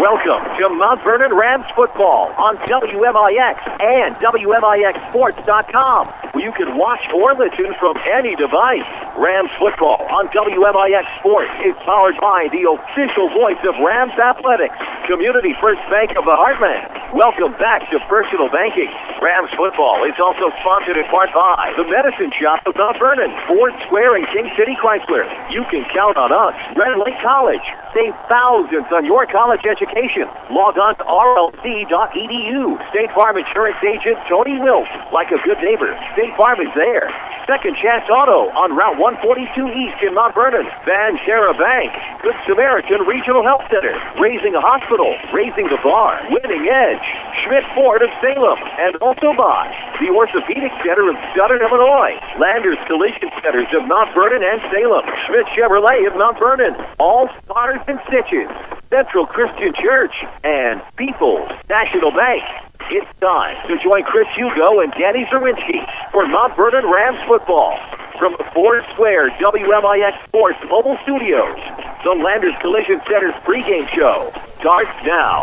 Welcome to Mount Vernon Rams football on WMIX and WMIXsports.com, where you can watch or listen from any device. Rams football on WMIX Sports is powered by the official voice of Rams Athletics, Community First Bank of the Heartland. Welcome back to Personal Banking. Rams football is also sponsored in part by the Medicine Shop of Mount Vernon, Ford Square, and King City Chrysler. You can count on us. Red Lake College. Save thousands on your college education. Log on to rlc.edu. State Farm Insurance Agent Tony Wilt. Like a good neighbor, State Farm is there. Second Chance Auto on Route 142 East in Mount Vernon. Banterra Bank. Good Samaritan Regional Health Center. Raising a hospital. Raising the bar. Winning Edge. Schmidt Ford of Salem. And also by the Orthopedic Center of Southern Illinois. Landers Collision Centers of Mount Vernon and Salem. Schmidt Chevrolet of Mount Vernon. All Stars and Stitches. Central Christian Church. And People's National Bank. It's time to join Chris Hugo and Danny Czerwinski for Mount Vernon Rams football. From the Ford Square WMIX Sports Mobile Studios, the Landers Collision Center's pregame show starts now.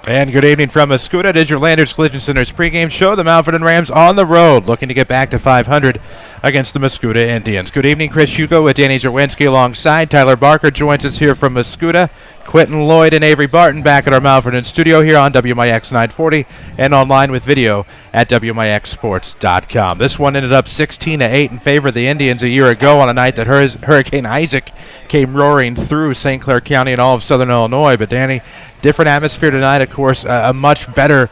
And good evening from Mascoutah. It is your Landers Collision Center's pregame show. The Mount Vernon Rams on the road, looking to get back to 500 against the Mascoutah Indians. Good evening, Chris Hugo with Danny Czerwinski alongside. Tyler Barker joins us here from Mascoutah. Quentin Lloyd and Avery Barton back at our Mount Vernon studio here on WMIX 940 and online with video at WMIXsports.com. This one ended up 16-8 in favor of the Indians a year ago on a night that Hurricane Isaac came roaring through St. Clair County and all of southern Illinois. But Danny, different atmosphere tonight, of course, a much better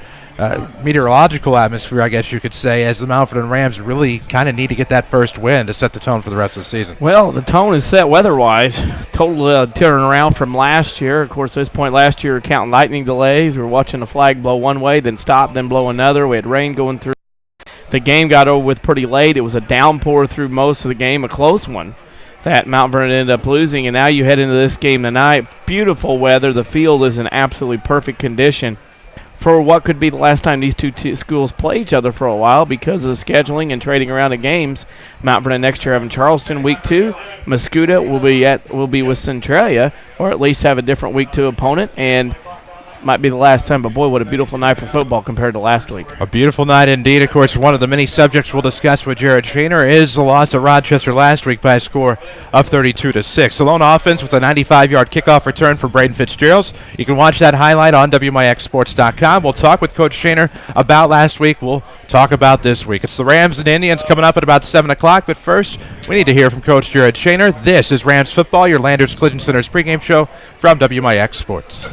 meteorological atmosphere, I guess you could say, as the Mount Vernon Rams really kind of need to get that first win to set the tone for the rest of the season. Well, the tone is set weather-wise. Total turn around from last year. Of course, at this point last year, counting lightning delays. We were watching the flag blow one way, then stop, then blow another. We had rain going through. The game got over with pretty late. It was a downpour through most of the game, a close one that Mount Vernon ended up losing. And now you head into this game tonight. Beautiful weather. The field is in absolutely perfect condition for what could be the last time these two schools play each other for a while because of the scheduling and trading around the games. Mount Vernon next year having Charleston week 2. Mascoutah will be with Centralia, or at least have a different week 2 opponent, and might be the last time, but boy, what a beautiful night for football compared to last week. A beautiful night indeed. Of course, one of the many subjects we'll discuss with Jared Shaner is the loss of Rochester last week by a score of 32-6. The lone offense with a 95-yard kickoff return for Braden Fitzgerald. You can watch that highlight on WMIXsports.com. We'll talk with Coach Shaner about last week. We'll talk about this week. It's the Rams and Indians coming up at about 7 o'clock, but first, we need to hear from Coach Jared Shaner. This is Rams Football, your Landers Collision Center's pregame show from WMIX Sports.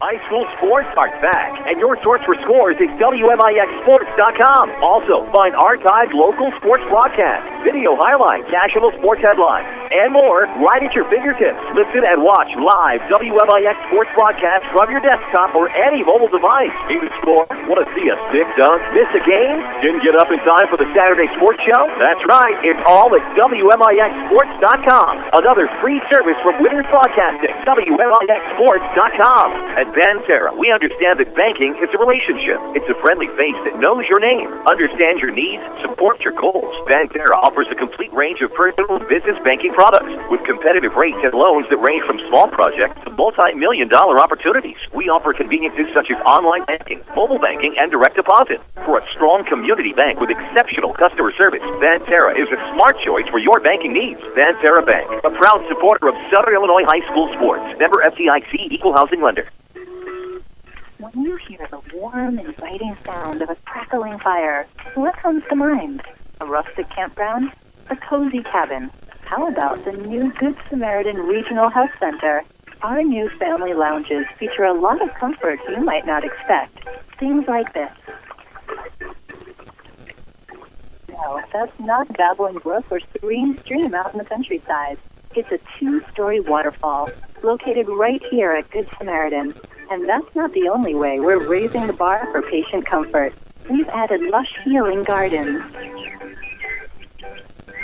High school sports are back, and your source for scores is WMIXsports.com. Also, find archived local sports broadcasts, video highlights, national sports headlines, and more right at your fingertips. Listen and watch live WMIX sports broadcasts from your desktop or any mobile device. Even score? Want to see a sick dunk? Miss a game? Didn't get up in time for the Saturday sports show? That's right. It's all at WMIXsports.com. Another free service from Winners Broadcasting. WMIXsports.com. At Banterra, we understand that banking is a relationship. It's a friendly face that knows your name, understands your needs, supports your goals. Banterra offers a complete range of personal and business banking products with competitive rates and loans that range from small projects to multi-million-dollar opportunities. We offer conveniences such as online banking, mobile banking, and direct deposit. For a strong community bank with exceptional customer service, Banterra is a smart choice for your banking needs. Banterra Bank, a proud supporter of Southern Illinois high school sports. Member FDIC, Equal Housing Lender. When you hear the warm, inviting sound of a crackling fire, what comes to mind? A rustic campground? A cozy cabin? How about the new Good Samaritan Regional Health Center? Our new family lounges feature a lot of comfort you might not expect. Things like this. No, that's not a babbling brook or serene stream out in the countryside. It's a 2-story waterfall located right here at Good Samaritan. And that's not the only way we're raising the bar for patient comfort. We've added lush healing gardens,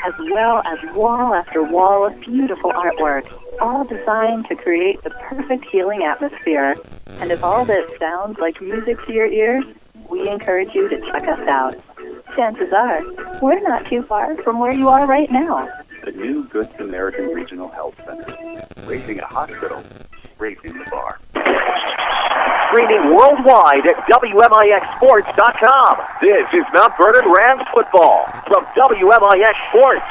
as well as wall after wall of beautiful artwork, all designed to create the perfect healing atmosphere. And if all this sounds like music to your ears, we encourage you to check us out. Chances are, we're not too far from where you are right now. The new Good Samaritan Regional Health Center. Raising a hospital, raising the bar. streaming worldwide at WMIXsports.com. This is Mount Vernon Rams football from WMIX Sports.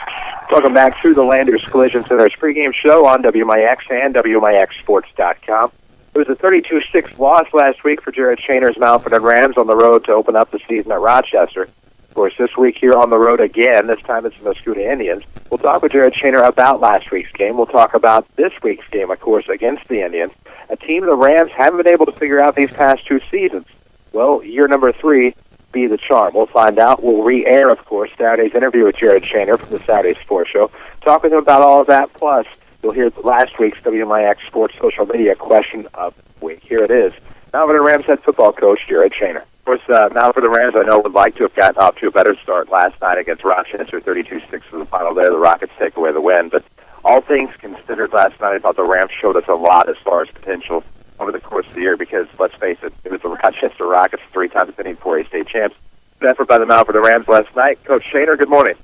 Welcome back to the Landers Collision Center's pregame show on WMIX and WMIXsports.com. It was a 32-6 loss last week for Jared Shainer's Mount Vernon Rams on the road to open up the season at Rochester. Of course, this week here on the road again, this time it's the Mascoutah Indians. We'll talk with Jared Shainer about last week's game. We'll talk about this week's game, of course, against the Indians, a team the Rams haven't been able to figure out these past 2 seasons. Well, year number 3 be the charm. We'll find out. We'll re-air, of course, Saturday's interview with Jared Shainer from the Saturday Sports Show. Talk with him about all of that, plus you'll hear last week's WMIX Sports social media question of the week. Here it is. Mount Vernon Rams head football coach Jared Shainer. Of course, Mount Vernon Rams, I know, would like to have gotten off to a better start last night against Rochester, 32-6 for the final there. The Rockets take away the win. But all things considered last night, I thought the Rams showed us a lot as far as potential over the course of the year because, let's face it, it was the Rochester Rockets, 3-time defending 4A state champs. Good effort by the Mount Vernon Rams last night. Coach Shainer, good morning.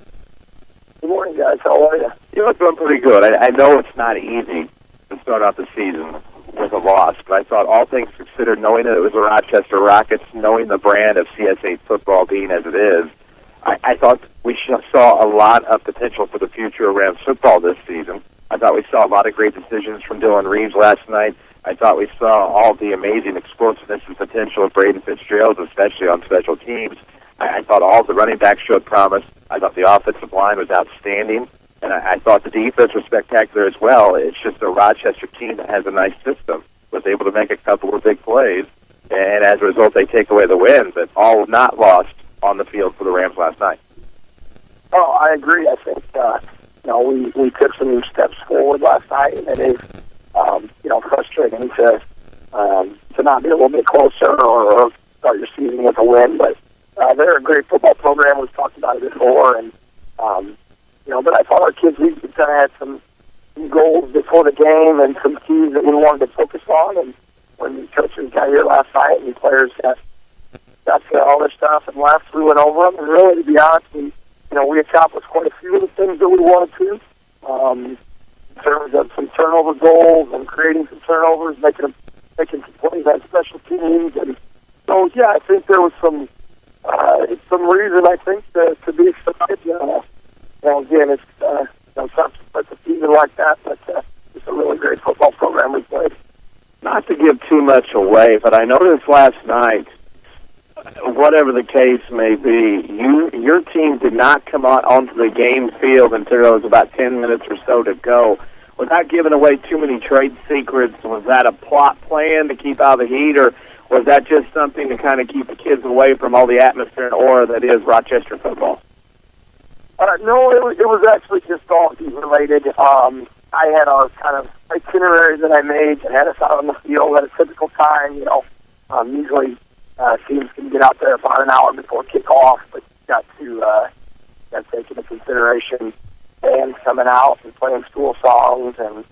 Good morning, guys. How are you? You look doing pretty good. I know it's not easy to start out the season with a loss, but I thought all things considered, knowing that it was the Rochester Rockets, knowing the brand of CS8 football being as it is, I thought we saw a lot of potential for the future of Rams football this season. I thought we saw a lot of great decisions from Dylan Reeves last night. I thought we saw all the amazing explosiveness and potential of Braden Fitzgerald, especially on special teams. I thought all the running backs showed promise. I thought the offensive line was outstanding. And I thought the defense was spectacular as well. It's just a Rochester team that has a nice system, was able to make a couple of big plays, and as a result, they take away the win, but all not lost on the field for the Rams last night. Oh, I agree. I think, we took some new steps forward last night, and it is, frustrating to not be a little bit closer or start your season with a win, but they're a great football program. We've talked about it before, and, but I thought our kids, we kind of had some goals before the game and some keys that we wanted to focus on. And when coaches got here last night and the players got all their stuff and left, we went over them. And really, to be honest, we accomplished quite a few of the things that we wanted to. In terms of some turnover goals and creating some turnovers, making some plays on special teams. And so, yeah, I think there was some reason, I think, to be excited. Again, it's tough to start the season like that, but it's a really great football program we played. Not to give too much away, but I noticed last night, whatever the case may be, your team did not come out onto the game field until there was about 10 minutes or so to go. Without giving away too many trade secrets, was that a plot plan to keep out of the heat, or was that just something to kind of keep the kids away from all the atmosphere and aura that is Rochester football? No, it was actually just all heat-related. I had a kind of itinerary that I made that had us out on the field at a typical time. Usually teams can get out there about an hour before kickoff, but got to take into consideration bands coming out and playing school songs and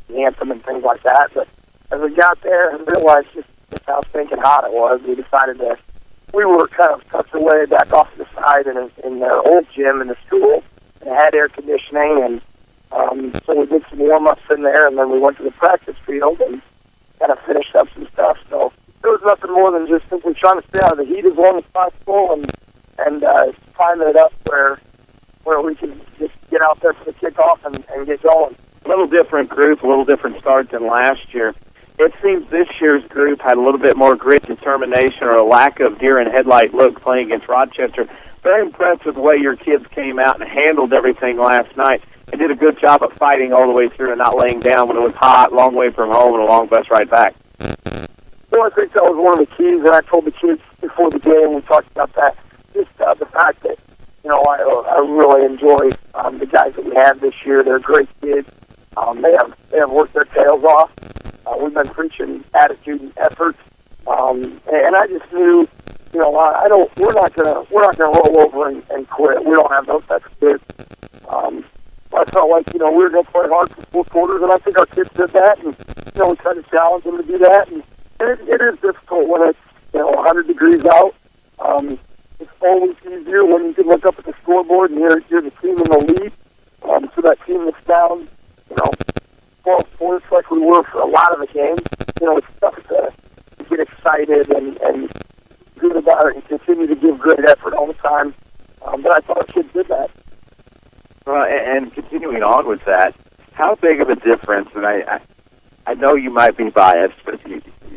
the anthem and things like that. But as we got there and realized just how stinking hot it was, we decided that we were kind of tucked away back off to the side in the old gym in the school, and it had air conditioning, and so we did some warm-ups in there, and then we went to the practice field and kind of finished up some stuff. So it was nothing more than just simply trying to stay out of the heat as long as possible and timing it up where we can just get out there for the kickoff and get going. A little different group, a little different start than last year. It seems this year's group had a little bit more grit, determination, or a lack of deer-in-headlight look playing against Rochester. Very impressed with the way your kids came out and handled everything last night and did a good job of fighting all the way through and not laying down when it was hot, long way from home, and a long bus ride back. Well, I think that was one of the keys, and I told the kids before the game, we talked about that, just the fact that, I really enjoy the guys that we have this year. They're great kids. They have worked their tails off. We've been preaching attitude and effort, and I just knew, we're not gonna roll over and quit. We don't have those types of kids. I felt like we were gonna play hard for 4 quarters, and I think our kids did that, and we tried to challenge them to do that. And it is difficult when it's 100 degrees out. It's always easier when you can look up at the scoreboard and you're the team in the lead. So that team that's down, 12 points like we were for a lot of the game, it's tough get excited and good about it and continue to give great effort all the time. But I thought our kids did that. And continuing on with that, how big of a difference, and I know you might be biased, but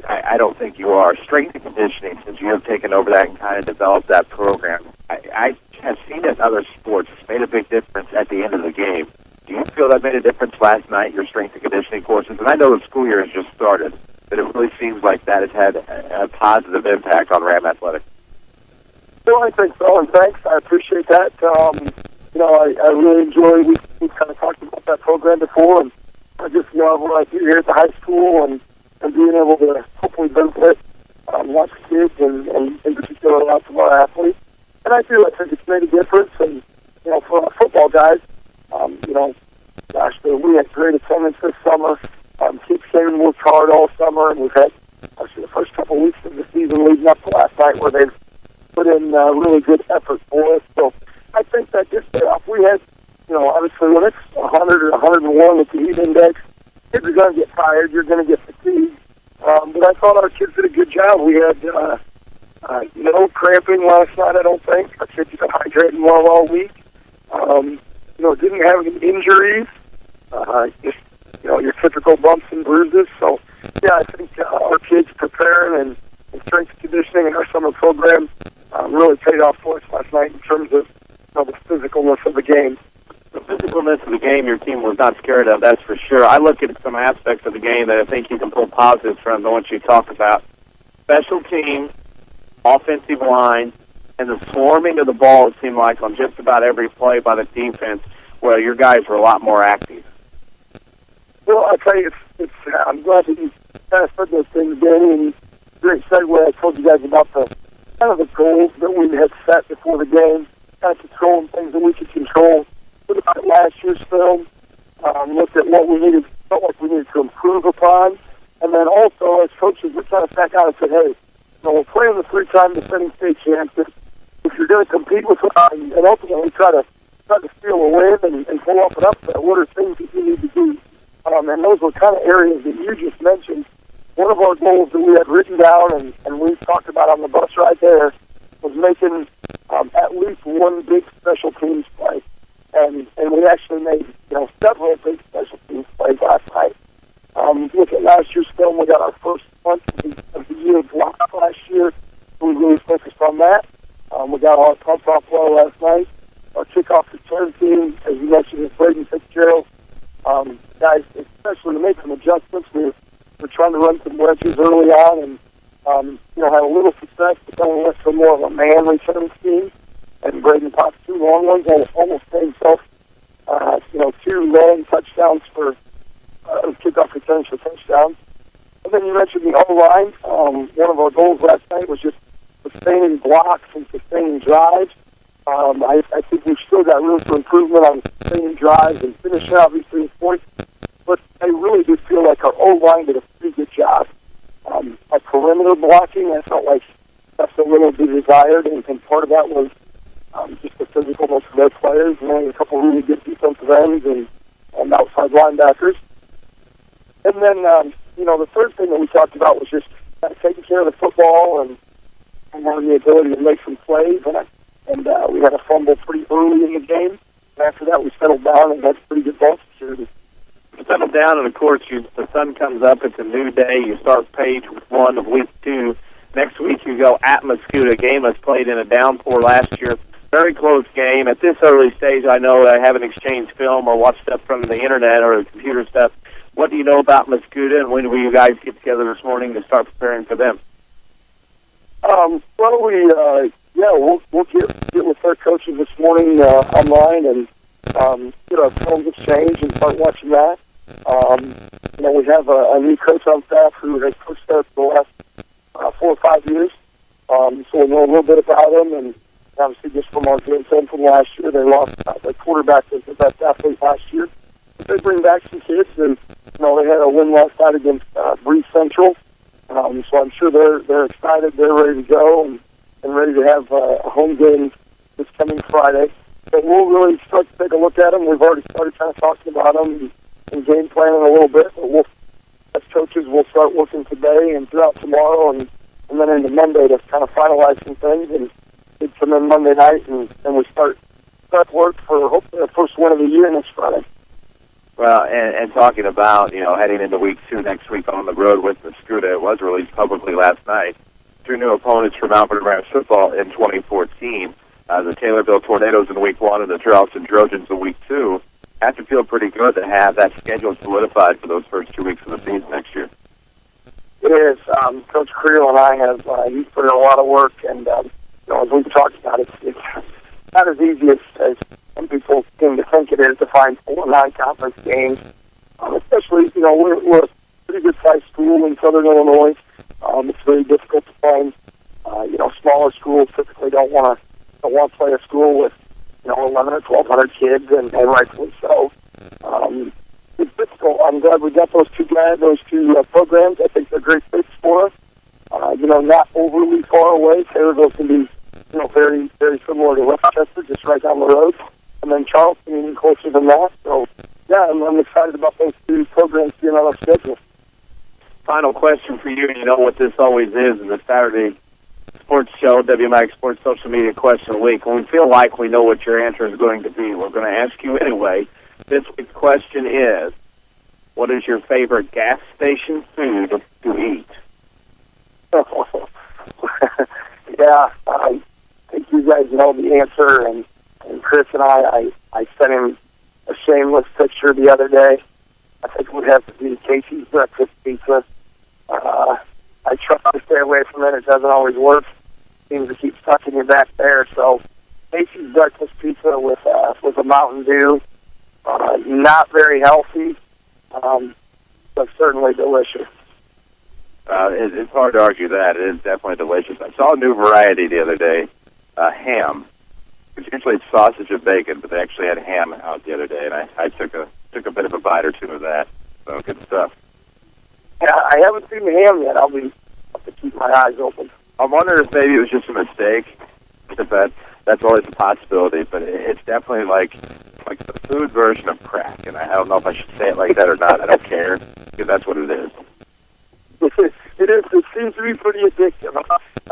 I don't think you are, strength and conditioning, since you have taken over that and kind of developed that program. I have seen it in other sports. It's made a big difference at the end of the game. Do you feel that made a difference last night, your strength and conditioning courses? And I know the school year has just started, but it really seems like that has had a positive impact on Ram Athletics. Well, I think so, and thanks. I appreciate that. I really enjoy, we kind of talked about that program before, and I just love what I do here at the high school and being able to hopefully benefit lots of kids and in particular lots of our athletes. And I feel like it's made a difference. And, for our football guys, we had great attendance this summer. Kids came and worked hard all summer, and we've had actually the first couple of weeks of the season leading up to last night where they've put in really good effort for us. So I think that just paid off. We had, obviously when it's 100 or 101 at the heat index, kids are going to get tired. You're going to get fatigued. But I thought our kids did a good job. We had no cramping last night, I don't think. Our kids got hydrating well all week. Didn't have any injuries. Just, your typical bumps and bruises. So, yeah, I think our kids preparing and strength conditioning in our summer program really paid off for us last night in terms of the physicalness of the game. The physicalness of the game your team was not scared of, that's for sure. I look at some aspects of the game that I think you can pull positives from, the ones you talked about. Special teams, offensive line, and the swarming of the ball, it seemed like, on just about every play by the defense, where your guys were a lot more active. Well, I'll tell you, I'm glad that you kind of said those things, Danny, and great segue. I told you guys about the kind of the goals that we had set before the game, kind of controlling things that we could control. Looked at last year's film, looked at what we felt like we needed to improve upon, and then also as coaches, we kind of sat down and said, hey, we're playing the three-time defending state champs. If you're going to compete with us and ultimately try to steal a win and pull off an upset, what are things that you need to do? And those were kind of areas that you just mentioned. One of our goals that we had written down and we talked about on the bus ride there was making at least one big special teams play. And we actually made several big special teams plays last night. Look at last year's film. We got our first punt of the year blocked last year. We really focused on that. We got our punt off well last night. Our kickoff return team, as you mentioned, is Braden Fitzgerald. Guys, especially to make some adjustments, we're trying to run some wedges early on and had a little success, but then we went to more of a man return scheme. And Braden popped two long ones, almost made himself, 2 long touchdowns for kickoff returns for touchdowns. And then you mentioned the O-line. One of our goals last night was just sustaining blocks and sustaining drives. I think we've still got room for improvement on sustaining drives and finishing, obviously, points. But I really do feel like our O-line did a pretty good job. Our perimeter blocking, I felt like that's a little bit desired, and part of that was just the physicalness of their players, and a couple really good defensive ends and outside linebackers. And then, the third thing that we talked about was just taking care of the football and having the ability to make some plays. And we had a fumble pretty early in the game. And after that, we settled down and had pretty good ball security. You settle down, and of course, the sun comes up. It's a new day. You start page 1 of week 2. Next week, you go at Mascoutah. Game was played in a downpour last year. Very close game. At this early stage, I know I haven't exchanged film or watched stuff from the internet or the computer stuff. What do you know about Mascoutah, and when will you guys get together this morning to start preparing for them? We'll get with our coaches this morning online and get our films exchanged and start watching that. We have a new coach on staff who has coached there for the last 4 or 5 years. So we know a little bit about him, and obviously just from our game film from last year, they lost their quarterback as the best athlete last year. But they bring back some kids, and they had a win last night against Breeze Central. So I'm sure they're excited, they're ready to go, and ready to have a home game this coming Friday. But we'll really start to take a look at them. We've already started kind of talking about them and game planning a little bit. But as coaches, we'll we'll start working today and throughout tomorrow, and then into Monday to kind of finalize some things, and get some in Monday night, and we start work for hopefully the first win of the year next Friday. Well, and talking about, heading into week 2 next week on the road with Mascoutah, it was released publicly last night. 2 new opponents for Mount Vernon Rams football in 2014. The Taylorville Tornadoes in week 1 and the Charleston Trojans in week 2. Have to feel pretty good to have that schedule solidified for those first 2 weeks of the season next year. It is. Coach Creel and I have he's put in a lot of work, and as we've talked about, it's not as easy as some people seem to think it is to find 4 non-conference games. Especially, we're a pretty good-sized school in Southern Illinois. It's very difficult to find. Smaller schools typically don't want to play a school with 11 or 1,200 kids, and rightfully so. It's difficult. I'm glad we got those two programs. I think they're great fits for us. Not overly far away. Taylorville can be, very, very similar to Westchester, just right down the road. And then Charleston even closer than that. So, yeah, I'm excited about those 2 programs being on our schedule. Final question for you. You know what this always is in the Saturday Sports Show, WMIX Sports Social Media Question of the Week. When we feel like we know what your answer is going to be, we're going to ask you anyway. This week's question is, what is your favorite gas station food to eat? Yeah, I think you guys know the answer, and Chris and I sent him a shameless picture the other day. I think it would have to be Casey's Breakfast Pizza. I try to stay away from it. It doesn't always work. Seems to keep sucking you back there. So Casey's Breakfast Pizza with a Mountain Dew. Not very healthy, but certainly delicious. It's hard to argue that. It is definitely delicious. I saw a new variety the other day, ham. Usually it's sausage and bacon, but they actually had ham out the other day, and I took a bit of a bite or 2 of that. So good stuff. Yeah, I haven't seen the ham yet. I'll have to keep my eyes open. I wonder if maybe it was just a mistake. That's always a possibility, but it's definitely like the food version of crack, and I don't know if I should say it like that or not. I don't care, because that's what it is. It is. It seems to be pretty addictive. I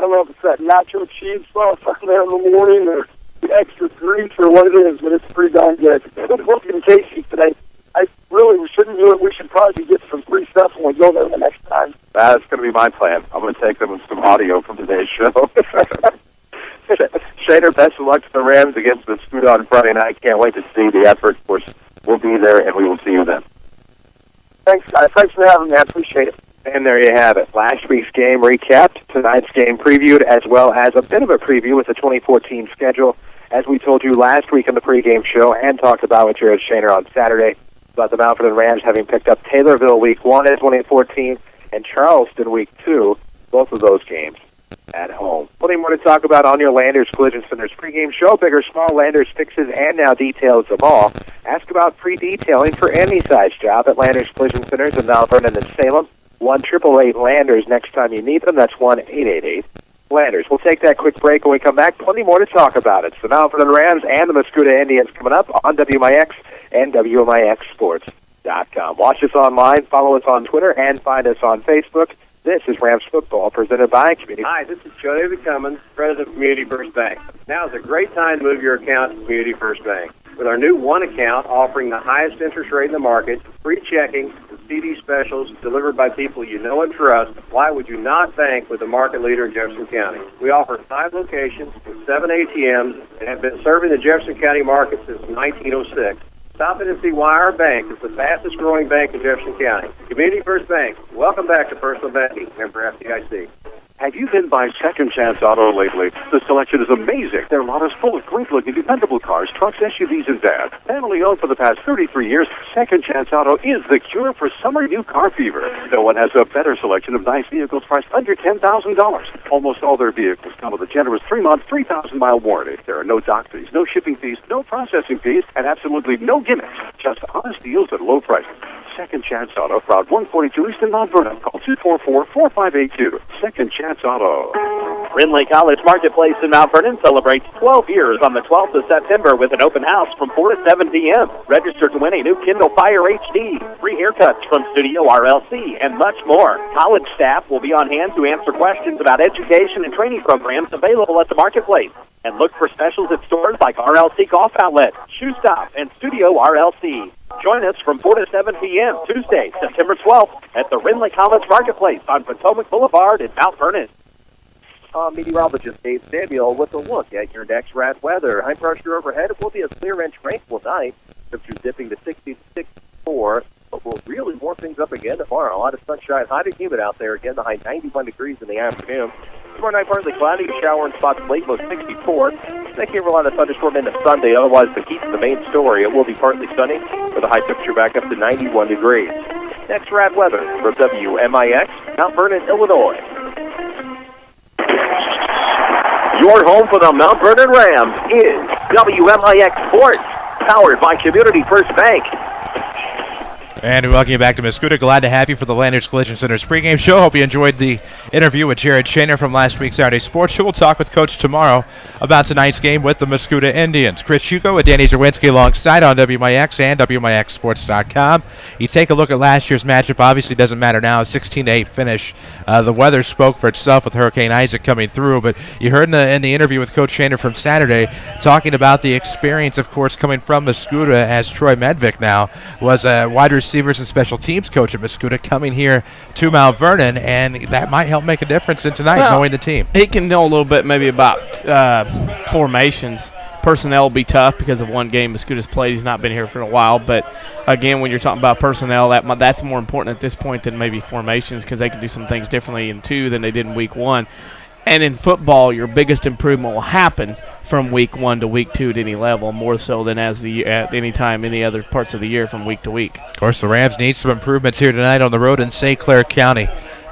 don't know if it's that nacho cheese sauce on there in the morning or the extra grease or what it is, but it's pretty darn good. Good looking in Casey today. We shouldn't do it. We should probably get some free stuff when we go there the next time. That's going to be my plan. I'm going to take them with some audio from today's show. Shader, best of luck to the Rams against the Mascoutah on Friday night. Can't wait to see the effort. Of course, we'll be there, and we will see you then. Thanks, guys. Thanks for having me. I appreciate it. And there you have it. Last week's game recapped, tonight's game previewed, as well as a bit of a preview with the 2014 schedule. As we told you last week on the pregame show and talked about with Jared Shaner on Saturday, about the Mount Vernon Rams having picked up Taylorville week 1 in 2014 and Charleston week 2, both of those games at home. Plenty more to talk about on your Landers Collision Center's pregame show. Big or small, Landers fixes and now details them all. Ask about free detailing for any size job at Landers Collision Centers in Mount Vernon and Salem. 1-888-LANDERS next time you need them. That's 1-888-LANDERS. We'll take that quick break. When we come back, plenty more to talk about. It's the Mount Vernon Rams and the Mascoutah Indians coming up on WMIX and WMIXsports.com. Watch us online, follow us on Twitter, and find us on Facebook. This is Rams Football, presented by Community. Hi, this is Joe David Cummins, president of Community First Bank. Now is a great time to move your account to Community First Bank. With our new One account offering the highest interest rate in the market, free checking, and CD specials delivered by people you know and trust, why would you not bank with the market leader in Jefferson County? We offer 5 locations with 7 ATMs and have been serving the Jefferson County market since 1906. Stop in and see why our bank is the fastest growing bank in Jefferson County. Community First Bank. Welcome back to Personal Banking. Member FDIC. Have you been by Second Chance Auto lately? The selection is amazing. Their lot is full of great-looking, dependable cars, trucks, SUVs, and vans. Family owned for the past 33 years, Second Chance Auto is the cure for summer new car fever. No one has a better selection of nice vehicles priced under $10,000. Almost all their vehicles come with a generous 3-month, 3,000-mile warranty. There are no dock fees, no shipping fees, no processing fees, and absolutely no gimmicks. Just honest deals at low prices. Second Chance Auto, Route 142 East in Mount Vernon. Call 244-4582. Second Chance Auto. Rinley College Marketplace in Mount Vernon celebrates 12 years on the 12th of September with an open house from 4 to 7 p.m. Register to win a new Kindle Fire HD, free haircuts from Studio RLC, and much more. College staff will be on hand to answer questions about education and training programs available at the Marketplace. And look for specials at stores like RLC Golf Outlet, Shoe Stop, and Studio RLC. Join us from 4 to 7 p.m. Tuesday, September 12th at the Rinley College Marketplace on Potomac Boulevard in Mount Vernon. Meteorologist Dave Samuel with a look at your next rat weather. High pressure overhead. It will be a clear and tranquil night. Temperatures dipping to 60 to 64. But we'll really warm things up again tomorrow. A lot of sunshine, hot and humid out there. Again, the high 91 degrees in the afternoon. Tomorrow night, partly cloudy, a shower in spots late, low 64. Thank you, Carolina thunderstorm into Sunday. Otherwise, the heat's the main story. It will be partly sunny with a high temperature back up to 91 degrees. Next rat weather from WMIX, Mount Vernon, Illinois. Your home for the Mount Vernon Rams is WMIX Sports, powered by Community First Bank. And we welcome you back to Mascoutah. Glad to have you for the Landers Collision Center's pregame show. Hope you enjoyed the interview with Jared Shaner from last week's Saturday Sports Show. We'll talk with Coach tomorrow about tonight's game with the Mascoutah Indians. Chris Hugo with Danny Czerwinski alongside on WMIX and WMIXSports.com. You take a look at last year's matchup. Obviously, doesn't matter now. 16-8 finish. The weather spoke for itself with Hurricane Isaac coming through. But you heard in the interview with Coach Shaner from Saturday talking about the experience, of course, coming from Mascoutah, as Troy Medvick now was a wide receivers and special teams coach at Mascoutah, coming here to Mount Vernon, and that might help make a difference in tonight, knowing the team. He can know a little bit maybe about formations. Personnel will be tough because of one game Mascoutah's played. He's not been here for a while, but again, when you're talking about personnel, that's more important at this point than maybe formations, because they can do some things differently in 2 than they did in week 1. And in football, your biggest improvement will happen from week 1 to week 2 at any level, more so than at any time, any other parts of the year from week to week. Of course, the Rams need some improvements here tonight on the road in St. Clair County.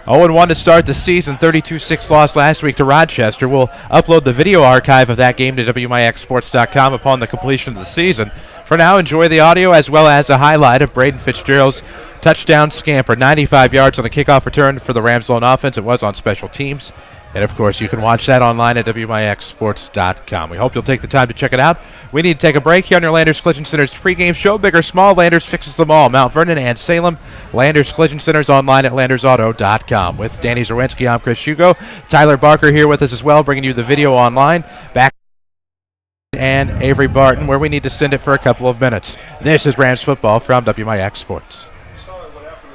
0-1 to start the season, 32-6 loss last week to Rochester. We'll upload the video archive of that game to WMIXSports.com upon the completion of the season. For now, enjoy the audio as well as a highlight of Braden Fitzgerald's touchdown scamper. 95 yards on the kickoff return for the Rams lone offense. It was on special teams. And, of course, you can watch that online at WMIXSports.com. We hope you'll take the time to check it out. We need to take a break here on your Landers Collision Center's pregame show. Big or small, Landers fixes them all. Mount Vernon and Salem. Landers Collision Center's online at LandersAuto.com. With Danny Czerwinski, I'm Chris Hugo. Tyler Barker here with us as well, bringing you the video online. Back and Avery Barton, where we need to send it for a couple of minutes. This is Rams football from WMIX Sports.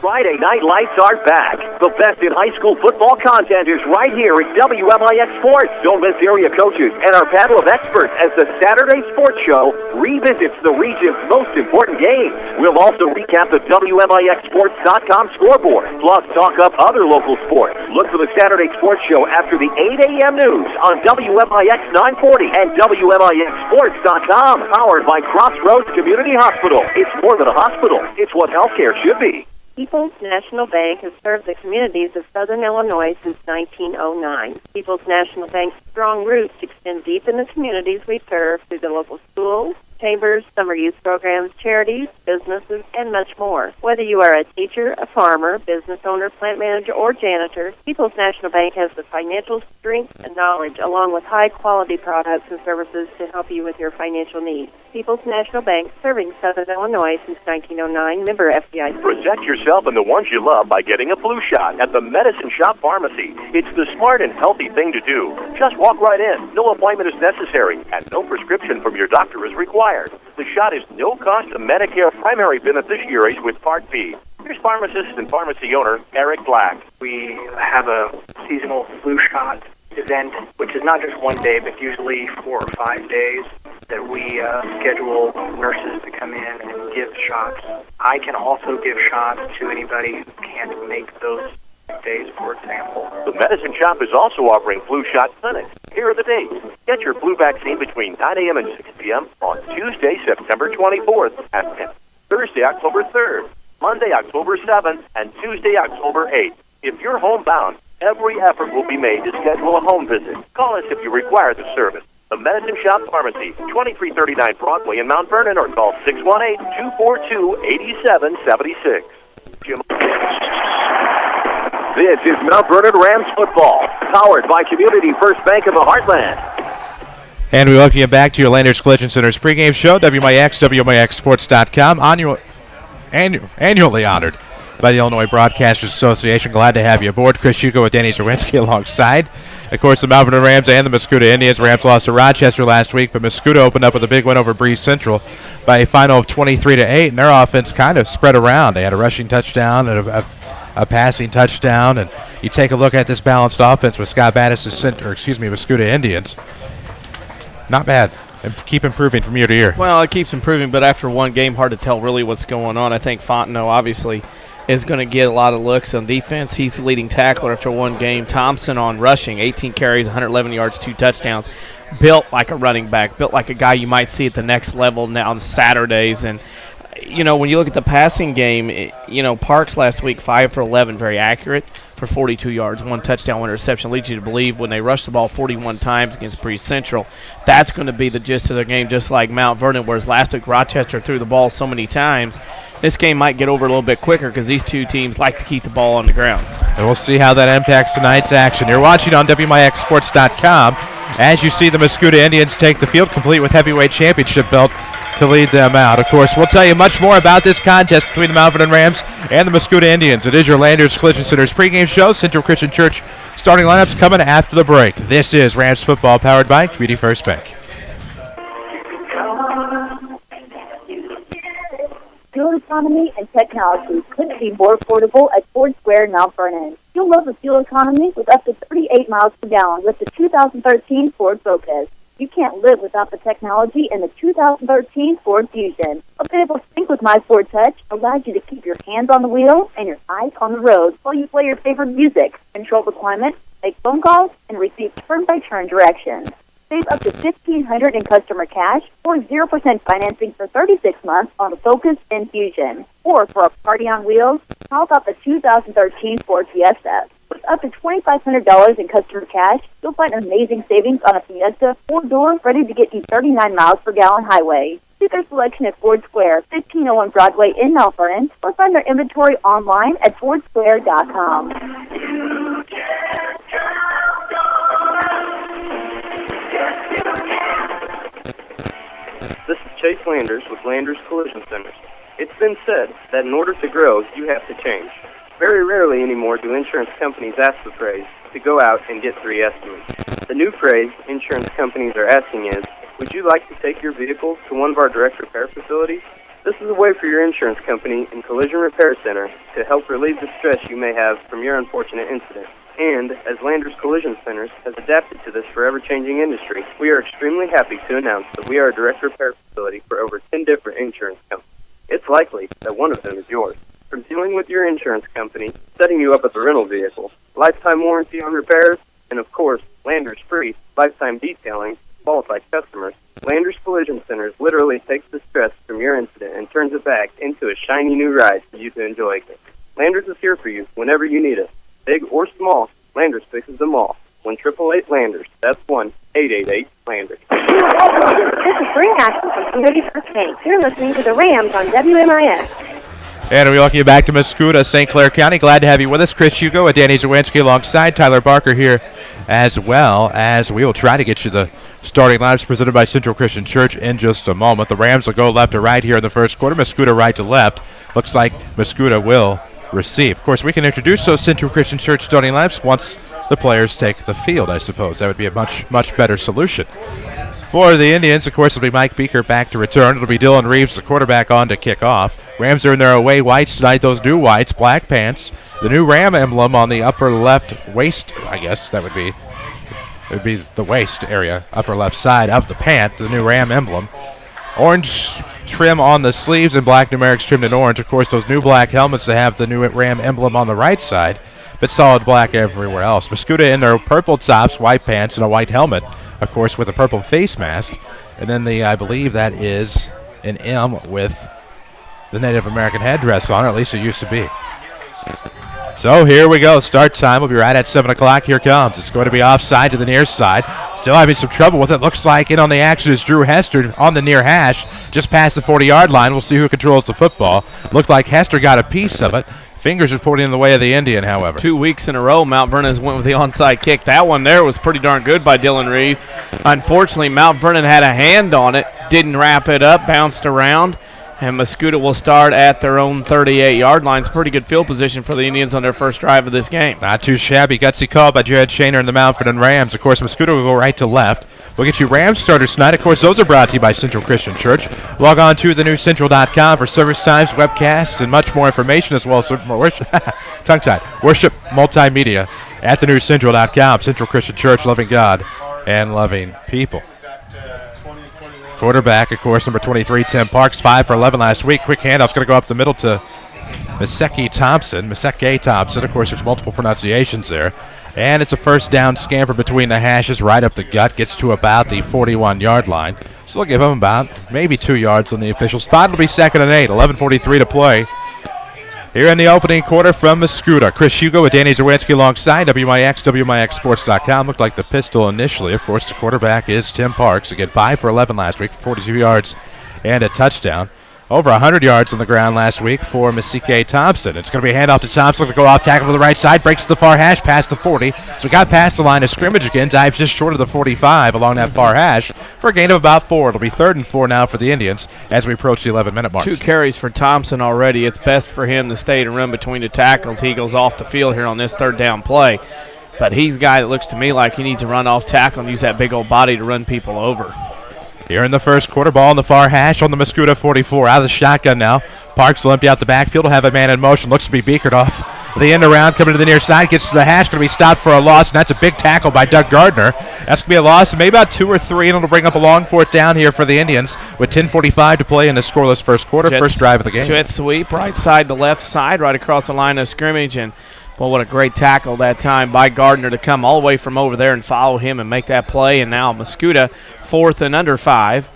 Friday Night Lights are back. The best in high school football content is right here at WMIX Sports. Don't miss area coaches and our panel of experts as the Saturday Sports Show revisits the region's most important games. We'll also recap the WMIXSports.com scoreboard, plus talk up other local sports. Look for the Saturday Sports Show after the 8 a.m. news on WMIX 940 and WMIXSports.com, powered by Crossroads Community Hospital. It's more than a hospital. It's what healthcare should be. People's National Bank has served the communities of Southern Illinois since 1909. People's National Bank's strong roots extend deep in the communities we serve through the local schools, chambers, summer youth programs, charities, businesses, and much more. Whether you are a teacher, a farmer, business owner, plant manager, or janitor, People's National Bank has the financial strength and knowledge, along with high-quality products and services to help you with your financial needs. People's National Bank, serving Southern Illinois since 1909, member FDIC. Protect yourself and the ones you love by getting a flu shot at the Medicine Shop Pharmacy. It's the smart and healthy thing to do. Just walk right in. No appointment is necessary, and no prescription from your doctor is required. The shot is no cost to Medicare primary beneficiaries with Part B. Here's pharmacist and pharmacy owner Eric Black. We have a seasonal flu shot event, which is not just one day, but usually 4 or 5 days that we schedule nurses to come in and give shots. I can also give shots to anybody who can't make those days, for example. The Medicine Shop is also offering flu shot clinics. Here are the dates. Get your flu vaccine between 9 a.m. and 6 p.m. on Tuesday, September 24th, and Thursday, October 3rd, Monday, October 7th, and Tuesday, October 8th. If you're homebound, every effort will be made to schedule a home visit. Call us if you require the service. The Medicine Shop Pharmacy, 2339 Broadway in Mount Vernon, or call 618-242-8776. This is Mount Vernon Rams football, powered by Community First Bank of the Heartland. And we welcome you back to your Landers Collision Center's pregame show, WMIX, WMIXsports.com, annually honored by the Illinois Broadcasters Association. Glad to have you aboard. Chris Hugo with Danny Czerwinski alongside. Of course, the Mount Vernon Rams and the Mascoutah Indians. Rams lost to Rochester last week, but Mascoutah opened up with a big win over Breeze Central by a final of 23-8, and their offense kind of spread around. They had a rushing touchdown and a passing touchdown, and you take a look at this balanced offense with Scott Battis' Mascoutah Indians. Not bad. And keep improving from year to year. Well, it keeps improving, but after one game, hard to tell really what's going on. I think Fontenot obviously is going to get a lot of looks on defense. He's the leading tackler after one game. Thompson on rushing, 18 carries, 111 yards, 2 touchdowns. Built like a running back, built like a guy you might see at the next level now on Saturdays. And, you know, when you look at the passing game, Parks last week, 5 for 11, very accurate for 42 yards, 1 touchdown, 1 interception. Leads you to believe when they rushed the ball 41 times against Breeze Central, that's going to be the gist of their game, just like Mount Vernon, whereas last week Rochester threw the ball so many times. This game might get over a little bit quicker because these two teams like to keep the ball on the ground. And we'll see how that impacts tonight's action. You're watching on WMIXsports.com as you see the Mascoutah Indians take the field, complete with heavyweight championship belt to lead them out. Of course, we'll tell you much more about this contest between the Mount Vernon Rams and the Mascoutah Indians. It is your Landers Collision Center's pregame show. Central Christian Church starting lineups coming after the break. This is Rams football powered by Community First Bank. Fuel economy and technology couldn't be more affordable at Ford Square in Mount Vernon. You'll love the fuel economy with up to 38 miles per gallon with the 2013 Ford Focus. You can't live without the technology in the 2013 Ford Fusion. A bit of a sync with My Ford Touch allows you to keep your hands on the wheel and your eyes on the road while you play your favorite music, control the climate, make phone calls, and receive turn-by-turn directions. Save up to $1,500 in customer cash or 0% financing for 36 months on the Focus and Fusion. Or for a party on wheels, how about the 2013 Ford Fiesta? With up to $2,500 in customer cash, you'll find amazing savings on a Fiesta 4-door ready to get you 39 miles per gallon highway. See their selection at Ford Square, 1501 Broadway in Mount Vernon, or find their inventory online at fordsquare.com. This is Chase Landers with Landers Collision Centers. It's been said that in order to grow, you have to change. Very rarely anymore do insurance companies ask the phrase to go out and get 3 estimates. The new phrase insurance companies are asking is, would you like to take your vehicle to one of our direct repair facilities? This is a way for your insurance company and collision repair center to help relieve the stress you may have from your unfortunate incident. And as Landers Collision Centers has adapted to this forever-changing industry, we are extremely happy to announce that we are a direct repair facility for over 10 different insurance companies. It's likely that one of them is yours. From dealing with your insurance company, setting you up with a rental vehicle, lifetime warranty on repairs, and of course, Landers Free, lifetime detailing, qualified customers, Landers Collision Centers literally takes the stress from your incident and turns it back into a shiny new ride for you to enjoy again. Landers is here for you whenever you need us. Big or small, Landers fixes them all. 1-888 Landers. That's 1-888-Landers. This is Spring Action from Community First Bank. You're listening to the Rams on WMIX. And we welcome you back to Mascoutah, St. Clair County. Glad to have you with us. Chris Hugo and Danny Czerwinski alongside Tyler Barker here, as well as we will try to get you the starting lineups presented by Central Christian Church in just a moment. The Rams will go left to right here in the first quarter. Mascoutah right to left. Looks like Mascoutah will receive. Of course, we can introduce those Central Christian Church starting lineups once the players take the field, I suppose. That would be a much better solution. For the Indians, of course, it'll be Mike Beaker back to return. It'll be Dylan Reeves, the quarterback, on to kick off. Rams are in their away whites tonight, those new whites, black pants. The new Ram emblem on the upper left waist, I guess that would be. It would be the waist area, upper left side of the pant, the new Ram emblem. Orange trim on the sleeves and black numerics trimmed in orange. Of course, those new black helmets that have the new Ram emblem on the right side, but solid black everywhere else. Mascoutah in their purple tops, white pants, and a white helmet, of course, with a purple face mask. And then I believe that is an M with the Native American headdress on, or at least it used to be. So here we go. Start time will be right at 7 o'clock. Here comes. It's going to be offside to the near side. Still having some trouble with it. Looks like in on the action is Drew Hester on the near hash, just past the 40-yard line. We'll see who controls the football. Looked like Hester got a piece of it. Fingers reporting in the way of the Indian, however. 2 weeks in a row, Mount Vernon has went with the onside kick. That one there was pretty darn good by Dylan Reeves. Unfortunately, Mount Vernon had a hand on it, didn't wrap it up, bounced around, and Mascoutah will start at their own 38-yard line. It's pretty good field position for the Indians on their first drive of this game. Not too shabby. Gutsy call by Jared Shaner and the Mount Vernon Rams. Of course, Mascoutah will go right to left. We'll get you Rams starters tonight. Of course, those are brought to you by Central Christian Church. Log on to thenewcentral.com for service times, webcasts, and much more information, as well as worship, tongue-tied, worship multimedia at thenewcentral.com. Central Christian Church, loving God and loving people. Quarterback, of course, number 23, Tim Parks, 5 for 11 last week. Quick handoff's going to go up the middle to Miseke Thompson. Of course, there's multiple pronunciations there. And it's a first down scamper between the hashes, right up the gut, gets to about the 41-yard line. So they'll give him about maybe 2 yards on the official spot. It'll be 2nd and 8, 11:43 to play. Here in the opening quarter from Mascoutah, Chris Hugo with Danny Czerwinski alongside WMIX, WMIXsports.com. Looked like the pistol initially. Of course, the quarterback is Tim Parks. Again, 5 for 11 last week, 42 yards and a touchdown. Over 100 yards on the ground last week for Miseke Thompson. It's going to be a handoff to Thompson to go off tackle to the right side, breaks to the far hash, past the 40. So we got past the line of scrimmage again, dives just short of the 45 along that far hash for a gain of about 4. It'll be 3rd and 4 now for the Indians as we approach the 11-minute mark. 2 carries for Thompson already. It's best for him to stay to run between the tackles. He goes off the field here on this 3rd down play. But he's a guy that looks to me like he needs to run off tackle and use that big old body to run people over. Here in the first quarter, ball in the far hash on the Mascoutah 44. Out of the shotgun now. Parks will empty out the backfield. Will have a man in motion. Looks to be beakered off. The end around, coming to the near side. Gets to the hash. Going to be stopped for a loss, and that's a big tackle by Doug Gardner. That's going to be a loss of maybe about 2 or 3, and it'll bring up a long 4th down here for the Indians with 10:45 to play in the scoreless first quarter. First drive of the game. Jet sweep, right side to left side, right across the line of scrimmage, and well, what a great tackle that time by Gardner to come all the way from over there and follow him and make that play. And now Mascoutah, 4th and under 5.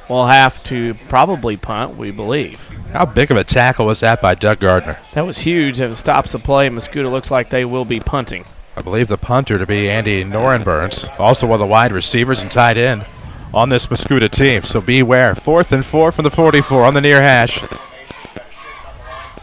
We'll have to probably punt, we believe. How big of a tackle was that by Doug Gardner? That was huge. If it stops the play, Mascoutah looks like they will be punting. I believe the punter to be Andy Norenburns, also one of the wide receivers and tight end on this Mascoutah team. So beware. 4th and 4 from the 44 on the near hash.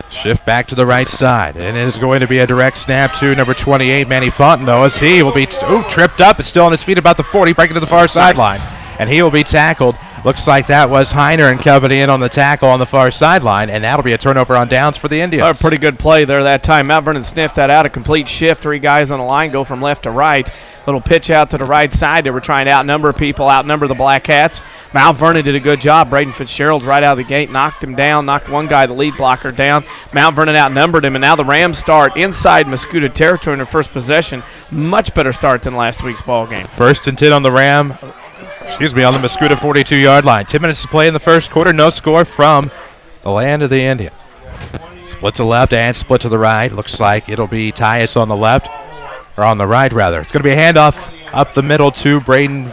Shift back to the right side, and it is going to be a direct snap to number 28, Manny Fontenot, as he will be tripped up. It's still on his feet about the 40, breaking to the far sideline, and he will be tackled. Looks like that was Heiner and company in on the tackle on the far sideline, and that'll be a turnover on downs for the Indians. A pretty good play there that time. Mount Vernon sniffed that out. A complete shift. 3 guys on the line go from left to right. Little pitch out to the right side. They were trying to outnumber people, outnumber the Black Hats. Mount Vernon did a good job. Braden Fitzgerald's right out of the gate, knocked him down, knocked one guy, the lead blocker, down. Mount Vernon outnumbered him, and now the Rams start inside Mascoutah territory in their first possession. Much better start than last week's ball game. 1st and 10 on the on the Mascoutah 42-yard line. 10 minutes to play in the first quarter. No score from the land of the Indian. Split to left and split to the right. Looks like it'll be Tyus on the left, or on the right, rather. It's going to be a handoff up the middle to Braden.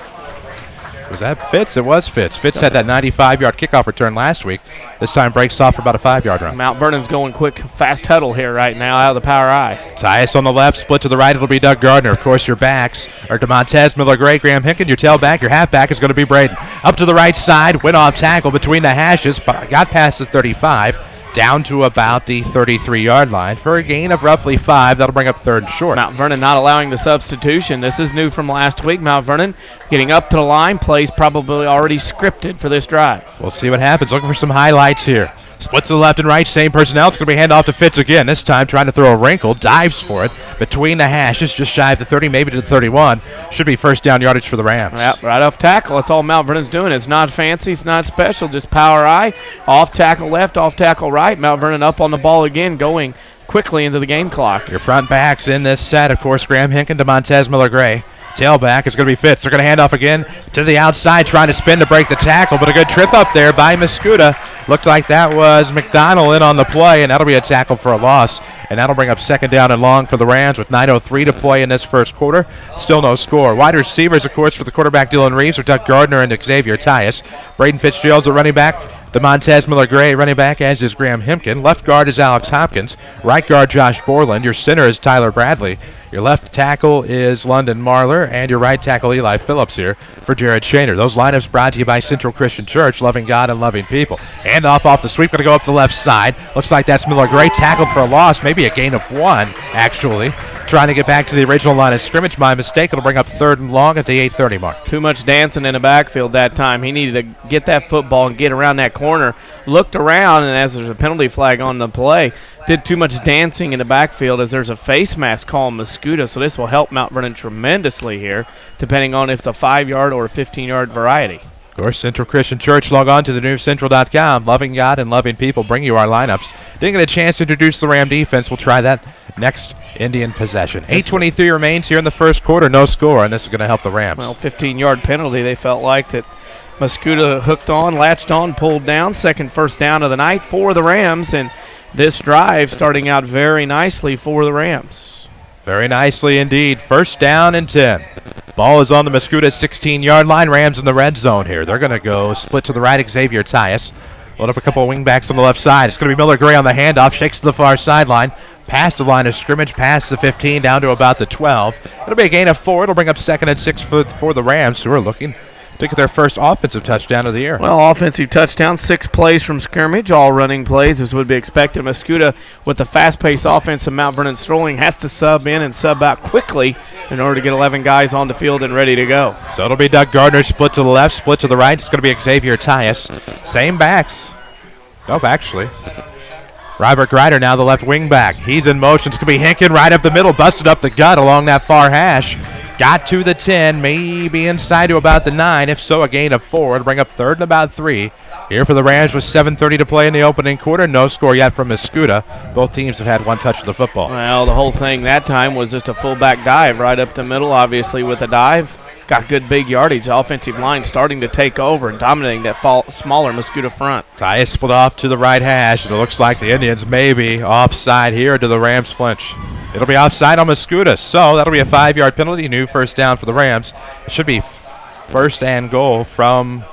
Was that Fitz? It was Fitz. Fitz had that 95-yard kickoff return last week. This time breaks off for about a 5-yard run. Mount Vernon's going quick, fast huddle here right now out of the power I. Tyus on the left, split to the right. It'll be Doug Gardner. Of course, your backs are DeMontez, Miller-Gray, Graham Hinken. Your tailback, your halfback is going to be Braden. Up to the right side, went off tackle between the hashes, got past the 35. Down to about the 33-yard line for a gain of roughly 5. That'll bring up 3rd and short. Mount Vernon not allowing the substitution. This is new from last week. Mount Vernon getting up to the line. Plays probably already scripted for this drive. We'll see what happens. Looking for some highlights here. Split to the left and right, same personnel. It's going to be handoff to Fitz again. This time trying to throw a wrinkle, dives for it between the hashes, just shy of the 30, maybe to the 31. Should be 1st down yardage for the Rams. Yep, right off tackle. That's all Mount Vernon's doing. It's not fancy, it's not special, just power I. Off tackle left, off tackle right. Mount Vernon up on the ball again, going quickly into the game clock. Your front backs in this set, of course, Graham Hinken, DeMontez, Miller-Gray. Tailback is going to be Fitz. They're going to hand off again to the outside, trying to spin to break the tackle, but a good trip up there by Mascoutah. Looked like that was McDonald in on the play, and that'll be a tackle for a loss, and that'll bring up 2nd down and long for the Rams with 9:03 to play in this first quarter. Still no score. Wide receivers, of course, for the quarterback Dylan Reeves are Doug Gardner and Xavier Tyus. Braden Fitzgerald's the running back. The Montez Miller-Gray running back, as is Graham Hempkin. Left guard is Alex Hopkins. Right guard, Josh Borland. Your center is Tyler Bradley. Your left tackle is London Marler. And your right tackle, Eli Phillips here for Jared Shaner. Those lineups brought to you by Central Christian Church, loving God and loving people. Hand off the sweep, going to go up the left side. Looks like that's Miller-Gray tackled for a loss, maybe a gain of 1, actually. Trying to get back to the original line of scrimmage. My mistake. It'll bring up 3rd and long at the 8:30 mark. Too much dancing in the backfield that time. He needed to get that football and get around that corner. Looked around, and as there's a penalty flag on the play, did too much dancing in the backfield as there's a face mask call on Mascoutah. So this will help Mount Vernon tremendously here, depending on if it's a 5-yard or a 15-yard variety. Of course, Central Christian Church. Log on to thenewscentral.com. Loving God and loving people bring you our lineups. Didn't get a chance to introduce the Ram defense. We'll try that next Indian possession. 8:23 remains here in the first quarter. No score, and this is going to help the Rams. Well, 15-yard penalty. They felt like that Mascoutah hooked on, latched on, pulled down. Second first down of the night for the Rams, and this drive starting out very nicely for the Rams. Very nicely indeed. First down and 10. Ball is on the Mascoutah 16-yard line. Rams in the red zone here. They're going to go split to the right. Xavier Tyus. Load up a couple of wingbacks on the left side. It's going to be Miller-Gray on the handoff. Shakes to the far sideline. Past the line of scrimmage. Past the 15 down to about the 12. It'll be a gain of 4. It'll bring up 2nd and 6 for the Rams, who are looking to get their first offensive touchdown of the year. Well, offensive touchdown, 6 plays from scrimmage, all running plays as would be expected. Mascoutah, with the fast-paced offense of Mount Vernon strolling, has to sub in and sub out quickly in order to get 11 guys on the field and ready to go. So it'll be Doug Gardner split to the left, split to the right. It's going to be Xavier Tyus. Same backs. Nope, actually. Robert Grider now the left wing back. He's in motion. It's going to be Hinkin right up the middle, busted up the gut along that far hash. Got to the 10, maybe inside to about the 9. If so, a gain of 4. It'll bring up 3rd and about 3. Here for the Rams with 7:30 to play in the opening quarter. No score yet from Mascoutah. Both teams have had 1 touch of the football. Well, the whole thing that time was just a fullback dive right up the middle, obviously with a dive. Got good big yardage. Offensive line starting to take over and dominating that smaller Mascoutah front. Tyus split off to the right hash, and it looks like the Indians may be offside here. Do the Rams flinch? It'll be offside on Mascoutah, so that'll be a 5-yard penalty. New first down for the Rams. It should be first and goal from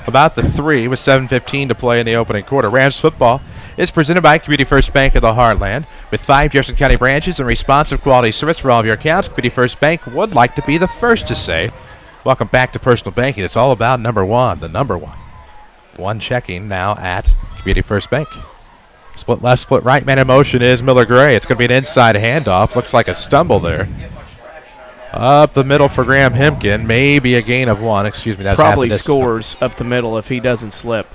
about the 3 with 7:15 to play in the opening quarter. Rams football is presented by Community First Bank of the Heartland. With 5 Jefferson County branches and responsive quality service for all of your accounts, Community First Bank would like to be the first to say, welcome back to personal banking. It's all about number 1, the number 1. 1 checking now at Community First Bank. Split left, split right. Man in motion is Miller-Gray. It's going to be an inside handoff. Looks like a stumble there. Up the middle for Graham Hempkin. Maybe a gain of 1. Excuse me. That's probably scores up the middle if he doesn't slip.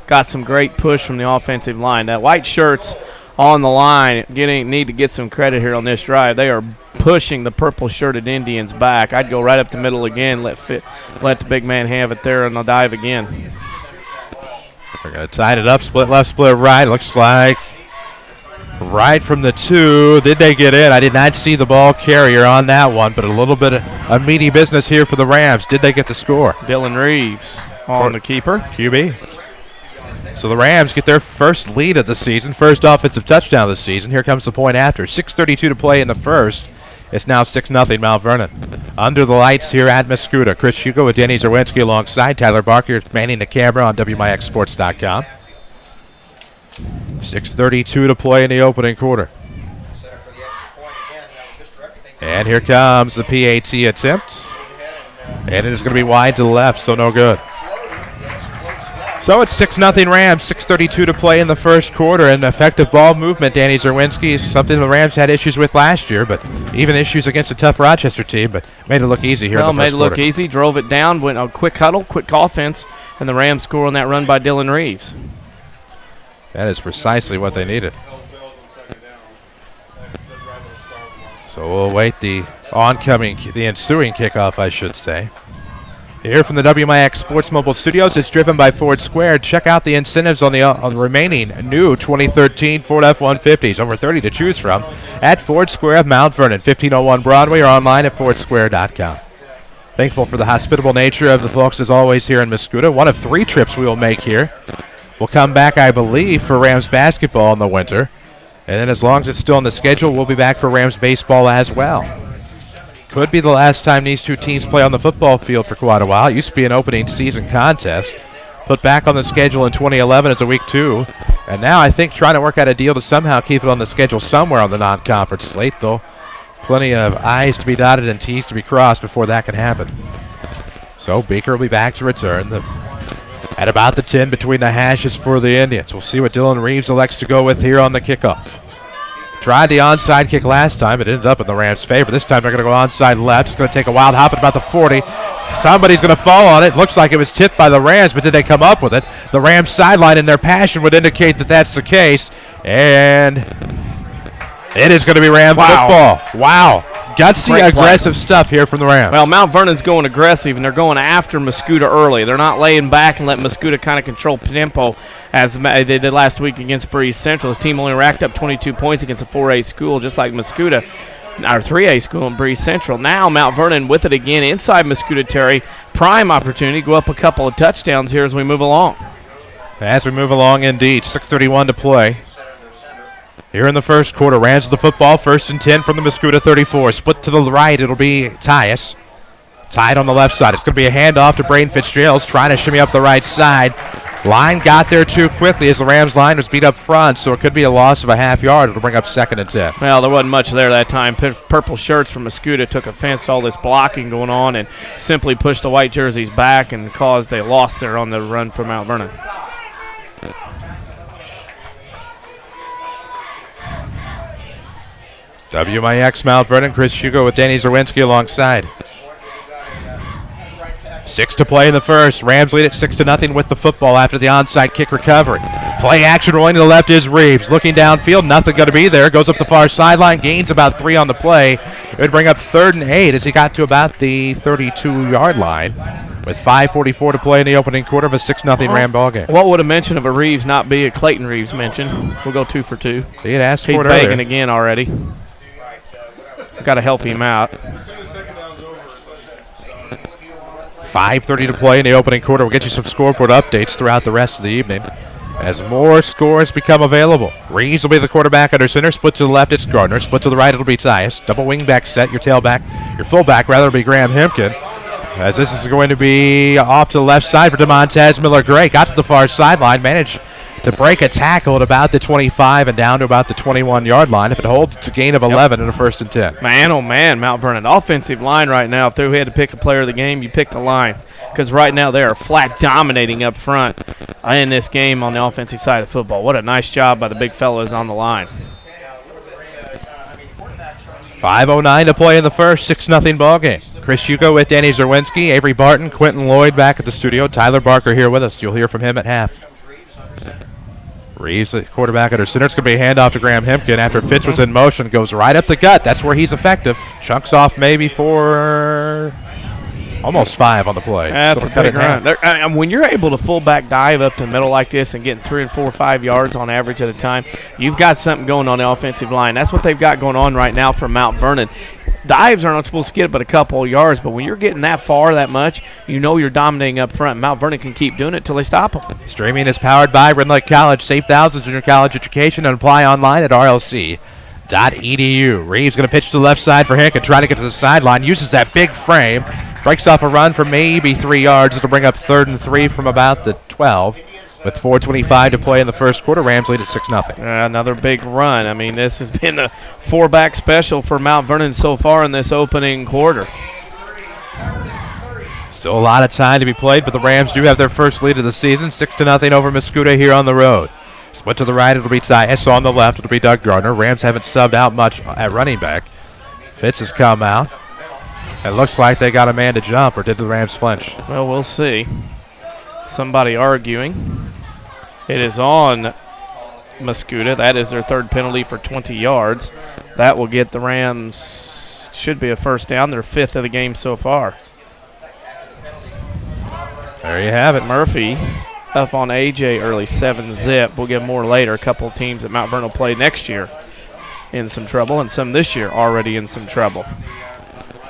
Got some great push from the offensive line. That white shirt's on the line. Need to get some credit here on this drive. They are pushing the purple-shirted Indians back. I'd go right up the middle again. Let the big man have it there, and they'll dive again. They're going to tie it up, split left, split right. Looks like right from the 2. Did they get in? I did not see the ball carrier on that one, but a little bit of meaty business here for the Rams. Did they get the score? Dylan Reeves on the keeper. QB. So the Rams get their first lead of the season, first offensive touchdown of the season. Here comes the point after. 6:32 to play in the first. It's now 6-0 Mount Vernon. Under the lights here at Mascoutah. Chris Hugo with Danny Czerwinski alongside Tyler Barker manning the camera on WMIXsports.com. 6:32 to play in the opening quarter. And here comes the PAT attempt. And it is going to be wide to the left, so no good. So it's 6-0 Rams, 6:32 to play in the first quarter, and effective ball movement, Danny Czerwinski, is something the Rams had issues with last year, but even issues against a tough Rochester team, but made it look easy here in the first quarter. Made it look easy, drove it down, went a quick huddle, quick offense, and the Rams score on that run by Dylan Reeves. That is precisely what they needed. So we'll await the ensuing kickoff, I should say. Here from the WMIX Sports Mobile Studios, it's driven by Ford Square. Check out the incentives on the remaining new 2013 Ford F-150s. Over 30 to choose from at Ford Square of Mount Vernon, 1501 Broadway, or online at fordsquare.com. Thankful for the hospitable nature of the folks as always here in Mascoutah. One of 3 trips we will make here. We'll come back, I believe, for Rams basketball in the winter. And then as long as it's still on the schedule, we'll be back for Rams baseball as well. Could be the last time these two teams play on the football field for quite a while. It used to be an opening season contest. put back on the schedule in 2011 as a week 2. And now I think trying to work out a deal to somehow keep it on the schedule somewhere on the non-conference slate, though. Plenty of I's to be dotted and T's to be crossed before that can happen. So Beaker will be back to return at about the 10 between the hashes for the Indians. We'll see what Dylan Reeves elects to go with here on the kickoff. Tried the onside kick last time. It ended up in the Rams' favor. This time they're going to go onside left. It's going to take a wild hop at about the 40. Somebody's going to fall on it. Looks like it was tipped by the Rams, but did they come up with it? The Rams sideline in their passion would indicate that that's the case. And it is going to be Ram football. Wow. Gutsy, aggressive stuff here from the Rams. Well, Mount Vernon's going aggressive, and they're going after Mascoutah early. They're not laying back and letting Mascoutah kind of control tempo as they did last week against Breeze Central. His team only racked up 22 points against a 4A school, just like Mascoutah, our 3A school in Breeze Central. Now Mount Vernon with it again inside Mascoutah Terry. Prime opportunity, go up a couple of touchdowns here as we move along. As we move along, indeed. 6:31 to play. Here in the first quarter, Rams with the football, 1st and 10 from the Mascoutah 34. Split to the right, it'll be Tyus. Tied on the left side. It's going to be a handoff to Braden Fitzgerald, trying to shimmy up the right side. Line got there too quickly as the Rams line was beat up front, so it could be a loss of a half yard. It'll bring up 2nd and 10. Well, there wasn't much there that time. Purple shirts from Mascoutah took offense to all this blocking going on and simply pushed the white jerseys back and caused a loss there on the run for Mount Vernon. WMIX Mount Vernon, Chris Hugo with Danny Czerwinski alongside. 6 to play in the first. Rams lead it 6-0 with the football after the onside kick recovery. Play action rolling to the left is Reeves. Looking downfield, nothing going to be there. Goes up the far sideline, gains about 3 on the play. It would bring up 3rd and 8 as he got to about the 32-yard line with 5:44 to play in the opening quarter of a 6-0 Ram ball game. What would a mention of a Reeves not be a Clayton Reeves mention? We'll go 2 for 2. He had asked for it earlier. He's begging earlier. again already. Got to help him out. 5:30 to play in the opening quarter. We'll get you some scoreboard updates throughout the rest of the evening as more scores become available. Reeves will be the quarterback under center. Split to the left, it's Gardner. Split to the right, it'll be Tyus. Double wingback set. Your fullback rather will be Graham Hempkin. As this is going to be off to the left side for DeMontez Miller-Gray. Got to the far sideline, managed to break a tackle at about the 25 and down to about the 21-yard line. If it holds, it's a gain of 11 and a 1st and 10. Man, oh man, Mount Vernon. Offensive line right now, if we had to pick a player of the game, you pick the line. Because right now they are flat dominating up front in this game on the offensive side of football. What a nice job by the big fellas on the line. 5:09 to play in the first, 6-0 ball game. Chris Hugo with Danny Czerwinski, Avery Barton, Quentin Lloyd back at the studio. Tyler Barker here with us. You'll hear from him at half. Reeves, the quarterback under center. It's going to be a handoff to Graham Hempkin after Fitz was in motion. Goes right up the gut. That's where he's effective. Chunks off maybe for almost 5 on the play. That's a big run. And when you're able to fullback dive up the middle like this and getting 3 and 4 or 5 yards on average at a time, you've got something going on the offensive line. That's what they've got going on right now for Mount Vernon. Dives are not supposed to get it but a couple of yards, but when you're getting that far, that much, you know you're dominating up front. Mount Vernon can keep doing it until they stop them. Streaming is powered by Red Lake College. Save thousands in your college education and apply online at rlc.edu. Reeves going to pitch to the left side for Hank and try to get to the sideline. Uses that big frame. Breaks off a run for maybe 3 yards. It'll bring up 3rd and 3 from about the 12. With 4:25 to play in the first quarter, Rams lead at 6-0. Another big run. I mean, this has been a 4-back special for Mount Vernon so far in this opening quarter. Still a lot of time to be played, but the Rams do have their first lead of the season, 6-0 over Mascoutah here on the road. Split to the right, it'll be Tyus. On the left, it'll be Doug Gardner. Rams haven't subbed out much at running back. Fitz has come out. It looks like they got a man to jump, or did the Rams flinch? Well, we'll see. Somebody arguing. It is on Mascoutah. That is their 3rd penalty for 20 yards. That will get the Rams, should be a 1st down, their 5th of the game so far. There you have it. Murphy up on AJ early, 7-zip. We'll get more later. A couple of teams that Mount Vernon will play next year in some trouble, and some this year already in some trouble.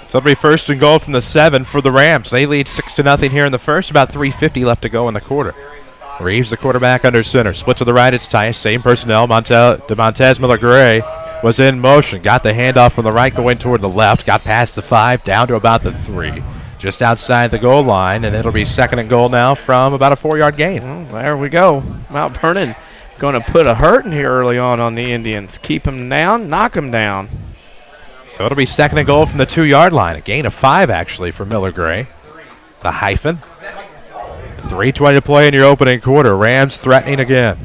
So it'll be 1st and goal from the 7 for the Rams. They lead 6-0 here in the first. About 3:50 left to go in the quarter. Reeves, the quarterback under center. Split to the right, it's Tyus. Same personnel. DeMontez Miller-Gray was in motion. Got the handoff from the right going toward the left. Got past the 5, down to about the 3. just outside the goal line, and it'll be 2nd and goal now from about a 4-yard gain. Well, there we go. Mount Vernon going to put a hurting here early on the Indians. Keep them down, knock them down. So it'll be 2nd and goal from the 2-yard line. A gain of 5, actually, for Miller Gray. The hyphen. 3:20 to play in your opening quarter. Rams threatening again.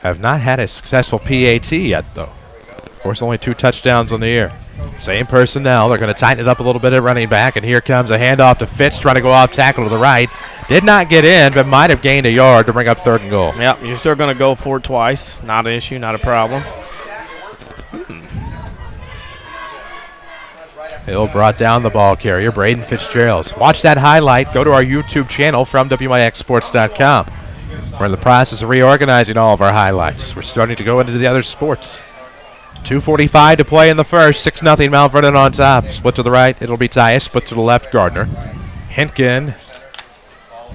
Have not had a successful PAT yet, though. Of course, only 2 touchdowns on the year. Same personnel. They're going to tighten it up a little bit at running back, and here comes a handoff to Fitz, trying to go off tackle to the right. Did not get in, but might have gained a yard to bring up 3rd and goal. Yep, you're still going to go for it twice. Not an issue, not a problem. Hill brought down the ball carrier, Braden Fitzgerald. Watch that highlight. Go to our YouTube channel from WMIXsports.com. We're in the process of reorganizing all of our highlights. We're starting to go into the other sports. 2:45 to play in the first. 6-0 Mount Vernon on top. Split to the right, it'll be Tyus. Split to the left, Gardner. Hinkin,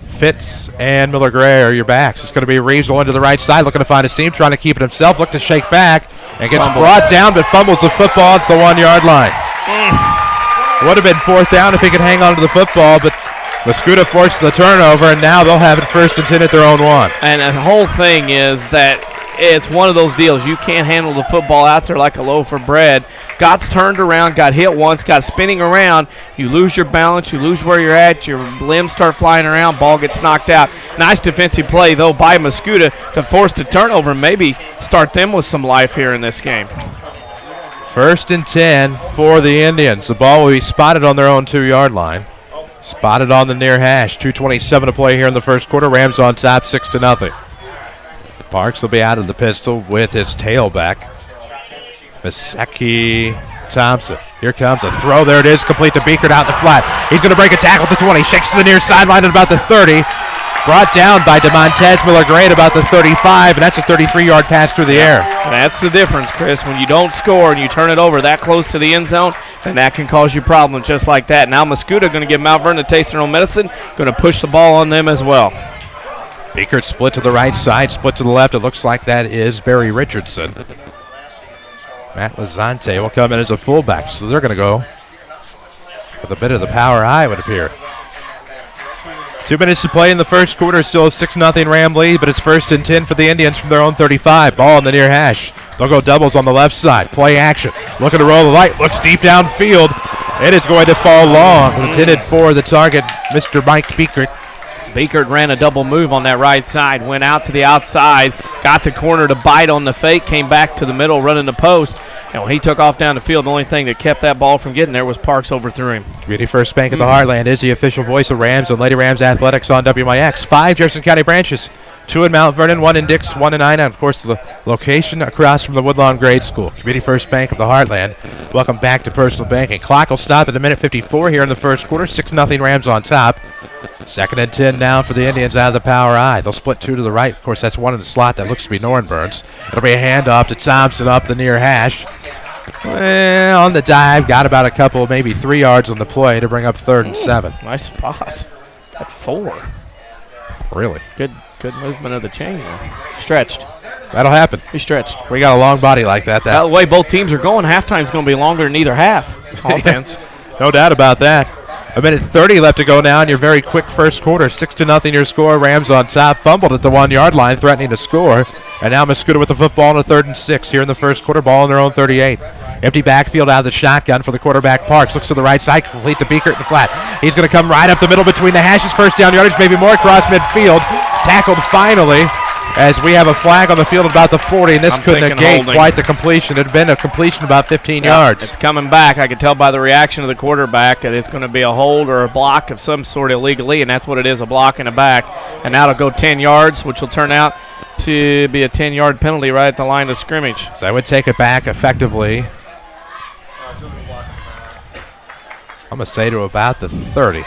Fitz, and Miller Gray are your backs. It's going to be Reeves going to the right side, looking to find a seam, trying to keep it himself. Look to shake back, and gets brought down, but fumbles the football at the 1-yard line. Would have been 4th down if he could hang on to the football, but Mascoutah forced the turnover, and now they'll have it 1st and 10 at their own 1. And the whole thing is that it's one of those deals. You can't handle the football out there like a loaf of bread. Got turned around, got hit once, got spinning around. You lose your balance, you lose where you're at, your limbs start flying around, ball gets knocked out. Nice defensive play, though, by Mascoutah to force the turnover and maybe start them with some life here in this game. 1st and 10 for the Indians. The ball will be spotted on their own 2-yard line. Spotted on the near hash. 2:27 to play here in the first quarter. Rams on top, 6-0. Parks will be out of the pistol with his tailback, Misaki Thompson. Here comes a throw. There it is, complete to Beekert out in the flat. He's going to break a tackle to 20. Shakes to the near sideline at about the 30. Brought down by DeMontez Miller Gray at about the 35, and that's a 33-yard pass through the air. That's the difference, Chris. When you don't score and you turn it over that close to the end zone, then that can cause you problems just like that. Now Mascoutah going to give Mount Vernon a taste of their own medicine, going to push the ball on them as well. Beekert split to the right side, split to the left. It looks like that is Barry Richardson. Matt Lazante will come in as a fullback, so they're going to go with a bit of the power high, it would appear. 2 minutes to play in the first quarter. Still a 6-0 Ram lead, but it's 1st and 10 for the Indians from their own 35. Ball in the near hash. They'll go doubles on the left side. Play action. Looking to roll the light. Looks deep downfield. It is going to fall long. Intended for the target, Mr. Mike Beekert. Beekert ran a double move on that right side. Went out to the outside. Got the corner to bite on the fake. Came back to the middle, running the post. And when he took off down the field, the only thing that kept that ball from getting there was Parks overthrew him. Community First Bank of the Heartland is the official voice of Rams and Lady Rams Athletics on WMIX. 5 Jefferson County branches, 2 in Mount Vernon, 1 in Dix, 1 in Ina, and of course the location across from the Woodlawn Grade School. Community First Bank of the Heartland. Welcome back to Personal Banking. Clock will stop at a minute 54 here in the first quarter. 6-0 Rams on top. 2nd and 10 now for the Indians out of the power I. They'll split 2 to the right. Of course, that's 1 in the slot. That looks to be Norrenburns. It'll be a handoff to Thompson up the near hash. On the dive, got about a couple, maybe 3 yards on the play to bring up 3rd and 7. Nice spot. At 4. Really? Good movement of the chain there. Stretched. That'll happen. He stretched. We got a long body like that. The way both teams are going, halftime's going to be longer than either half. Offense. No doubt about that. A minute 30 left to go now in your very quick first quarter. 6-0 your score. Rams on top. Fumbled at the 1-yard line, threatening to score. And now Mascoutah with the football on a 3rd and 6 here in the first quarter. Ball on their own 38. Empty backfield out of the shotgun for the quarterback Parks. Looks to the right side, complete to Beekert in the flat. He's going to come right up the middle between the hashes. First down yardage, maybe more across midfield. Tackled finally as we have a flag on the field about the 40, and this could negate quite the completion. It had been a completion about 15 yards. It's coming back. I can tell by the reaction of the quarterback that it's going to be a hold or a block of some sort illegally, and that's what it is, a block in the back. And now it'll go 10 yards, which will turn out to be a 10-yard penalty right at the line of scrimmage. So I would take it back effectively. I'm going to say to about the 30.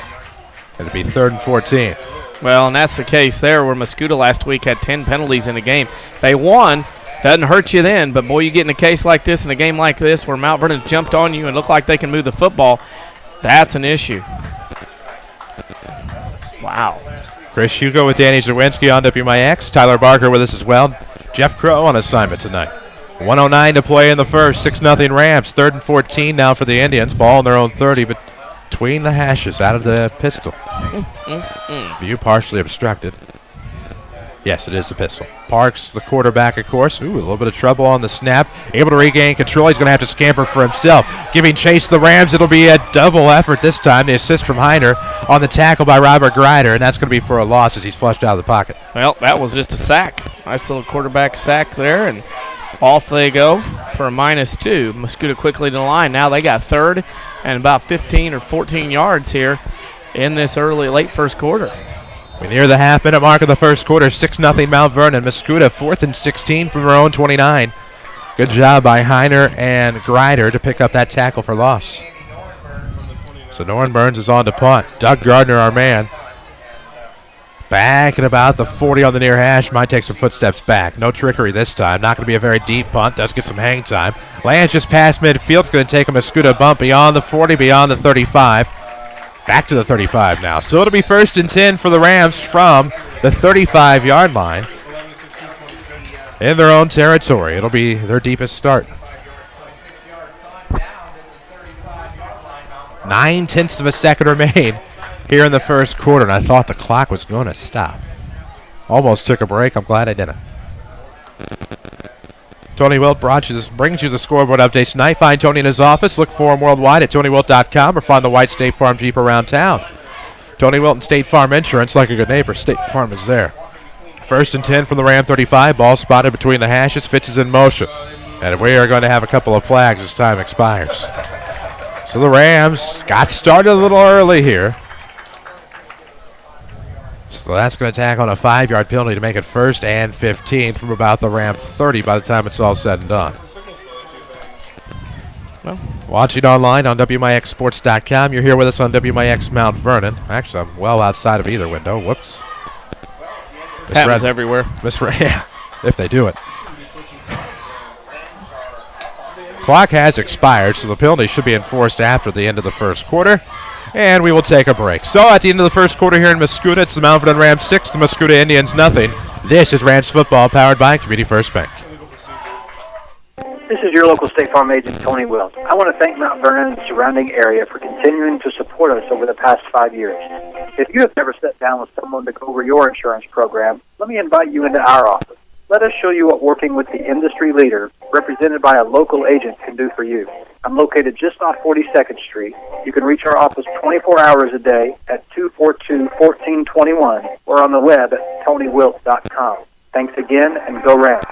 It'll be 3rd and 14. Well, and that's the case there where Mascoutah last week had 10 penalties in a game. They won. Doesn't hurt you then, but, boy, you get in a case like this, in a game like this, where Mount Vernon jumped on you and looked like they can move the football, that's an issue. Wow. Chris Hugo with Danny Czerwinski on WMIX. Tyler Barker with us as well. Jeff Crow on assignment tonight. 1:09 to play in the first. 6-0 Rams. 3rd and 14 now for the Indians. Ball on their own 30, but Between the hashes, out of the pistol. View partially obstructed. Yes, it is the pistol. Parks, the quarterback, of course. Ooh, a little bit of trouble on the snap. Able to regain control. He's going to have to scamper for himself. Giving chase to the Rams. It'll be a double effort this time. The assist from Heiner on the tackle by Robert Grider, and that's going to be for a loss as he's flushed out of the pocket. Well, that was just a sack. Nice little quarterback sack there, and off they go for a -2. Mascoutah quickly to the line. Now they got third and about 15 or 14 yards here in this late first quarter. We near the half-minute mark of the first quarter. 6-0 Mount Vernon. Mascoutah 4th and 16 from their own 29. Good job by Heiner and Grider to pick up that tackle for loss. So Norton Burns is on to punt. Doug Gardner, our man. Back at about the 40 on the near hash. Might take some footsteps back. No trickery this time. Not going to be a very deep punt. Does get some hang time. Lands just past midfield. It's going to take a Mascoutah bump beyond the 40, beyond the 35. Back to the 35 now. So it'll be 1st and 10 for the Rams from the 35-yard line in their own territory. It'll be their deepest start. 9/10 of a second remain here in the first quarter, and I thought the clock was going to stop. Almost took a break. I'm glad I didn't. Tony Wilt brings you the scoreboard updates tonight. Find Tony in his office. Look for him worldwide at TonyWilt.com or find the white State Farm Jeep around town. Tony Wilt and State Farm Insurance, like a good neighbor. State Farm is there. 1st and 10 from the Ram 35. Ball spotted between the hashes. Fitz is in motion. And we are going to have a couple of flags as time expires. So the Rams got started a little early here. So that's going to tack on a 5-yard penalty to make it 1st and 15 from about the Ram 30 by the time it's all said and done. Well, watching online on WMIXsports.com. You're here with us on WMIX Mount Vernon. Actually, I'm well outside of either window. Whoops. Happens everywhere. Yeah, if they do it. Clock has expired, so the penalty should be enforced after the end of the first quarter. And we will take a break. So at the end of the first quarter here in Mascoutah, it's the Mount Vernon Rams 6, the Mascoutah Indians nothing. This is Rams football powered by Community First Bank. This is your local State Farm agent, Tony Wilt. I want to thank Mount Vernon and the surrounding area for continuing to support us over the past 5 years. If you have never sat down with someone to go over your insurance program, let me invite you into our office. Let us show you what working with the industry leader, represented by a local agent, can do for you. I'm located just off 42nd Street. You can reach our office 24 hours a day at 242-1421 or on the web at TonyWilt.com. Thanks again, and go Rams.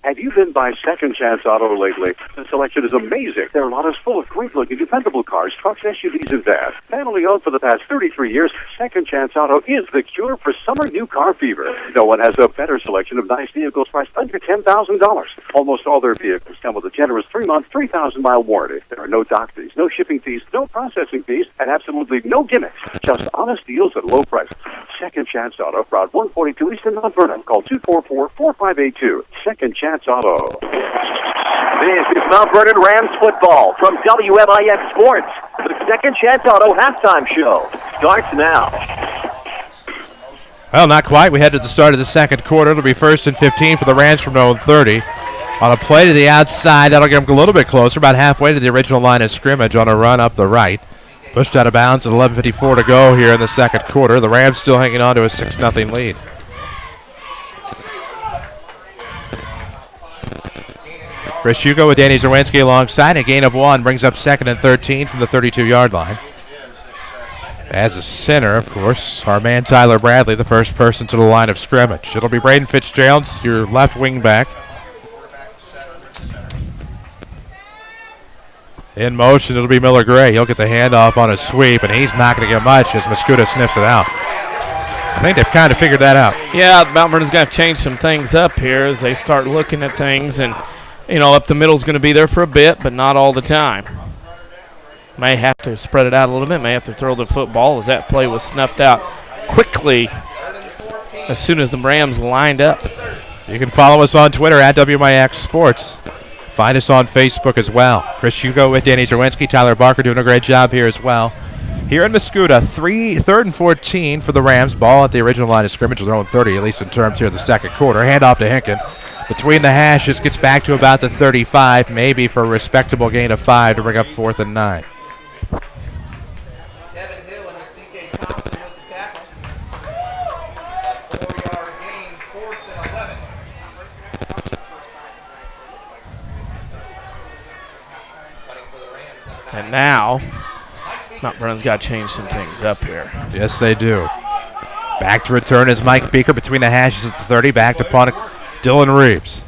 Have you been by Second Chance Auto lately? The selection is amazing. Their lot is full of great-looking, dependable cars, trucks, SUVs, and vans. Family owned for the past 33 years, Second Chance Auto is the cure for summer new car fever. No one has a better selection of nice vehicles priced under $10,000. Almost all their vehicles come with a generous 3-month, 3,000-mile warranty. There are no dock fees, no shipping fees, no processing fees, and absolutely no gimmicks. Just honest deals at low prices. Second Chance Auto, Route 142 East in Mount Vernon. Call 244-4582. Second Chance Auto. This is Mount Vernon Rams football from WMIX Sports. The Second Chance Auto halftime show starts now. Well, not quite. We head to the start of the second quarter. It'll be 1st and 15 for the Rams from their own 30. On a play to the outside, that'll get them a little bit closer, about halfway to the original line of scrimmage on a run up the right. Pushed out of bounds at 11:54 to go here in the second quarter. The Rams still hanging on to a 6-0 lead. Chris Hugo with Danny Czerwinski alongside. A gain of 1 brings up 2nd and 13 from the 32-yard line. As a center, of course, our man Tyler Bradley, the first person to the line of scrimmage. It'll be Braden Fitzgerald, your left wing back. In motion, it'll be Miller Gray. He'll get the handoff on a sweep, and he's not going to get much as Mascoutah sniffs it out. I think they've kind of figured that out. Yeah, Mount Vernon's going to change some things up here as they start looking at things, and up the middle is going to be there for a bit, but not all the time. May have to spread it out a little bit, may have to throw the football as that play was snuffed out quickly as soon as the Rams lined up. You can follow us on Twitter at WMIX Sports. Find us on Facebook as well. Chris Hugo with Danny Czerwinski, Tyler Barker doing a great job here as well. Here in Mascoutah, 3rd and 14 for the Rams. Ball at the original line of scrimmage with their own 30, at least in terms here of the second quarter. Handoff to Hinken. Between the hashes, gets back to about the 35, maybe for a respectable gain of 5 to bring up 4th and 9. And now, Mount Vernon's got to change some things up here. Yes, they do. Back to return is Mike Beaker between the hashes at the 30. Back to punt, Dylan Reeves.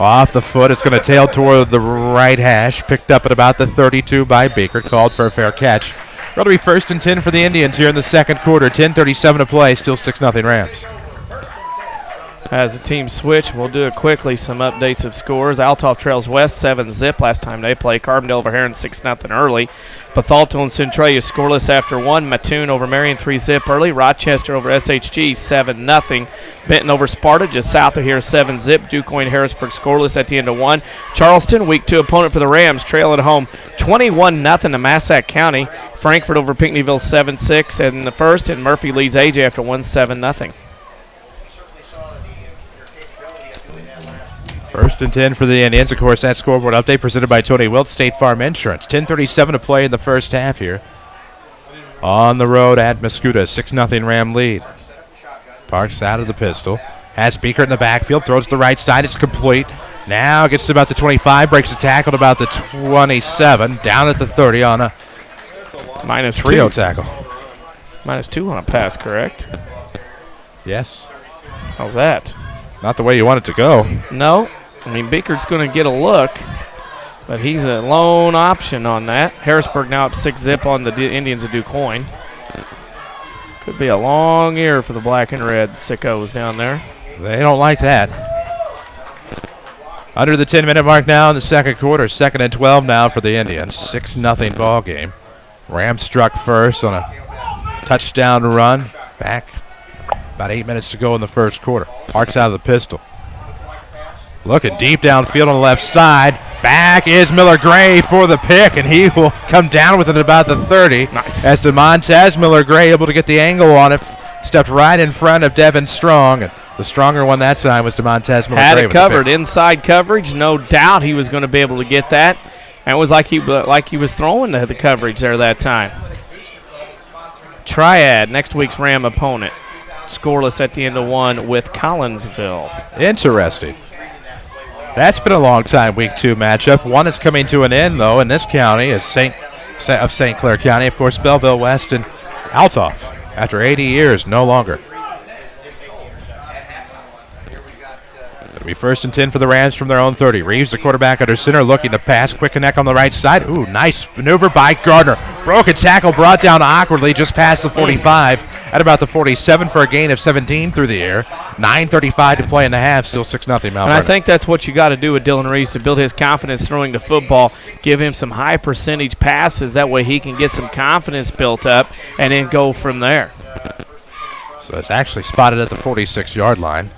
Off the foot, it's going to tail toward the right hash. Picked up at about the 32 by Beaker. Called for a fair catch. Going to be 1st and 10 for the Indians here in the second quarter. 10:37 to play. Still 6-0 Rams. As the team switch, we'll do it quickly. Some updates of scores. Althoff trails West 7-zip last time they played. Carbondale over Heron 6-0 early. Bethalto and Centralia scoreless after 1. Mattoon over Marion 3-zip early. Rochester over SHG 7-0. Benton over Sparta just south of here 7-zip. DuQuoin Harrisburg scoreless at the end of 1. Charleston, week 2 opponent for the Rams, trail at home 21-0 to Massac County. Frankfort over Pinckneyville 7-6 in the first, and Murphy leads AJ after 1 7-0. 1st and 10 for the Indians. Of course, that scoreboard update presented by Tony Wilt, State Farm Insurance. 10:37 to play in the first half here. On the road at Mascoutah, 6-0 Ram lead. Parks out of the pistol. Has Beaker in the backfield, throws to the right side. It's complete. Now gets to about the 25, breaks a tackle at about the 27. Down at the 30 on a trio tackle. -2 on a pass, correct? Yes. How's that? Not the way you want it to go. No. I mean, Beaker's going to get a look, but he's a lone option on that. Harrisburg now up 6-zip on the Indians of DuQuoin. Could be a long year for the black and red sickos down there. They don't like that. Under the 10-minute mark now in the second quarter. 2nd and 12 now for the Indians. 6-0 ball game. Rams struck first on a touchdown run. Back about 8 minutes to go in the first quarter. Parks out of the pistol. Looking deep downfield on the left side. Back is Miller Gray for the pick, and he will come down with it at about the 30. Nice. As DeMontez Miller Gray able to get the angle on it. Stepped right in front of Devin Strong. And the stronger one that time was DeMontez Miller Gray. Had it covered, inside coverage. No doubt he was going to be able to get that. And it was like he was throwing the coverage there that time. Triad, next week's Ram opponent. Scoreless at the end of 1 with Collinsville. Interesting. That's been a long time week 2 matchup. One is coming to an end, though, in this county is St. Clair County. Of course, Belleville West and Althoff. After 80 years, no longer. It'll be 1st and 10 for the Rams from their own 30. Reeves, the quarterback under center, looking to pass. Quick connect on the right side. Ooh, nice maneuver by Gardner. Broken tackle brought down awkwardly just past the 45. At about the 47 for a gain of 17 through the air. 9:35 to play in the half. Still 6-0 Mount Vernon. And I think that's what you got to do with Dylan Reeves to build his confidence throwing the football. Give him some high percentage passes. That way he can get some confidence built up and then go from there. So it's actually spotted at the 46-yard line.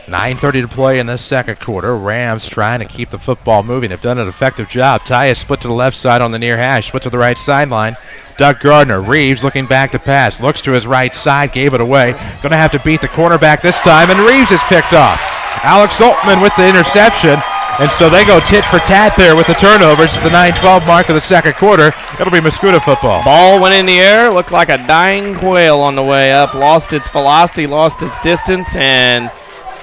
9:30 to play in this second quarter. Rams trying to keep the football moving. Have done an effective job. Ty is split to the left side on the near hash. Split to the right sideline. Doug Gardner. Reeves looking back to pass. Looks to his right side. Gave it away. Going to have to beat the cornerback this time. And Reeves is picked off. Alex Altman with the interception. And so they go tit for tat there with the turnovers at the 9:12 mark of the second quarter. It'll be Mascoutah football. Ball went in the air. Looked like a dying quail on the way up. Lost its velocity. Lost its distance. And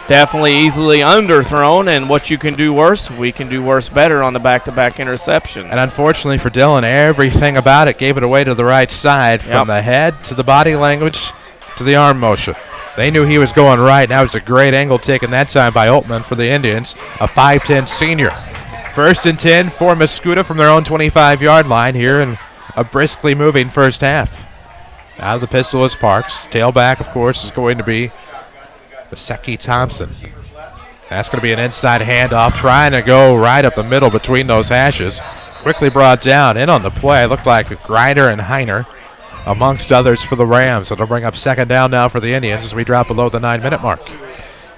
definitely easily underthrown, and what you can do worse, we can do worse better on the back-to-back interceptions. And unfortunately for Dylan, everything about it gave it away to the right side, from the head to the body language to the arm motion. They knew he was going right. That was a great angle taken that time by Altman for the Indians, a 5'10 senior. 1st and 10 for Mascoutah from their own 25-yard line here in a briskly moving first half. Out of the pistol is Parks. Tailback, of course, is going to be Seki Thompson. That's going to be an inside handoff, trying to go right up the middle between those hashes. Quickly brought down. In on the play, looked like Grider and Heiner, amongst others for the Rams. It'll bring up 2nd down now for the Indians as we drop below the 9-minute mark.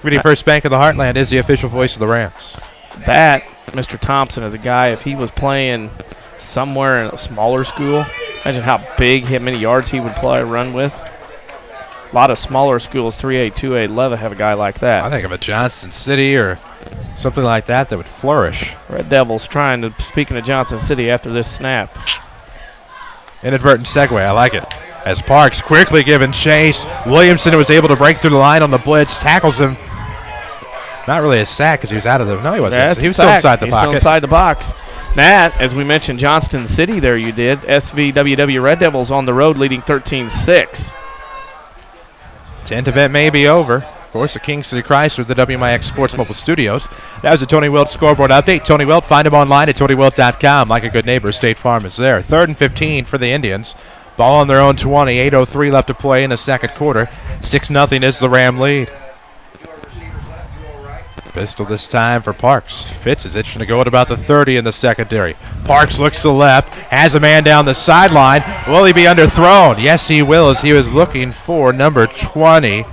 Community First Bank of the Heartland is the official voice of the Rams. That, Mr. Thompson, is a guy, if he was playing somewhere in a smaller school, imagine how big, how many yards he would run with. A lot of smaller schools, 3A, 2A, love to have a guy like that. I think of a Johnson City or something like that would flourish. Red Devils trying to, speaking of Johnson City after this snap. Inadvertent segue, I like it. As Parks quickly given chase, Williamson was able to break through the line on the blitz, tackles him. Not really a sack because he was out of the, no he wasn't. That's he was still inside the pocket. Still inside the box. Nat, as we mentioned, Johnston City there you did. SVWW Red Devils on the road leading 13-6. 10th event may be over. Of course, the King City Chrysler, the WMIX Sports Mobile Studios. That was a Tony Wilt scoreboard update. Tony Wilt, find him online at TonyWilt.com. Like a good neighbor, State Farm is there. 3rd and 15 for the Indians. Ball on their own 20. 8:03 left to play in the second quarter. 6-0 is the Ram lead. Pistol this time for Parks. Fitz is itching to go at about the 30 in the secondary. Parks looks to the left, has a man down the sideline. Will he be underthrown? Yes, he will, as he was looking for number 20,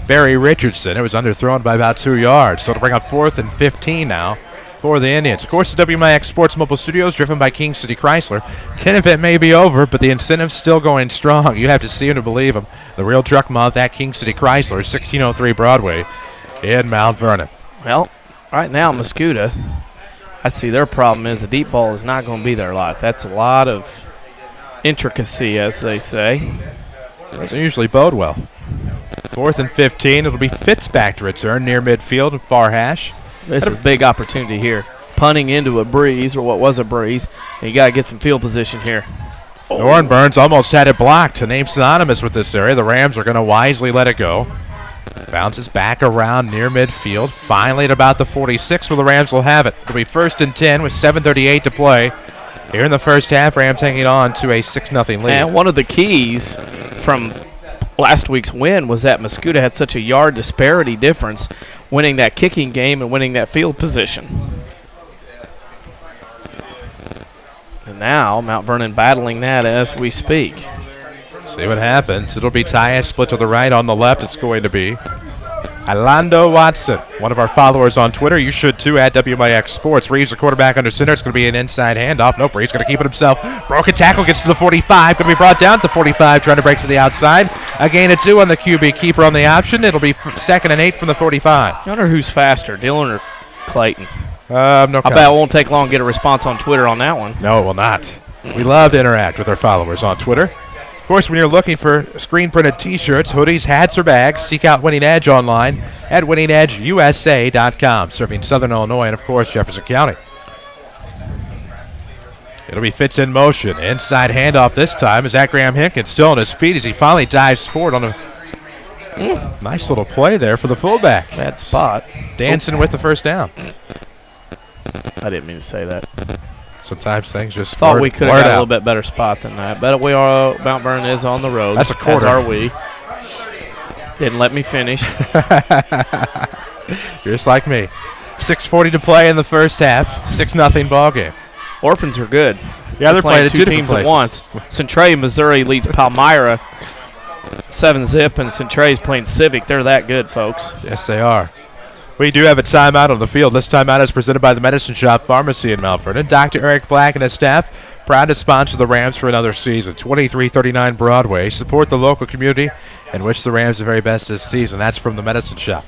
Barry Richardson. It was underthrown by about 2 yards. So to bring up 4th and 15 now for the Indians. Of course, the WMIX Sports Mobile Studios driven by King City Chrysler. 10 event may be over, but the incentive's still going strong. You have to see him to believe him. The Real Truck Month at King City Chrysler, 1603 Broadway in Mount Vernon. Well, right now, Mascoutah, I see their problem is the deep ball is not going to be their lot. That's a lot of intricacy, as they say. Doesn't usually bode well. 4th and 15. It'll be Fitz back to return near midfield and far hash. This is big opportunity here. Punting into a breeze, or what was a breeze, and you got to get some field position here. Norton Burns almost had it blocked. A name synonymous with this area. The Rams are going to wisely let it go. Bounces back around near midfield. Finally at about the 46 where the Rams will have it. It'll be 1st and 10 with 7:38 to play. Here in the first half, Rams hanging on to a 6-0 lead. And one of the keys from last week's win was that Mascoutah had such a yard disparity difference, winning that kicking game and winning that field position. And now Mount Vernon battling that as we speak. See what happens. It'll be Tyus split to the right. On the left, it's going to be Orlando Watson, one of our followers on Twitter. You should too, at WMIX Sports. Reeves, the quarterback under center. It's going to be an inside handoff. Nope, Reeves going to keep it himself. Broken tackle, gets to the 45. Going to be brought down to the 45, trying to break to the outside. A gain of 2 on the QB keeper on the option. It'll be 2nd and 8 from the 45. I wonder who's faster, Dillon or Clayton? No I bet it won't take long to get a response on Twitter on that one. No, it will not. We love to interact with our followers on Twitter. Of course, when you're looking for screen-printed T-shirts, hoodies, hats, or bags, seek out Winning Edge online at winningedgeusa.com, serving Southern Illinois and, of course, Jefferson County. It'll be Fitz in motion. Inside handoff this time is Zach Graham Hinkins still on his feet as he finally dives forward on a nice little play there for the fullback. Bad spot. Dancing with the first down. I didn't mean to say that. Sometimes things just thought we could have got a little bit better spot than that. But we are, Mount Vernon is on the road. That's a quarter. As are we. Didn't let me finish. You're just like me. 6:40 to play in the first half. 6-0 ball game. Orphans are good. Yeah, they're playing two teams at once. Centray, Missouri leads Palmyra 7-0, and Centray is playing Civic. They're that good, folks. Yes, they are. We do have a timeout on the field. This timeout is presented by the Medicine Shop Pharmacy in Mount Vernon. Dr. Eric Black and his staff proud to sponsor the Rams for another season. 2339 Broadway. Support the local community and wish the Rams the very best this season. That's from the Medicine Shop.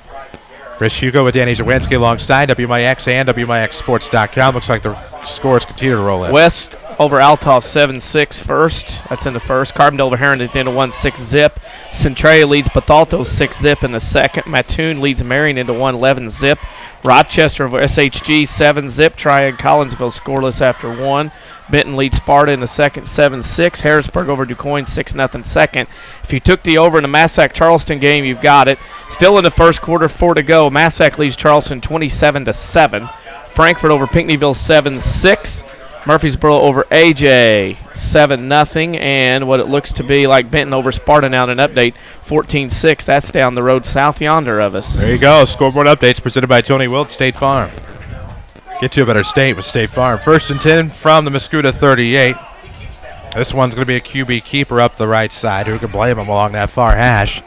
Chris Hugo with Danny Czerwinski alongside WMIX and WMIXsports.com. Looks like the scores continue to roll in. West over Althoff 7-6 first. That's in the first. Carbondale over Herndon 1-6-0. Centralia leads Bethalto 6-0 in the second. Mattoon leads Marion into 11-0. Rochester over SHG 7-0. Triad Collinsville scoreless after 1. Benton leads Sparta in the second 7-6. Harrisburg over DuQuoin 6-0 second. If you took the over in the Massac-Charleston game, you've got it. Still in the first quarter, 4 to go. Massac leads Charleston 27-7. Frankfort over Pinckneyville 7-6. Murfreesboro over AJ 7-0. And what it looks to be like Benton over Sparta now in an update 14-6. That's down the road south yonder of us. There you go. Scoreboard updates presented by Tony Wilt, State Farm. Get to a better state with State Farm. 1st and 10 from the Mascoutah 38. This one's going to be a QB keeper up the right side. Who can blame him along that far hash?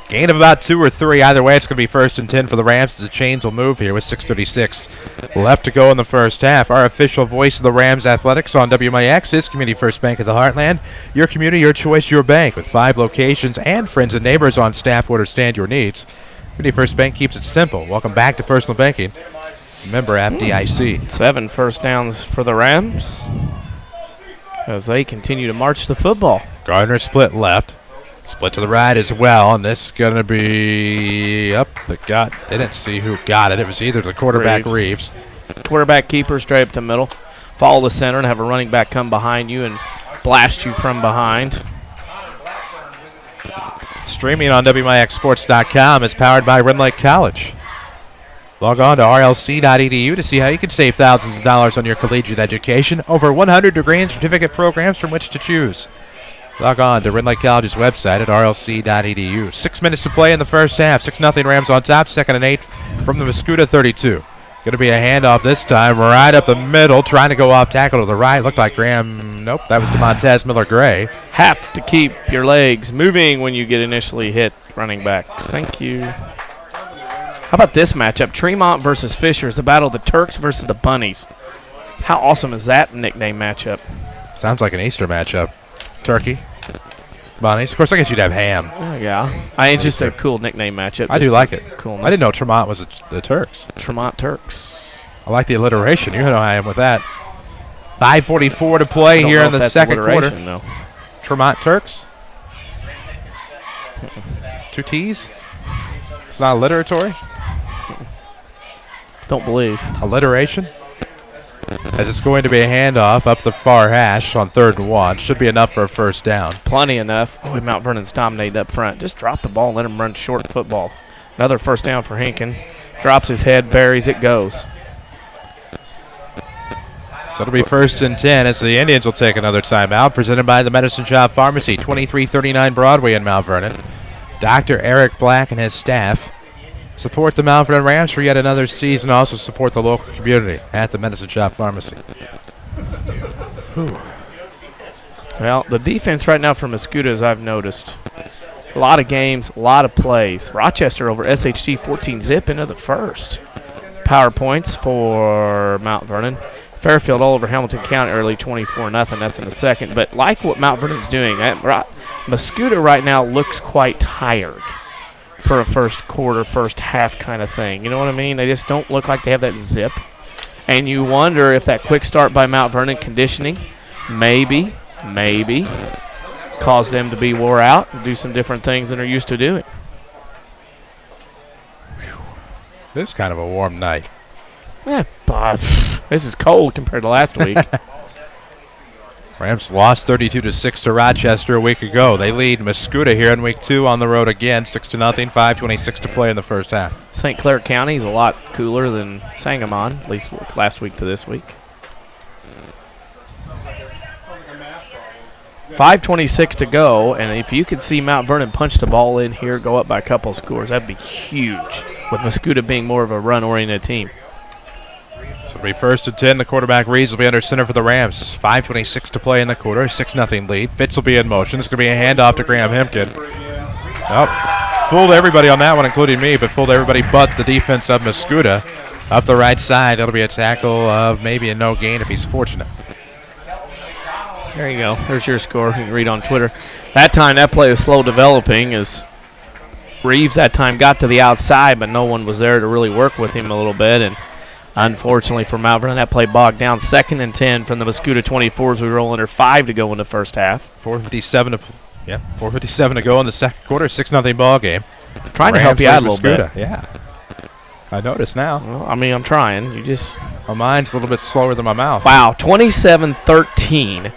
Gain of about 2 or 3. Either way, it's going to be 1st and 10 for the Rams. The chains will move here with 6:36 left to go in the first half. Our official voice of the Rams Athletics on WMIX is Community First Bank of the Heartland. Your community, your choice, your bank. With 5 locations and friends and neighbors on staff who understand your needs. Community First Bank keeps it simple. Welcome back to personal banking. Member FDIC. 7 first downs for the Rams as they continue to march the football. Gardner split left. Split to the right as well, and this is going to be up the gut. They didn't see who got it. It was either the quarterback Reeves. Quarterback keeper straight up the middle. follow the center and have a running back come behind you and blast you from behind. Streaming on WMIXsports.com is powered by Rim Lake College. Log on to rlc.edu to see how you can save thousands of dollars on your collegiate education. Over 100 degree and certificate programs from which to choose. Log on to Rim Lake College's website at rlc.edu. 6 minutes to play in the first half. 6-0 Rams on top. 2nd and 8 from the Mascoutah 32. Going to be a handoff this time, right up the middle, trying to go off tackle to the right. Looked like Graham. Nope, that was DeMontez Miller-Gray. Have to keep your legs moving when you get initially hit, running backs. Thank you. How about this matchup? Tremont versus Fisher is the battle of the Turks versus the Bunnies. How awesome is that nickname matchup? Sounds like an Easter matchup. Turkey, Bunnies. Of course, I guess you'd have ham. Yeah. It's just a cool nickname matchup. I do like it. Coolness. I didn't know Tremont was the Turks. Tremont Turks. I like the alliteration. You know how I am with that. 5:44 to play here in the second quarter. No. Tremont Turks. 2 T's. It's not alliteratory. Don't believe. Alliteration. As it's going to be a handoff up the far hash on 3rd and 1. Should be enough for a first down. Plenty enough. Boy, Mount Vernon's dominated up front. Just drop the ball and let him run short football. Another first down for Hinken. Drops his head, buries it, goes. So it'll be 1st and 10 as the Indians will take another timeout. Presented by the Medicine Shop Pharmacy, 2339 Broadway in Mount Vernon. Dr. Eric Black and his staff support the Mount Vernon Rams for yet another season. Also support the local community at the Medicine Shop Pharmacy. Whew. Well, the defense right now for Mascoutah, as I've noticed, a lot of games, a lot of plays. Rochester over SHG 14-zip into the first. Power points for Mount Vernon. Fairfield all over Hamilton County early 24-0. That's in the second. But like what Mount Vernon's doing, Mascoutah right now looks quite tired for a first quarter, first half kind of thing. You know what I mean? They just don't look like they have that zip. And you wonder if that quick start by Mount Vernon conditioning maybe caused them to be wore out and do some different things than they're used to doing. This is kind of a warm night. Yeah, but this is cold compared to last week. Rams lost 32-6 to Rochester a week ago. They lead Mascoutah here in week 2 on the road again, 6-0, 5:26 to play in the first half. St. Clair County is a lot cooler than Sangamon, at least last week to this week. 5:26 to go, and if you could see Mount Vernon punch the ball in here, go up by a couple of scores, that'd be huge, with Mascoutah being more of a run-oriented team. So it'll be 1st and 10. The quarterback Reeves will be under center for the Rams. 5:26 to play in the quarter. 6-0 lead. Fitz will be in motion. It's going to be a handoff to Graham Hempkin. Oh, fooled everybody on that one, including me, but fooled everybody but the defense of Mascoutah. Up the right side, that'll be a tackle of maybe a no gain if he's fortunate. There you go. There's your score. You can read on Twitter. That time, that play was slow developing as Reeves that time got to the outside, but no one was there to really work with him a little bit. And unfortunately for Mount Vernon, that play bogged down. 2nd and 10 from the Mascoutah 24s. We roll under 5 to go in the first half. 4:57 to go in the second quarter. 6-0 ball game. Trying to help you out a little bit. Yeah. I notice now. Well, I mean, I'm trying. You just... My mind's a little bit slower than my mouth. Wow, 27-13.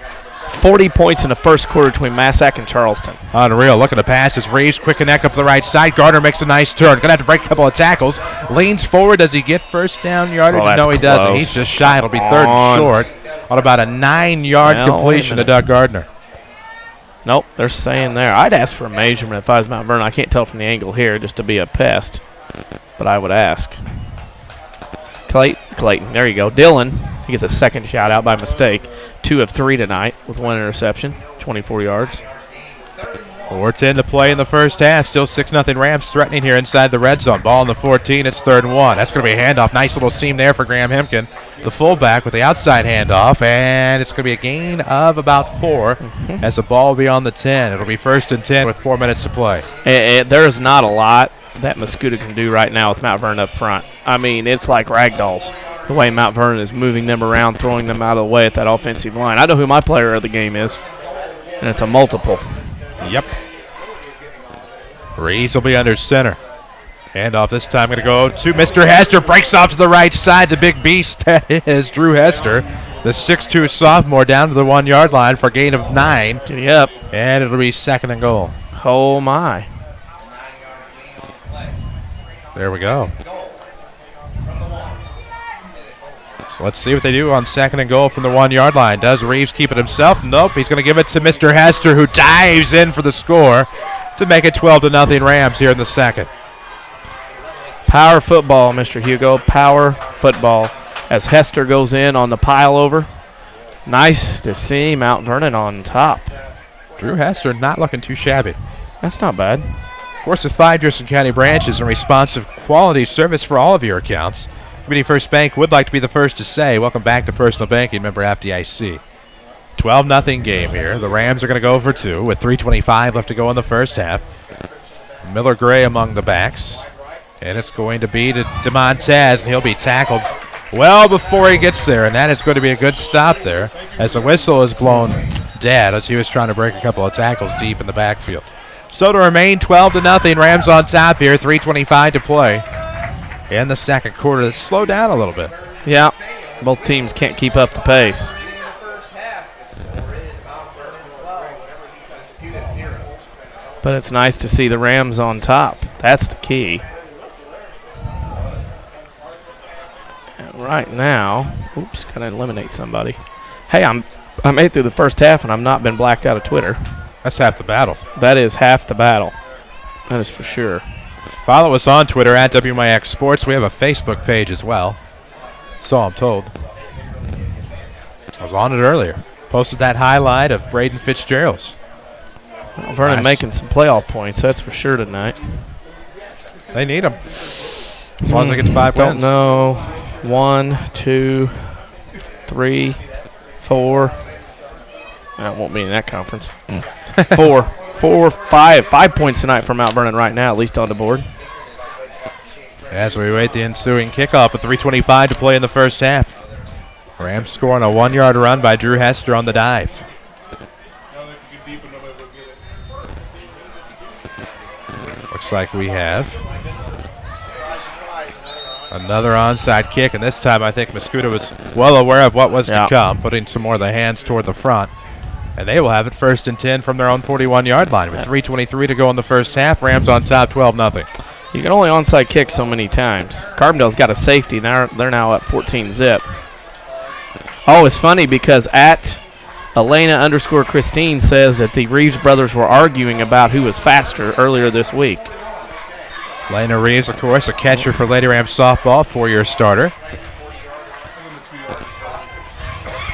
40 points in the first quarter between Massac and Charleston. Unreal. Looking to pass. It's Reeves. Quick connect up the right side. Gardner makes a nice turn. Going to have to break a couple of tackles. Leans forward. Does he get first down yardage? Oh, no, he doesn't. He's just shy. It'll be 3rd and short on about a 9-yard completion to Doug Gardner. Nope, they're staying there. I'd ask for a measurement if I was Mount Vernon. I can't tell from the angle here just to be a pest, but I would ask. Clayton, there you go. Dylan, he gets a second shot out by mistake. 2 of 3 tonight with 1 interception, 24 yards. 4:10 to play in the first half. Still 6-0 Rams threatening here inside the red zone. Ball in the 14. It's 3rd and 1. That's going to be a handoff. Nice little seam there for Graham Hempkin, the fullback, with the outside handoff. And it's going to be a gain of about 4 as the ball will be on the 10. It'll be 1st and 10 with 4 minutes to play. There's not a lot that Mascoutah can do right now with Mount Vernon up front. I mean, it's like ragdolls, the way Mount Vernon is moving them around, throwing them out of the way at that offensive line. I know who my player of the game is, and it's a multiple. Yep. Reeves will be under center. Handoff this time going to go to Mr. Hester. Breaks off to the right side. The big beast that is Drew Hester. the 6'2 sophomore down to the 1 yard line for a gain of 9. Yep. And it'll be 2nd and goal. Oh, my. There we go. So let's see what they do on 2nd and goal from the 1 yard line. Does Reeves keep it himself? Nope. He's going to give it to Mr. Hester, who dives in for the score to make it 12-0 Rams here in the second. Power football, Mr. Hugo. Power football. As Hester goes in on the pile over. Nice to see Mount Vernon on top. Drew Hester not looking too shabby. That's not bad. Of course, with 5 Jefferson County branches and responsive quality service for all of your accounts, Community First Bank would like to be the first to say, welcome back to Personal Banking, member FDIC. 12-0 game here. The Rams are going to go for 2 with 3:25 left to go in the first half. Miller Gray among the backs. And it's going to be to DeMontez, and he'll be tackled well before he gets there, and that is going to be a good stop there as the whistle is blown dead as he was trying to break a couple of tackles deep in the backfield. So to remain 12-0, Rams on top here, 3:25 to play. In the second quarter, let's slow down a little bit. Yeah, both teams can't keep up the pace. But it's nice to see the Rams on top. That's the key. And right now, oops, gotta eliminate somebody. Hey, I made it through the first half and I've not been blacked out of Twitter. That's half the battle. That is half the battle. That is for sure. Follow us on Twitter at WMIX Sports. We have a Facebook page as well. So I'm told. I was on it earlier. Posted that highlight of Braden Fitzgerald's. Well, Vernon making some playoff points, that's for sure tonight. They need them. As long as they get to 5 wins. Don't know. 1, 2, 3, 4. That won't be in that conference. 4, 5. 5 points tonight for Mount Vernon right now, at least on the board. As we wait the ensuing kickoff with 3:25 to play in the first half. Rams scoring a 1 yard run by Drew Hester on the dive. Looks like we have another onside kick, and this time I think Mascoutah was well aware of what was to come, putting some more of the hands toward the front. And they will have it 1st and 10 from their own 41-yard line with 3:23 to go in the first half. Rams on top 12-0. You can only onside kick so many times. Carbondale's got a safety. They're now up 14-zip. Oh, it's funny because at Elena_Christine says that the Reeves brothers were arguing about who was faster earlier this week. Lena Reeves, of course, a catcher for Lady Rams softball, 4-year starter.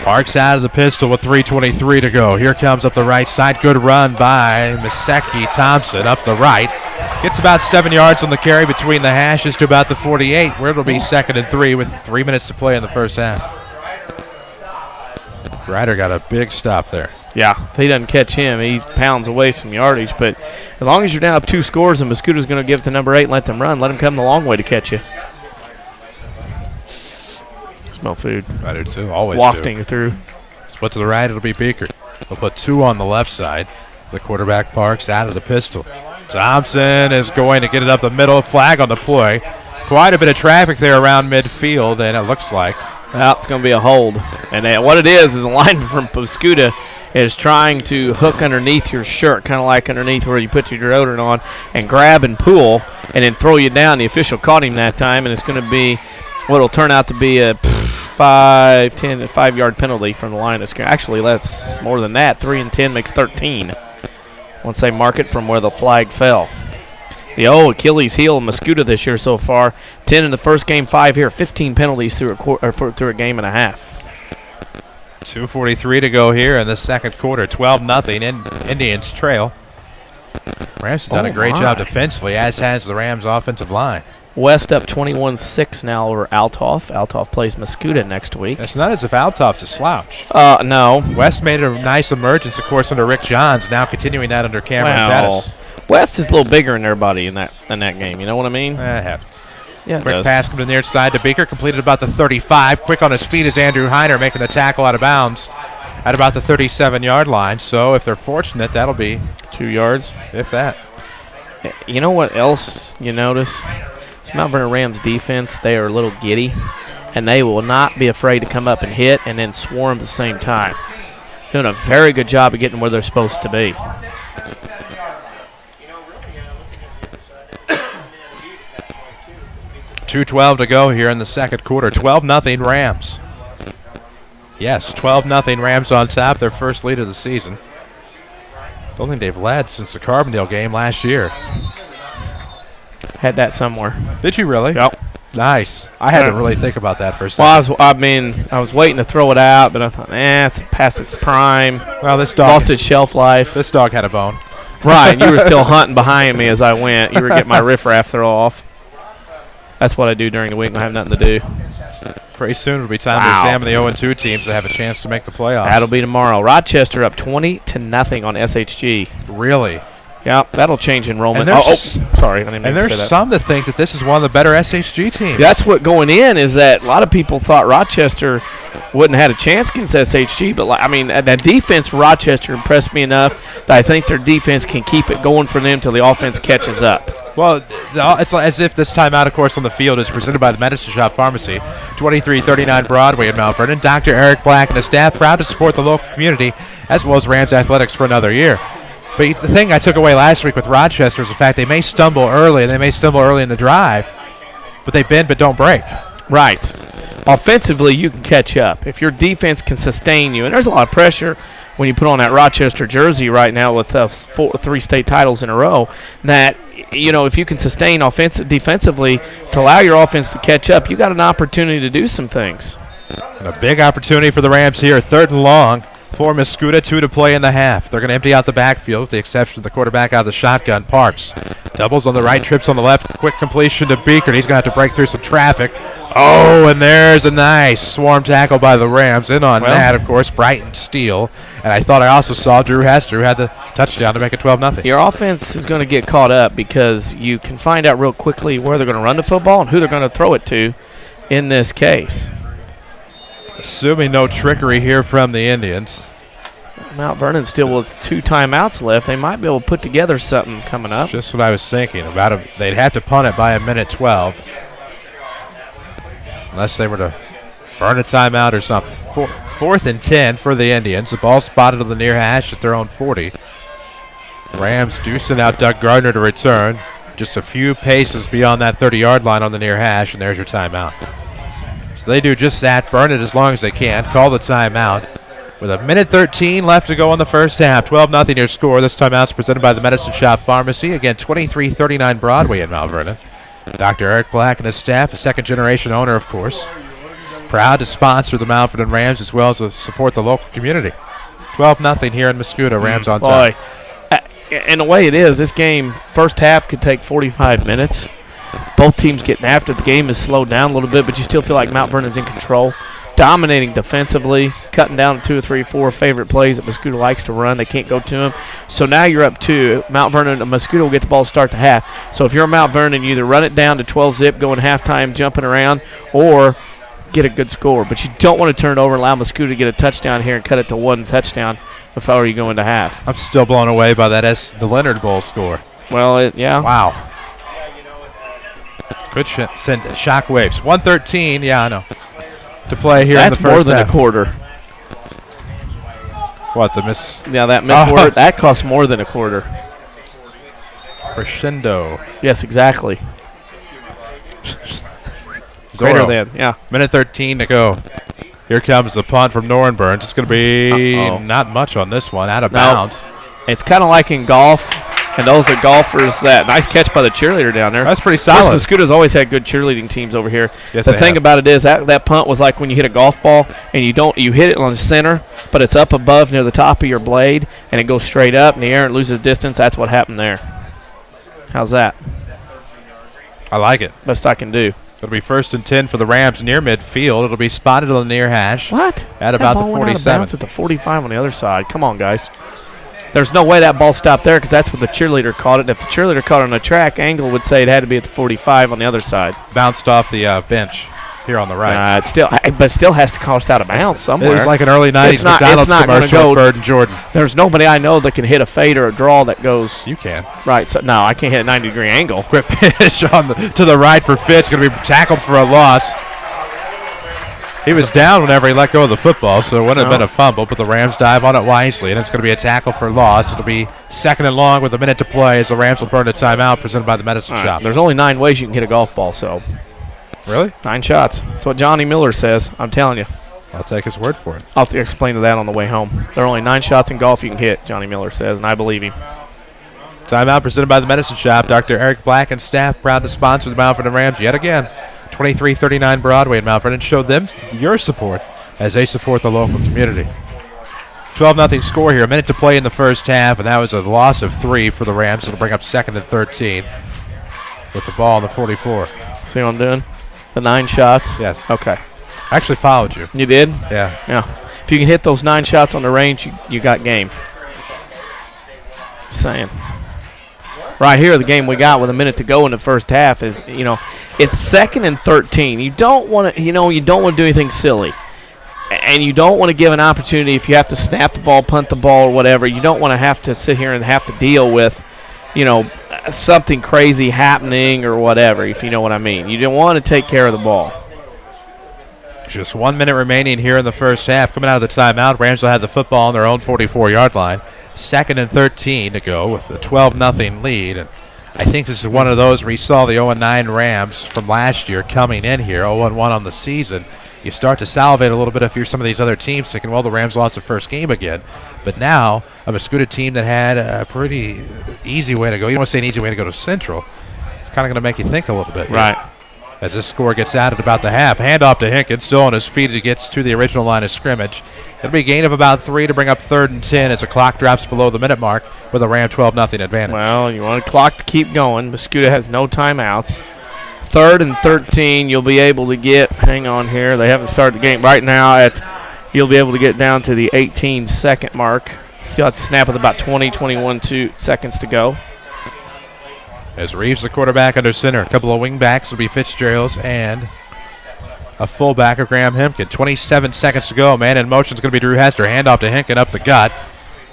Parks out of the pistol with 3:23 to go. Here comes up the right side. Good run by Miseki Thompson up the right. Gets about 7 yards on the carry between the hashes to about the 48, where it'll be 2nd and 3 with 3 minutes to play in the first half. Ryder got a big stop there. Yeah, if he doesn't catch him, he pounds away some yardage. But as long as you're down up 2 scores and Mascoutah's going to give it to number 8 and let them run, let them come the long way to catch you. Smell food. I do too, always wafting through. Split to the right, it'll be Beaker. They'll put 2 on the left side. The quarterback Parks out of the pistol. Thompson is going to get it up the middle. Flag on the play. Quite a bit of traffic there around midfield, and it looks like. Well, it's going to be a hold. And what it is a lineman from Mascoutah is trying to hook underneath your shirt, kind of like underneath where you put your deodorant on, and grab and pull, and then throw you down. The official caught him that time, and it's going to be what will turn out to be a 5-yard penalty from the line of scrimmage. Actually, that's more than that. 3 and 10 makes 13 once they mark it from where the flag fell. The Achilles heel of Mascoutah this year so far. 10 in the first game, 5 here. 15 penalties through a game and a half. 2:43 to go here in the second quarter. 12-0. Indians trail. Rams have done a great job defensively, as has the Rams' offensive line. West up 21-6 now over Althoff. Althoff plays Mascoutah next week. It's not as if Althoff's a slouch. No. West made a nice emergence, of course, under Rick Johns. Now continuing that under Cameron Pettis. West is a little bigger than everybody in that game. You know what I mean? That happens. Yeah, quick pass coming to the near side to Beaker. Completed about the 35. Quick on his feet is Andrew Heiner making the tackle out of bounds at about the 37-yard line. So if they're fortunate, that'll be 2 yards, if that. You know what else you notice? It's Mount Vernon Rams defense. They are a little giddy. and they will not be afraid to come up and hit and then swarm at the same time. Doing a very good job of getting where they're supposed to be. .212 to go here in the second quarter. 12-0 Rams. Yes, 12-0 Rams on top, their first lead of the season. Don't think they've led since the Carbondale game last year. Had that somewhere. Did you really? Yep. Nice. I had to really think about that for a second. Well, I was waiting to throw it out, but I thought, it's past its prime. Well, this dog lost its shelf life. This dog had a bone. Right, and you were still hunting behind me as I went. You were getting my riffraff throw off. That's what I do during the week when I have nothing to do. Pretty soon it'll be time to examine the 0-2 teams that have a chance to make the playoffs. That'll be tomorrow. Rochester up 20-0 on SHG. Really? Yep, that'll change enrollment. Sorry. I didn't mean and to there's say that. some that think that this is one of the better SHG teams. That's what going in is that a lot of people thought Rochester wouldn't have had a chance against SHG, but that defense for Rochester impressed me enough that I think their defense can keep it going for them till the offense catches up. Well, it's as if this timeout, of course, on the field is presented by the Medicine Shop Pharmacy, 2339 Broadway in Mount Vernon. Dr. Eric Black and his staff proud to support the local community as well as Rams athletics for another year. But the thing I took away last week with Rochester is the fact they may stumble early, and they may stumble early in the drive, but they bend but don't break. Right. Offensively, you can catch up. If your defense can sustain you, and there's a lot of pressure when you put on that Rochester jersey right now with 3 state titles in a row, that, if you can sustain defensively to allow your offense to catch up, you got an opportunity to do some things. And a big opportunity for the Rams here, 3rd and long. For Mascoutah, 2 to play in the half. They're going to empty out the backfield with the exception of the quarterback out of the shotgun, Parks. Doubles on the right, trips on the left. Quick completion to Beaker, and he's going to have to break through some traffic. Oh, and there's a nice swarm tackle by the Rams. In on that, of course, Brighton Steele. And I thought I also saw Drew Hester, who had the touchdown to make it 12-0. Your offense is going to get caught up because you can find out real quickly where they're going to run the football and who they're going to throw it to in this case. Assuming no trickery here from the Indians. Mount Vernon still with 2 timeouts left. They might be able to put together something coming up. Just what I was thinking about. They'd have to punt it by 1:12. Unless they were to burn a timeout or something. 4th and 10 for the Indians. The ball spotted on the near hash at their own 40. Rams do send out Doug Gardner to return. Just a few paces beyond that 30-yard line on the near hash, and there's your timeout. So they do just that, burn it as long as they can, call the timeout. With 1:13 left to go in the first half, 12-0 your score. This timeout's presented by the Medicine Shop Pharmacy. Again, 2339 Broadway in Mount Vernon. Dr. Eric Black and his staff, a second-generation owner, of course. Proud to sponsor the Mount Vernon Rams as well as to support the local community. 12-0 here in Mascoutah. Rams on top. And the way it is, this game, first half could take 45 minutes. Both teams getting after. The game is slowed down a little bit, but you still feel like Mount Vernon's in control. Dominating defensively, cutting down 2 or 3 or 4 favorite plays that Mascoutah likes to run. They can't go to them. So now you're up 2. Mount Vernon and Mascoutah will get the ball to start the half. So if you're Mount Vernon, you either run it down to 12-zip, going halftime, jumping around, or get a good score. But you don't want to turn it over and allow Mascoutah to get a touchdown here and cut it to 1 touchdown before you go into half. I'm still blown away by that the Leonard Bowl score. Well, yeah. Wow. Could send shockwaves. 1:13, yeah, I know. To play here in the first half. That's more than a quarter. What, the miss? Yeah, that miss quarter, that costs more than a quarter. Crescendo. Yes, exactly. Greater than, yeah. 1:13 to go. Here comes the punt from Norenburns. It's going to be not much on this one, out of bounds. It's kind of like in golf, and those are golfers that nice catch by the cheerleader down there. That's pretty solid. Mascoutah's always had good cheerleading teams over here. Yes, the thing about it is that punt was like when you hit a golf ball and you hit it on the center, but it's up above near the top of your blade, and it goes straight up in the air and loses distance. That's what happened there. How's that? I like it. Best I can do. It'll be 1st and 10 for the Rams near midfield. It'll be spotted on the near hash. What? At about the 47. Went out of bounds at the 45 on the other side. Come on, guys. There's no way that ball stopped there because that's where the cheerleader caught it. And if the cheerleader caught it on the track, Angle would say it had to be at the 45 on the other side. Bounced off the bench here on the right. But still has to cost out of bounds somewhere. It was like an early 90s McDonald's commercial with Bird and Jordan. There's nobody I know that can hit a fade or a draw that goes. You can. Right. So no, I can't hit a 90-degree angle. Quick pitch to the right for Fitz. Going to be tackled for a loss. He was down whenever he let go of the football, so it wouldn't have been a fumble, but the Rams dive on it wisely, and it's going to be a tackle for loss. It'll be 2nd and long with a minute to play as the Rams will burn a timeout presented by the Medicine Shop. There's only 9 ways you can hit a golf ball, so. Really? 9 shots. That's what Johnny Miller says. I'm telling you. I'll take his word for it. I'll have to explain to that on the way home. There are only 9 shots in golf you can hit, Johnny Miller says, and I believe him. Timeout presented by the Medicine Shop. Dr. Eric Black and staff proud to sponsor the Mount Vernon Rams yet again. 2339 Broadway in Mount Vernon. Show them your support as they support the local community. 12-0 score here. A minute to play in the first half, and that was a loss of 3 for the Rams. It'll bring up 2nd and 13 with the ball on the 44. See what I'm doing? The 9 shots? Yes. Okay. I actually followed you. You did? Yeah. Yeah. If you can hit those 9 shots on the range, you got game. Just saying. Right here, the game we got with a minute to go in the first half is, it's 2nd and 13. You don't want to, you don't want to do anything silly. And you don't want to give an opportunity if you have to snap the ball, punt the ball, or whatever. You don't want to have to sit here and have to deal with, something crazy happening or whatever, if you know what I mean. You don't want to take care of the ball. Just 1 minute remaining here in the first half. Coming out of the timeout, Rams will have the football on their own 44-yard line. 2nd and 13 to go with a 12-0 lead. And I think this is one of those where you saw the 0-9 Rams from last year coming in here, 0-1 on the season. You start to salivate a little bit if you're some of these other teams thinking, well, the Rams lost their first game again. But now, a Mascoutah team that had a pretty easy way to go. You don't want to say an easy way to go to Central. It's kind of going to make you think a little bit. Right. As this score gets out at about the half. Handoff to Hinkins, still on his feet as he gets to the original line of scrimmage. It'll be a gain of about 3 to bring up 3rd and 10 as the clock drops below the minute mark with a Ram 12-0 advantage. Well, you want the clock to keep going. Mascoutah has no timeouts. 3rd and 13, you'll be able to get, hang on here, they haven't started the game right now, you'll be able to get down to the 18-second mark. So you'll have to snap with about 21 seconds to go. As Reeves, the quarterback, under center. A couple of wing backs will be Fitzgerald's and a fullback of Graham Hempkin. 27 seconds to go. Man in motion is going to be Drew Hester. Handoff to Hempkin up the gut.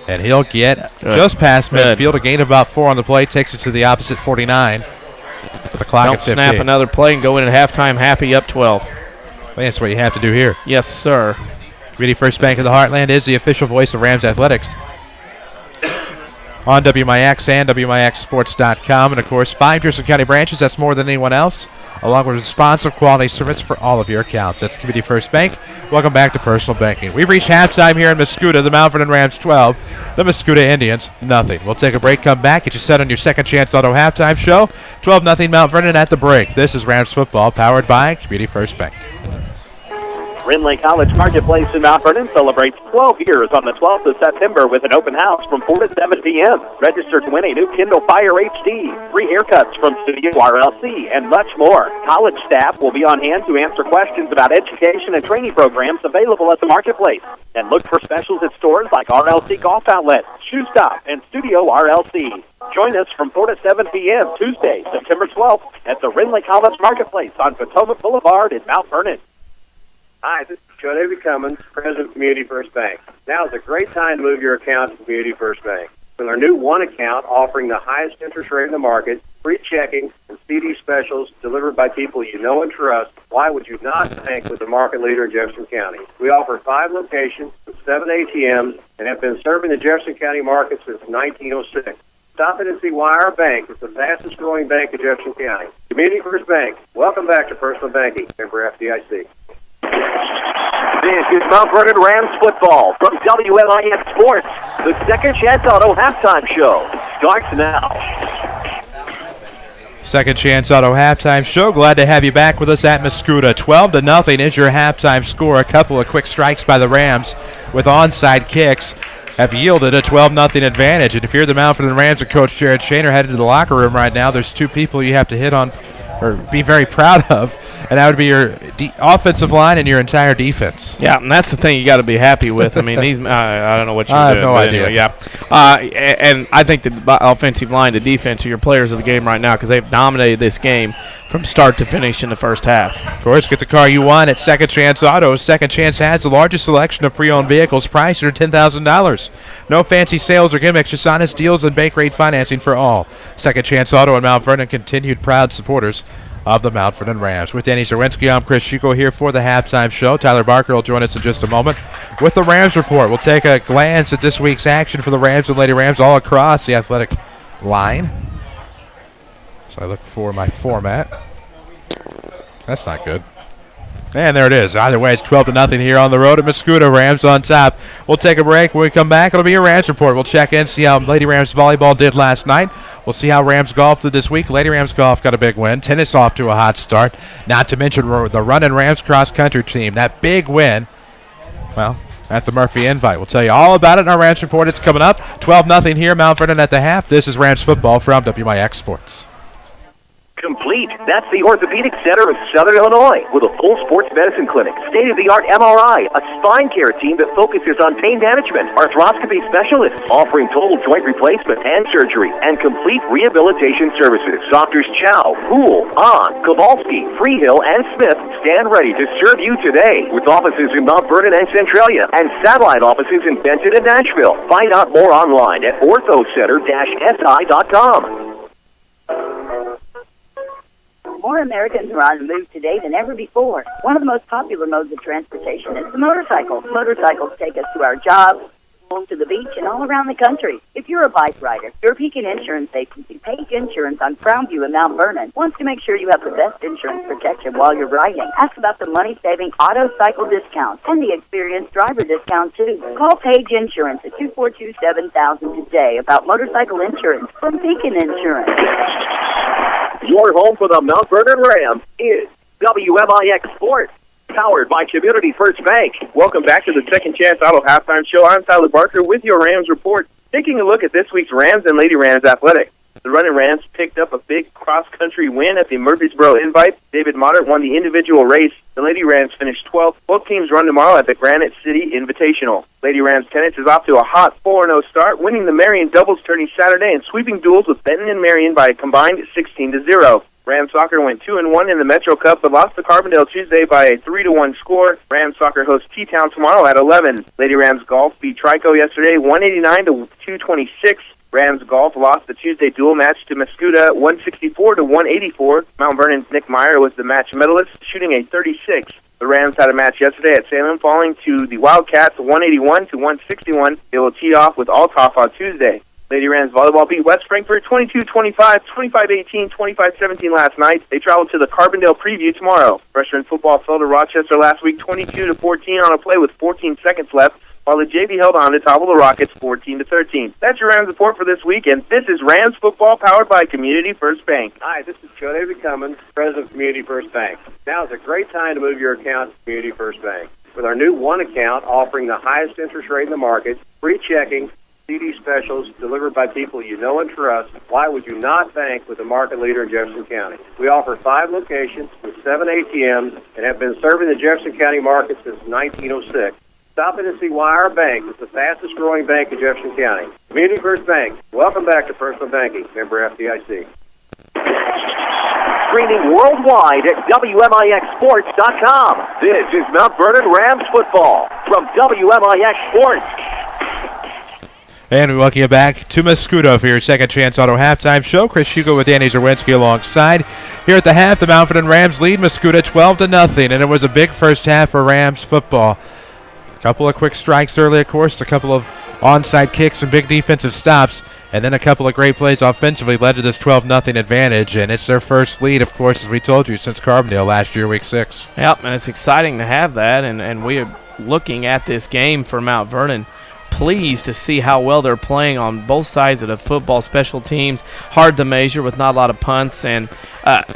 And he'll get just past midfield. A gain of about 4 on the play. Takes it to the opposite 49. With the clock Don't at 15. Snap another play and go in at halftime happy up 12. Well, that's what you have to do here. Yes, sir. Community First Bank of the Heartland is the official voice of Rams Athletics. On WMIX and WMIXsports.com. And, of course, 5 Jefferson County branches. That's more than anyone else, along with responsive quality service for all of your accounts. That's Community First Bank. Welcome back to Personal Banking. We've reached halftime here in Mascoutah. The Mount Vernon Rams 12. The Mascoutah Indians, nothing. We'll take a break, come back, get you set on your Second Chance Auto halftime show. 12-0 Mount Vernon at the break. This is Rams football, powered by Community First Bank. Rinley College Marketplace in Mount Vernon celebrates 12 years on the 12th of September with an open house from 4 to 7 p.m. Register to win a new Kindle Fire HD, free haircuts from Studio RLC, and much more. College staff will be on hand to answer questions about education and training programs available at the Marketplace. And look for specials at stores like RLC Golf Outlet, Shoe Stop, and Studio RLC. Join us from 4 to 7 p.m. Tuesday, September 12th at the Rinley College Marketplace on Potomac Boulevard in Mount Vernon. Hi, this is Joe Davey Cummins, President of Community First Bank. Now is a great time to move your account to Community First Bank. With our new one account offering the highest interest rate in the market, free checking, and CD specials delivered by people you know and trust, why would you not bank with the market leader in Jefferson County? We offer 5 locations with 7 ATMs and have been serving the Jefferson County market since 1906. Stop in and see why our bank is the fastest growing bank in Jefferson County. Community First Bank. Welcome back to Personal Banking. Member FDIC. This is Mount Vernon Rams football from WMIX Sports. The Second Chance Auto halftime show starts now. Second Chance Auto halftime show. Glad to have you back with us at Mascoutah. 12-0 is your halftime score. A couple of quick strikes by the Rams with onside kicks have yielded a 12-0 advantage. And if you're the Mount Vernon Rams and Coach Jared Shaner headed to the locker room right now, there's 2 people you have to hit on or be very proud of. And that would be your offensive line and your entire defense. Yeah, and that's the thing you got to be happy with. I mean, these I don't know what you're doing. I have no idea. Anyway, yeah, and I think the offensive line, the defense are your players of the game right now because they've dominated this game from start to finish in the first half. Of course, get the car you want at Second Chance Auto. Second Chance has the largest selection of pre-owned vehicles priced under $10,000. No fancy sales or gimmicks, just honest deals and bank rate financing for all. Second Chance Auto and Mount Vernon, continued proud supporters of the Mount Vernon Rams. With Danny Czerwinski, I'm Chris Hugo here for the halftime show. Tyler Barker will join us in just a moment with the Rams report. We'll take a glance at this week's action for the Rams and Lady Rams all across the athletic line. So I look for my format. That's not good. And there it is. Either way, it's 12-0 here on the road at Mascoutah. Rams on top. We'll take a break. When we come back, it'll be a Rams report. We'll check in, see how Lady Rams volleyball did last night. We'll see how Rams golf did this week. Lady Rams golf got a big win. Tennis off to a hot start. Not to mention the Runnin' Rams cross-country team. That big win, well, at the Murphy Invite. We'll tell you all about it in our Rams report. It's coming up. 12-0 here, Mount Vernon at the half. This is Rams football from WMIX Sports. Complete. That's the Orthopedic Center of Southern Illinois with a full sports medicine clinic, state-of-the-art MRI, a spine care team that focuses on pain management, arthroscopy specialists offering total joint replacement and surgery, and complete rehabilitation services. Doctors Chow, Poole, Ahn, Kowalski, Freehill, and Smith stand ready to serve you today with offices in Mount Vernon and Centralia and satellite offices in Benton and Nashville. Find out more online at orthocenter-si.com. More Americans are on the move today than ever before. One of the most popular modes of transportation is the motorcycle. Motorcycles take us to our jobs, home, to the beach, and all around the country. If you're a bike rider, your Pekin Insurance Agency, Page Insurance on Crownview in Mount Vernon, wants to make sure you have the best insurance protection while you're riding. Ask about the money-saving auto cycle discount and the experienced driver discount, too. Call Page Insurance at 242-7000 today about motorcycle insurance from Pekin Insurance. Your home for the Mount Vernon Rams is WMIX Sports, powered by Community First Bank. Welcome back to the Second Chance Auto Halftime Show. I'm Tyler Barker with your Rams report. Taking a look at this week's Rams and Lady Rams athletics. The Runnin' Rams picked up a big cross-country win at the Murfreesboro Invite. David Moddert won the individual race. The Lady Rams finished 12th. Both teams run tomorrow at the Granite City Invitational. Lady Rams tennis is off to a hot 4-0 start, winning the Marion doubles tourney Saturday and sweeping duels with Benton and Marion by a combined 16-0. Rams soccer went 2-1 in the Metro Cup, but lost to Carbondale Tuesday by a 3-1 score. Rams soccer hosts T-Town tomorrow at 11. Lady Rams golf beat Trico yesterday, 189-226. Rams golf lost the Tuesday dual match to Mascoutah, 164-184. Mount Vernon's Nick Meyer was the match medalist, shooting a 36. The Rams had a match yesterday at Salem, falling to the Wildcats, 181-161. They will tee off with Althoff on Tuesday. Lady Rams volleyball beat West Frankfort 22-25, 25-18, 25-17 last night. They travel to the Carbondale Preview tomorrow. Freshman football fell to Rochester last week 22-14 on a play with 14 seconds left, while the JV held on to topple the Rockets 14-13. That's your Rams report for this week, and this is Rams football powered by Community First Bank. Hi, this is Joe David Cummins, President of Community First Bank. Now is a great time to move your account to Community First Bank. With our new one account offering the highest interest rate in the market, free checking, CD specials delivered by people you know and trust, why would you not bank with the market leader in Jefferson County? We offer 5 locations with 7 ATMs and have been serving the Jefferson County market since 1906. Stop in and see why our bank is the fastest growing bank in Jefferson County. Community First Bank. Welcome back to Personal Banking. Member FDIC. Streaming worldwide at WMIXsports.com. This is Mount Vernon Rams football from WMIX Sports. And we welcome you back to Mascoutah for your Second Chance Auto Halftime Show. Chris Hugo with Danny Czerwinski alongside. Here at the half, the Mount Vernon Rams lead Mascoutah 12-0, and it was a big first half for Rams football. A couple of quick strikes early, of course, a couple of onside kicks and big defensive stops, and then a couple of great plays offensively led to this 12-0 advantage, and it's their first lead, of course, as we told you, since Carbondale last year, Week 6. Yep, and it's exciting to have that, and we are looking at this game for Mount Vernon. Pleased to see how well they're playing on both sides of the football. Special teams hard to measure with not a lot of punts and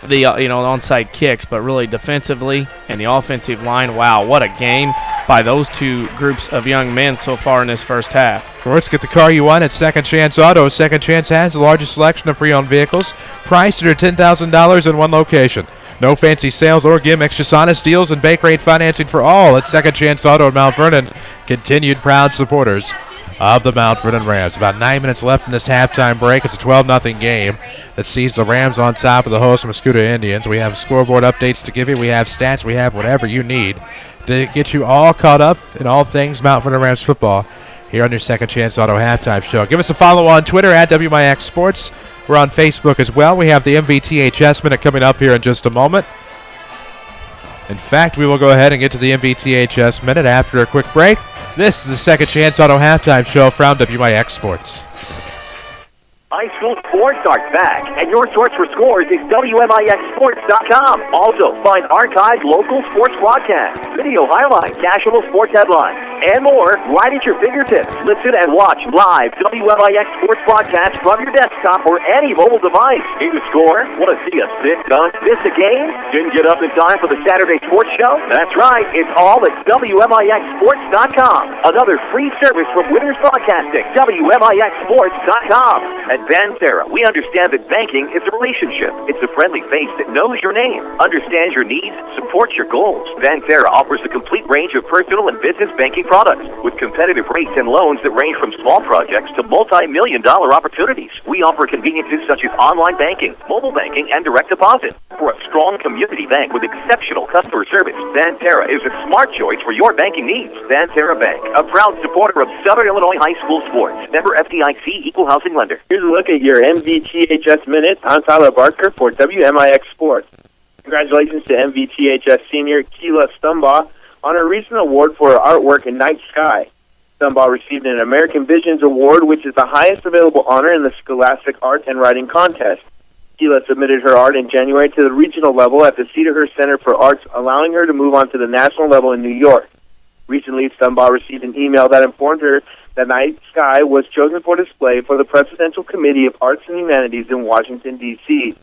the onside kicks, but really defensively and the offensive line. Wow, what a game by those two groups of young men so far in this first half. Of course, get the car you want at Second Chance Auto. Second Chance has the largest selection of pre-owned vehicles, priced under $10,000 in one location. No fancy sales or gimmicks, just honest deals and bank rate financing for all at Second Chance Auto in Mount Vernon. Continued proud supporters of the Mount Vernon Rams. About 9 minutes left in this halftime break. It's a 12-0 game that sees the Rams on top of the host Mascoutah Indians. We have scoreboard updates to give you. We have stats. We have whatever you need to get you all caught up in all things Mount Vernon Rams football here on your Second Chance Auto Halftime Show. Give us a follow on Twitter at WMIX Sports. We're on Facebook as well. We have the MVTHS Minute coming up here in just a moment. In fact, we will go ahead and get to the MVTHS Minute after a quick break. This is the Second Chance Auto Halftime Show from WMIX Sports. High school sports are back, and your source for scores is WMIXsports.com. Also, find archived local sports broadcasts, video highlights, national sports headlines, and more right at your fingertips. Listen and watch live WMIX sports broadcasts from your desktop or any mobile device. Need to score? Want to see a sick dunk? Miss a game? Didn't get up in time for the Saturday sports show? That's right. It's all at WMIXsports.com. Another free service from Winners Broadcasting. WMIXsports.com. At Banterra, we understand that banking is a relationship. It's a friendly face that knows your name, understands your needs, supports your goals. Banterra offers a complete range of personal and business banking products with competitive rates and loans that range from small projects to multi-million-dollar opportunities. We offer conveniences such as online banking, mobile banking, and direct deposit. For a strong community bank with exceptional customer service, Banterra is a smart choice for your banking needs. Banterra Bank, a proud supporter of Southern Illinois high school sports. Member FDIC, Equal Housing Lender. Here's a look at your MVTHS Minute. I'm Tyler Barker for WMIX Sports. Congratulations to MVTHS senior Keela Stumbaugh on her recent award for her artwork in Night Sky. Stumbaugh received an American Visions Award, which is the highest available honor in the Scholastic Art and Writing Contest. Keela submitted her art in January to the regional level at the Cedarhurst Center for Arts, allowing her to move on to the national level in New York. Recently, Stumbaugh received an email that informed her that Night Sky was chosen for display for the Presidential Committee of Arts and Humanities in Washington, D.C.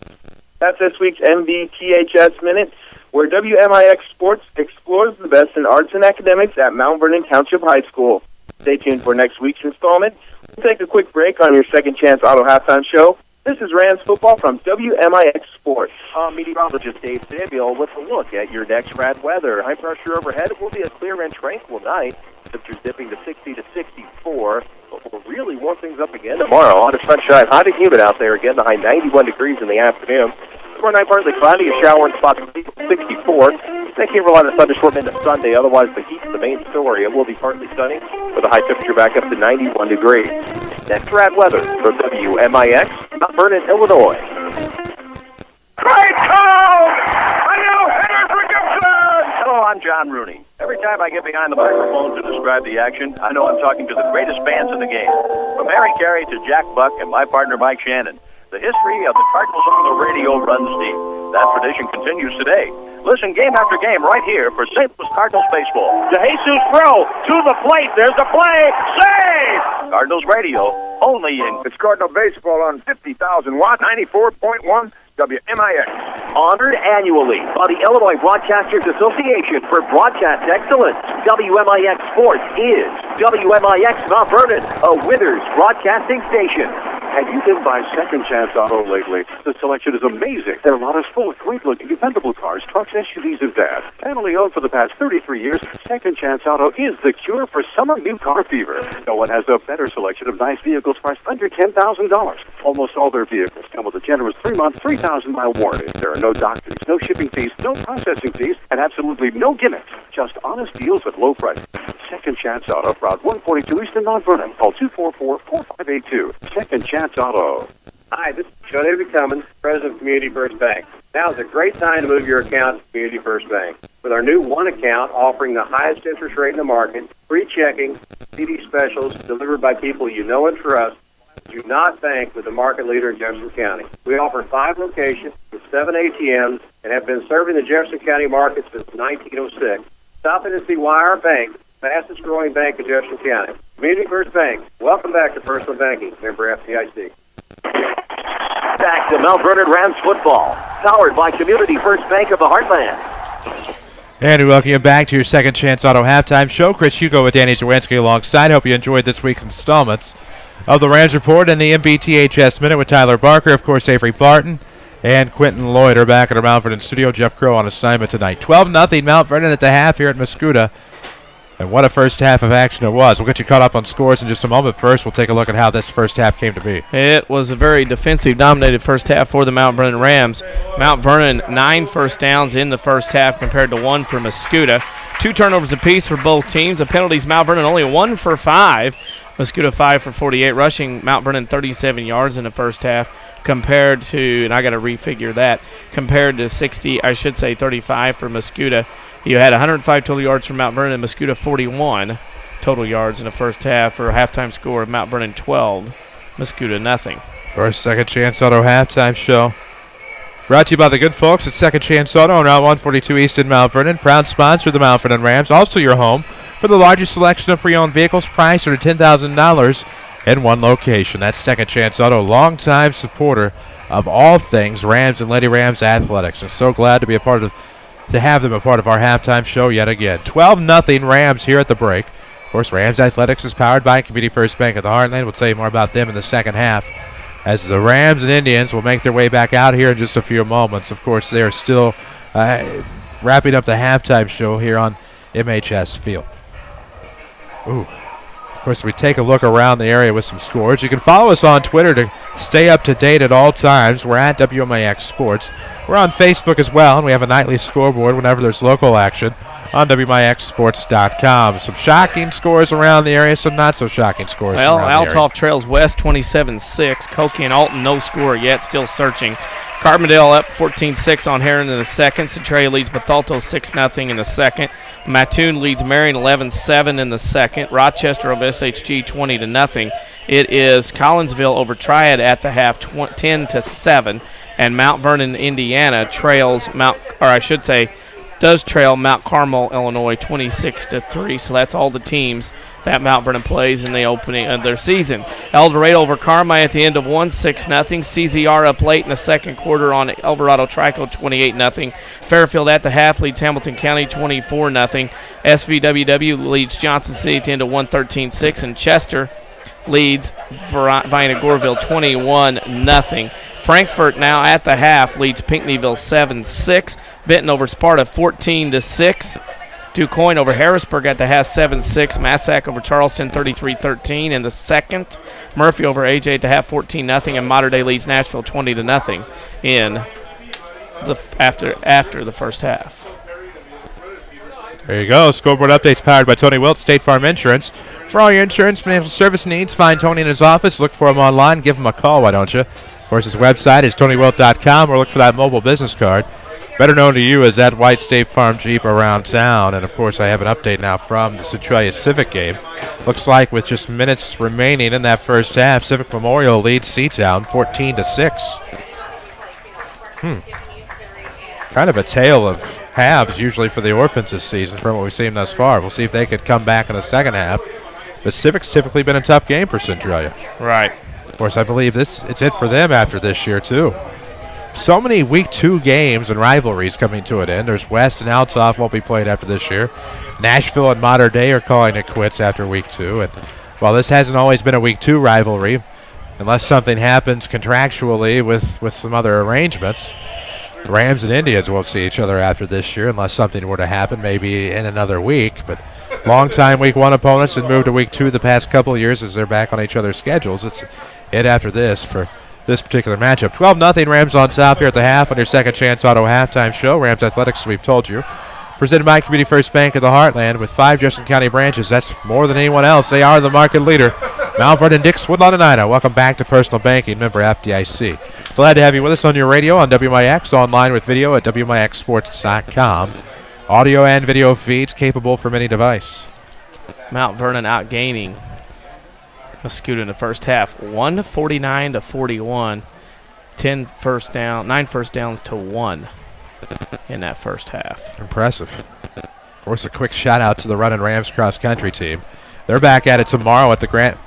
That's this week's MVTHS Minute, where WMIX Sports explores the best in arts and academics at Mount Vernon Township High School. Stay tuned for next week's installment. We'll take a quick break on your Second Chance Auto Halftime Show. This is Rams football from WMIX Sports. Meteorologist Dave Samuel with a look at your next rad weather. High pressure overhead. It will be a clear and tranquil night. Temperatures dipping to 60 to 64. But we'll really warm things up again tomorrow. On the sunshine, hot and humid out there again. The high 91 degrees in the afternoon. Tomorrow night, partly cloudy, a shower in spots 64. They can't rely on a thunderstorm into Sunday. Otherwise, the heat's the main story. It will be partly sunny with a high temperature back up to 91 degrees. Next rad weather for WMIX, Mount Vernon, Illinois. Great call! A no-hitter for Gibson! Hello, I'm John Rooney. Every time I get behind the microphone to describe the action, I know I'm talking to the greatest fans in the game. From Harry Carey to Jack Buck and my partner Mike Shannon, the history of the Cardinals on the radio runs deep. That tradition continues today. Listen game after game right here for St. Louis Cardinals baseball. DeJesus throw to the plate. There's the play. Save! Cardinals radio, only in... It's Cardinal baseball on 50,000 watt, 94.1 WMIX. Honored annually by the Illinois Broadcasters Association for broadcast excellence. WMIX Sports is WMIX Mount Vernon, a Withers broadcasting station. Have you been by Second Chance Auto lately? The selection is amazing. Their lot is full of great-looking, dependable cars, trucks, SUVs, and vans. Family owned for the past 33 years, Second Chance Auto is the cure for summer new car fever. No one has a better selection of nice vehicles priced under $10,000. Almost all their vehicles come with a generous 3-month, 3,000-mile warranty. There are no doctors, no shipping fees, no processing fees, and absolutely no gimmicks. Just honest deals at low prices. Second Chance Auto, Route 142 East in Mount Vernon. Call 244-4582. Second Chance Auto. Hi, this is Joe David Cummins, President of Community First Bank. Now is a great time to move your account to Community First Bank. With our new one account offering the highest interest rate in the market, free checking, CD specials delivered by people you know and trust, do not bank with the market leader in Jefferson County. We offer 5 locations with 7 ATMs and have been serving the Jefferson County market since 1906. Stop in and see why our bank, fastest growing bank in Jefferson County. Community First Bank. Welcome back to Personal Banking. Member FDIC. Back to Mount Vernon Rams football, powered by Community First Bank of the Heartland. And we welcome you back to your Second Chance Auto Halftime Show. Chris Hugo with Danny Czerwinski alongside. Hope you enjoyed this week's installments of the Rams Report and the MVTHS Minute with Tyler Barker. Of course, Avery Barton and Quentin Lloyd are back at our Mount Vernon studio. Jeff Crow on assignment tonight. 12-0 Mount Vernon at the half here at Mascoutah. And what a first half of action it was. We'll get you caught up on scores in just a moment. First, we'll take a look at how this first half came to be. It was a very defensive-dominated first half for the Mount Vernon Rams. Mount Vernon, 9 first downs in the first half compared to 1 for Mascoutah. 2 turnovers apiece for both teams. The penalties, Mount Vernon only 1 for 5. Mascoutah 5 for 48 rushing. Mount Vernon 37 yards in the first half compared to, and I got to refigure that, compared to 35 for Mascoutah. You had 105 total yards from Mount Vernon and Mascoutah 41 total yards in the first half for a halftime score of Mount Vernon 12, Mascoutah nothing. First Second Chance Auto halftime show. Brought to you by the good folks at Second Chance Auto on Route 142 East in Mount Vernon. Proud sponsor of the Mount Vernon Rams. Also your home for the largest selection of pre-owned vehicles priced under $10,000 in one location. That's Second Chance Auto, longtime supporter of all things Rams and Lady Rams athletics. And so glad to have them a part of our halftime show yet again. 12-0 Rams here at the break. Of course, Rams Athletics is powered by Community First Bank of the Heartland. We'll tell you more about them in the second half, as the Rams and Indians will make their way back out here in just a few moments. Of course, they are still wrapping up the halftime show here on MHS Field. Ooh. Of course, we take a look around the area with some scores. You can follow us on Twitter to stay up to date at all times. We're at WMIX Sports. We're on Facebook as well, and we have a nightly scoreboard whenever there's local action on WMIXsports.com. Some shocking scores around the area, some not so shocking scores around the area. Althoff trails West 27-6. Koki and Alton no score yet, still searching. Carbondale up 14-6 on Heron in the second. Centralia leads Bethalto 6-0 in the second. Mattoon leads Marion 11-7 in the second. Rochester over SHG 20-0. It is Collinsville over Triad at the half 10-7. And Mount Vernon, Indiana does trail Mount Carmel, Illinois 26-3. So that's all the teams that Mount Vernon plays in the opening of their season. El Dorado over Carmi at the end of 6-0. CZR up late in the second quarter on Alvarado Trico 28-0. Fairfield at the half leads Hamilton County 24-0. SVWW leads Johnson City at the end of 13-6. And Chester leads Vienna Goreville 21-0. Frankfort now at the half leads Pinckneyville 7-6. Benton over Sparta 14-6. DuQuoin over Harrisburg at the half 7-6. Massac over Charleston 33-13 in the second. Murphy over AJ at the half 14-0. And Mater Dei leads Nashville 20-0 in the after the first half. There you go. Scoreboard updates powered by Tony Wilt, State Farm Insurance. For all your insurance financial service needs, find Tony in his office. Look for him online. Give him a call, why don't you? Of course, his website is TonyWilt.com, or look for that mobile business card, better known to you as that white State Farm Jeep around town. And, of course, I have an update now from the Centralia Civic game. Looks like with just minutes remaining in that first half, Civic Memorial leads Seatown 14-6. Kind of a tale of halves usually for the Orphans this season from what we've seen thus far. We'll see if they could come back in the second half. But Civic's typically been a tough game for Centralia. Right. Of course, I believe it's it for them after this year, too. So many Week 2 games and rivalries coming to an end. There's West and Althoff won't be played after this year. Nashville and Mater Dei are calling it quits after Week 2. And while this hasn't always been a Week 2 rivalry, unless something happens contractually with some other arrangements, Rams and Indians won't see each other after this year unless something were to happen, maybe in another week. But long-time Week 1 opponents have moved to Week 2 the past couple of years as they're back on each other's schedules. It's it after this for this particular matchup. 12-0 Rams on top here at the half on your Second Chance Auto halftime show. Rams Athletics, we've told you, presented by Community First Bank of the Heartland with 5 Jefferson County branches. That's more than anyone else. They are the market leader. Mount Vernon, Dix, Woodlawn, and Ida. Welcome back to Personal Banking, member FDIC. Glad to have you with us on your radio, on WMIX, online with video at WMIXsports.com. Audio and video feeds capable for any device. Mount Vernon outgaining Mascoutah in the first half, 149-41. 9 first downs to 1 in that first half. Impressive. Of course, a quick shout out to the Running Rams cross country team. They're back at it tomorrow at the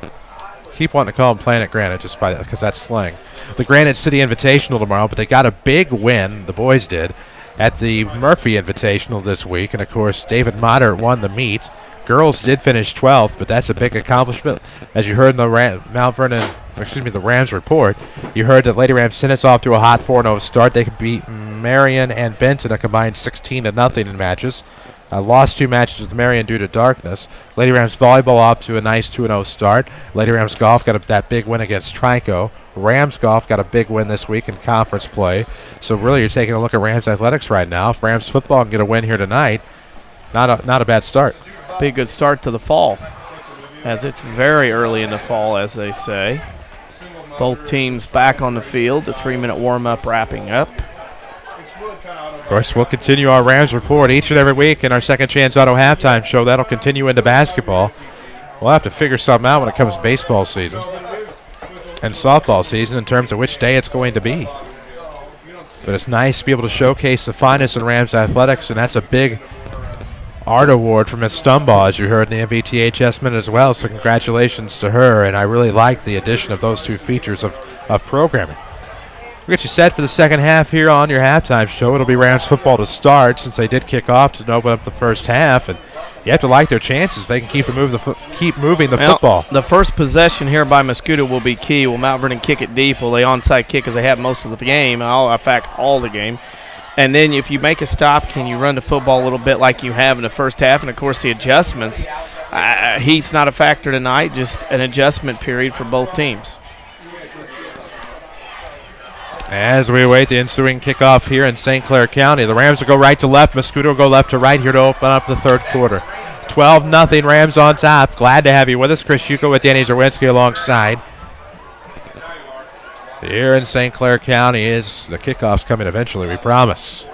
keep wanting to call them Planet Granite just because that's slang. The Granite City Invitational tomorrow, but they got a big win, the boys did, at the Murphy Invitational this week. And, of course, David Motter won the meet. Girls did finish 12th, but that's a big accomplishment. As you heard in the the Rams report, you heard that Lady Rams sent us off to a hot 4-0 start. They could beat Marion and Benton a combined 16-0 in matches. Lost 2 matches with Marion due to darkness. Lady Rams volleyball up to a nice 2-0 start. Lady Rams golf got that big win against Trico. Rams golf got a big win this week in conference play. So really, you're taking a look at Rams athletics right now. If Rams football can get a win here tonight, not a bad start. Be a good start to the fall. as it's very early in the fall, as they say. Both teams back on the field. The 3-minute warm-up wrapping up. Of course, we'll continue our Rams report each and every week in our Second Chance Auto halftime show. That'll continue into basketball. We'll have to figure something out when it comes to baseball season and softball season in terms of which day it's going to be. But it's nice to be able to showcase the finest in Rams athletics, and that's a big art award from Ms. Stumbaugh, as you heard in the MVTHS minute as well. So congratulations to her, and I really like the addition of those two features of programming. We'll get you set for the second half here on your halftime show. It'll be Rams football to start, since they did kick off to open up the first half, and you have to like their chances. They can keep moving the football. The first possession here by Mascoutah will be key. Will Mount Vernon kick it deep? Will they onside kick as they have most of the game? In fact, all the game. And then if you make a stop, can you run the football a little bit like you have in the first half? And, of course, the adjustments. Heat's not a factor tonight, just an adjustment period for both teams. As we await the ensuing kickoff here in St. Clair County, the Rams will go right to left. Mascoutah will go left to right here to open up the third quarter. 12-0, Rams on top. Glad to have you with us. Chris Hugo with Danny Czerwinski alongside. Here in St. Clair County is the kickoff's coming eventually, we promise.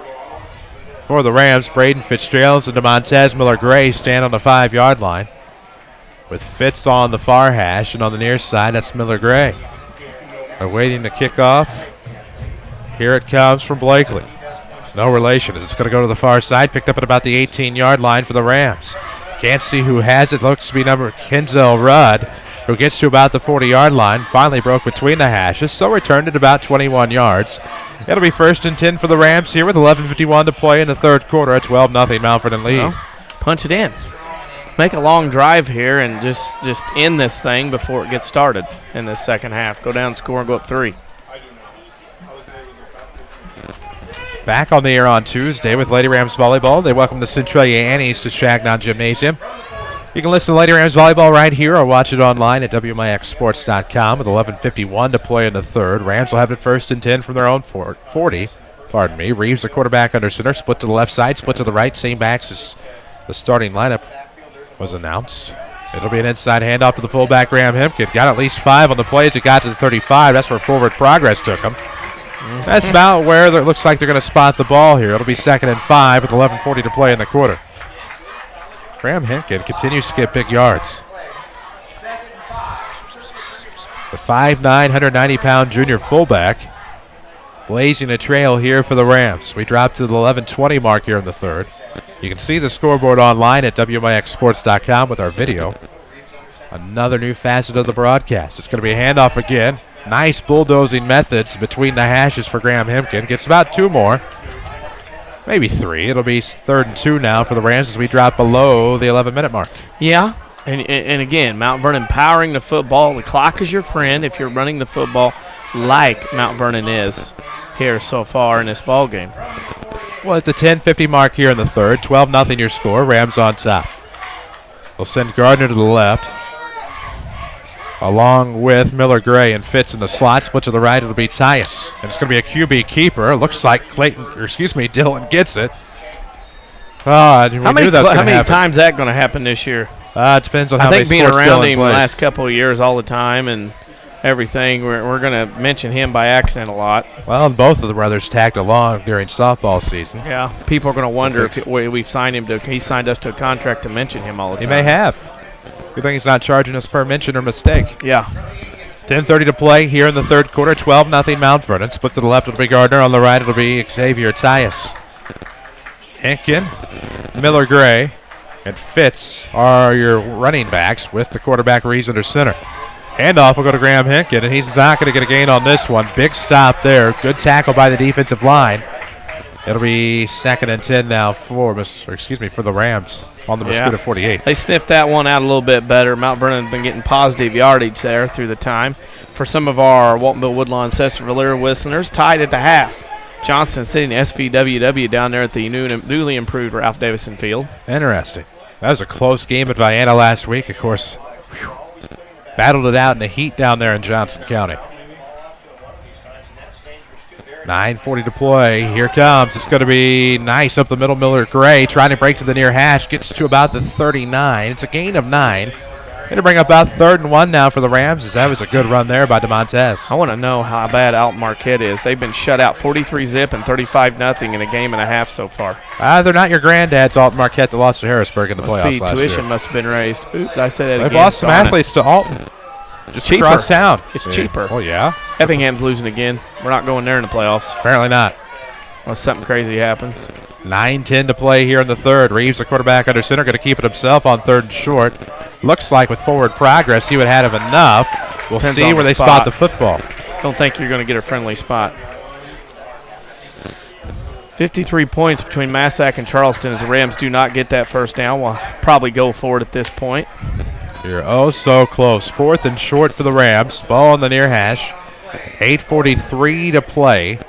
For the Rams, Braden Fitzgerald and DeMontez Miller-Gray stand on the 5-yard line, with Fitz on the far hash, and on the near side, that's Miller-Gray. Awaiting the kickoff. Here it comes from Blakely. No relation as it's going to go to the far side. Picked up at about the 18-yard line for the Rams. Can't see who has it. Looks to be number Kenzel Rudd, who gets to about the 40-yard line. Finally broke between the hashes, so returned at about 21 yards. It'll be 1st and 10 for the Rams here with 11:51 to play in the third quarter. A 12-0 Mount Vernon lead. Well, punch it in. Make a long drive here and just end this thing before it gets started in this second half. Go down, score, and go up 3. Back on the air on Tuesday with Lady Rams Volleyball. They welcome the Centralia Annies to Shagnon Gymnasium. You can listen to Lady Rams Volleyball right here or watch it online at WMIXSports.com with 11:51 to play in the third. Rams will have it 1st and 10 from their own 40. Reeves, the quarterback under center, split to the left side, split to the right. Same backs as the starting lineup was announced. It'll be an inside handoff to the fullback, Graham Hempkin. Got at least 5 on the play as he got to the 35. That's where forward progress took him. That's about where it looks like they're going to spot the ball here. It'll be 2nd and 5 with 11:40 to play in the quarter. Graham Hempkin continues to get big yards. The 5'9", 190-pound junior fullback blazing a trail here for the Rams. We drop to the 11:20 mark here in the third. You can see the scoreboard online at WMIXSports.com with our video. Another new facet of the broadcast. It's going to be a handoff again. Nice bulldozing methods between the hashes for Graham Hempkin. Gets about 2 more. Maybe 3. It'll be 3rd and 2 now for the Rams as we drop below the 11-minute mark. Yeah, and again, Mount Vernon powering the football. The clock is your friend if you're running the football like Mount Vernon is here so far in this ball game. Well, at the 10:50 mark here in the third, 12-0 your score. Rams on top. We'll send Gardner to the left, along with Miller-Gray and Fitz in the slot. Split to the right, it'll be Tyus. And it's going to be a QB keeper. Looks like Dylan gets it. How many times is that going to happen this year? It depends on how many sports being around him the plays. last couple of years all the time and everything, we're going to mention him by accident a lot. Well, and both of the brothers tagged along during softball season. Yeah, people are going to wonder if we've signed him he signed us to a contract to mention him all the time. He may have. Good thing he's not charging us per mention or mistake. Yeah. 10:30 to play here in the third quarter. 12-0 Mount Vernon. Split to the left, it'll be Gardner. On the right, it'll be Xavier Tyus. Henkin, Miller-Gray, and Fitz are your running backs with the quarterback Reeves under center. Handoff will go to Graham Henkin, and he's not going to get a gain on this one. Big stop there. Good tackle by the defensive line. It'll be 2nd and 10 now for the Rams on the Mascoutah 48. They sniffed that one out a little bit better. Mount Vernon has been getting positive yardage there through the time. For some of our Waltonville, Woodlawn, Cesar-Valera listeners, tied at the half. Johnson sitting SVWW down there at the newly improved Ralph Davison Field. Interesting. That was a close game at Vienna last week, of course. Battled it out in the heat down there in Johnson County. 9:40 to play. Here comes. It's going to be nice up the middle. Miller-Gray trying to break to the near hash. Gets to about the 39. It's a gain of 9. Going to bring up about 3rd and 1 now for the Rams, as that was a good run there by DeMontez. I want to know how bad Alton Marquette is. They've been shut out 43-0 and 35-0 in a game and a half so far. They're not your granddad's Alton Marquette that lost to Harrisburg in the playoffs last year. Tuition must have been raised. Ooh, did I say that again? They've lost some athletes to Alton. Just cheaper. Across town. It's cheaper. Oh, yeah? Effingham's losing again. We're not going there in the playoffs. Apparently not. Unless something crazy happens. 9:10 to play here in the 3rd. Reeves, the quarterback under center, going to keep it himself on 3rd and short. Looks like with forward progress, he would have had enough. We'll Depends see on where the they spot the football. Don't think you're going to get a friendly spot. 53 points between Massac and Charleston as the Rams do not get that first down. We'll probably go for it at this point. You're oh so close. 4th and short for the Rams. Ball on the near hash. 8:43 to play.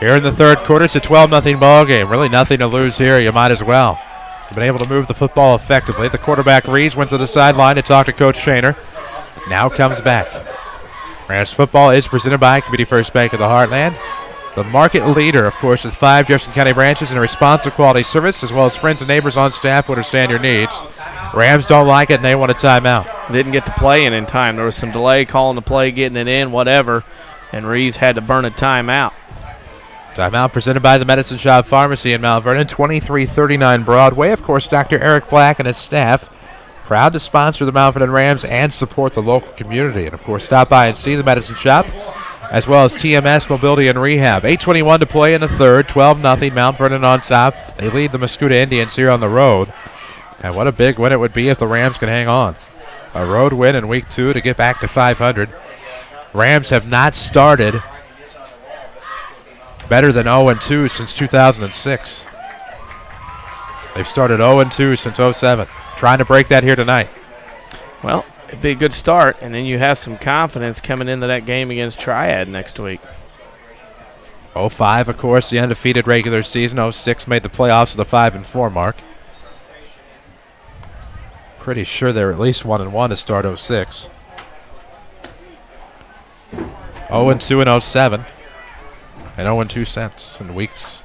Here in the 3rd quarter, it's a 12-0 ball game. Really nothing to lose here. You might as well. You've been able to move the football effectively. The quarterback, Reeves, went to the sideline to talk to Coach Shaner. Now comes back. Rams football is presented by Community First Bank of the Heartland. The market leader, of course, with 5 Jefferson County branches and a responsive quality service, as well as friends and neighbors on staff who understand your needs. Rams don't like it, and they want a timeout. Didn't get the play in time. There was some delay calling the play, getting it in, whatever, and Reeves had to burn a timeout. Timeout presented by the Medicine Shop Pharmacy in Mount Vernon, 2339 Broadway. Of course, Dr. Eric Black and his staff proud to sponsor the Mount Vernon Rams and support the local community. And, of course, stop by and see the Medicine Shop, as well as TMS Mobility and Rehab. 8:21 to play in the 3rd, 12-0 Mount Vernon on top. They lead the Mascoutah Indians here on the road. And what a big win it would be if the Rams can hang on. A road win in Week 2 to get back to 500. Rams have not started better than 0-2 since 2006. They've started 0-2 since 07. Trying to break that here tonight. Well, it'd be a good start, and then you have some confidence coming into that game against Triad next week. 05, of course, the undefeated regular season. 06 made the playoffs with a 5-4 mark. Pretty sure they were at least 1-1 to start 06. 0-2 in 07. And 0-2 cents in weeks.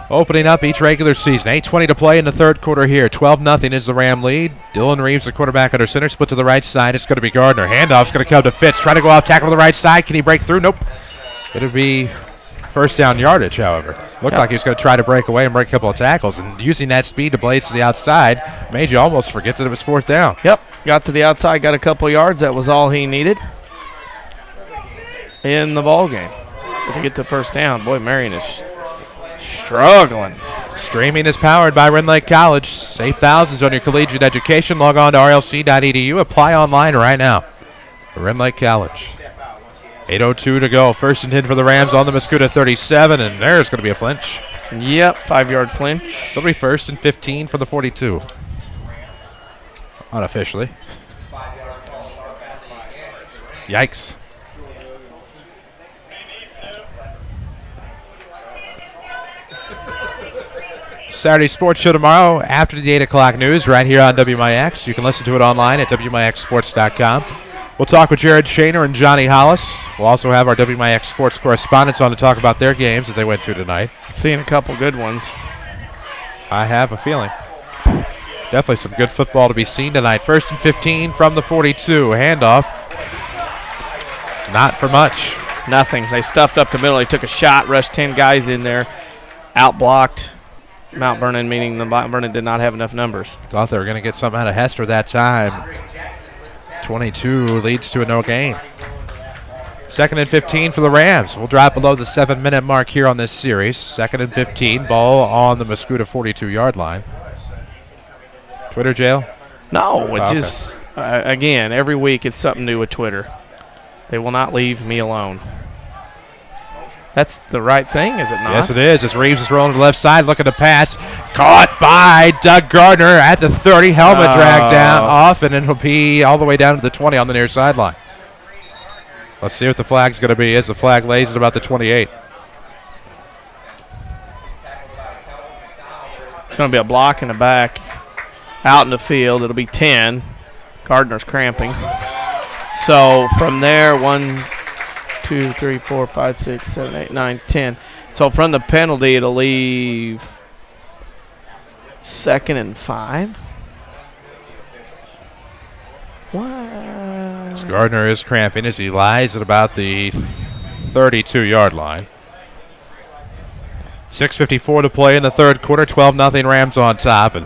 Opening up each regular season. 8:20 to play in the 3rd quarter here. 12-0 is the Ram lead. Dylan Reeves, the quarterback under center, split to the right side. It's going to be Gardner. Handoff's going to come to Fitz. Trying to go off tackle to the right side. Can he break through? Nope. It'll be first down yardage, however. Looked like he was going to try to break away and break a couple of tackles. And using that speed to blaze to the outside made you almost forget that it was 4th down. Yep. Got to the outside, got a couple yards. That was all he needed in the ball game to get the first down. Boy, Marion is struggling. Streaming is powered by Ren Lake College. Save thousands on your collegiate education. Log on to rlc.edu. Apply online right now. Ren Lake College. 8:02 to go. 1st and 10 for the Rams on the Mascoutah 37, and there's going to be a flinch. Yep, 5-yard flinch. So it'll be 1st and 15 for the 42. Unofficially. Yikes. Saturday Sports Show tomorrow after the 8 o'clock news right here on WMIX. You can listen to it online at WMIXsports.com. We'll talk with Jared Shaner and Johnny Hollis. We'll also have our WMIX sports correspondents on to talk about their games that they went to tonight. Seeing a couple good ones. I have a feeling. Definitely some good football to be seen tonight. 1st and 15 from the 42. Handoff. Not for much. Nothing. They stuffed up the middle. They took a shot, rushed 10 guys in there, outblocked Mount Vernon, meaning the Mount Vernon did not have enough numbers. Thought they were going to get something out of Hester that time. 22 leads to a no gain. 2nd and 15 for the Rams. We'll drop below the 7-minute mark here on this series. 2nd and 15. Ball on the Mascoutah 42-yard line. Twitter jail? No, it just, again, every week it's something new with Twitter. They will not leave me alone. That's the right thing, is it not? Yes, it is. As Reeves is rolling to the left side, looking to pass. Caught by Doug Gardner at the 30. Helmet dragged down off, and it'll be all the way down to the 20 on the near sideline. Let's see what the flag's going to be as the flag lays at about the 28. It's going to be a block in the back. Out in the field, it'll be 10. Gardner's cramping. So from there, 1, 2, 3, 4, 5, 6, 7, 8, 9, 10. So from the penalty, it'll leave 2nd and 5. Gardner is cramping as he lies at about the 32-yard line. 6:54 to play in the third quarter. 12-0 Rams on top. And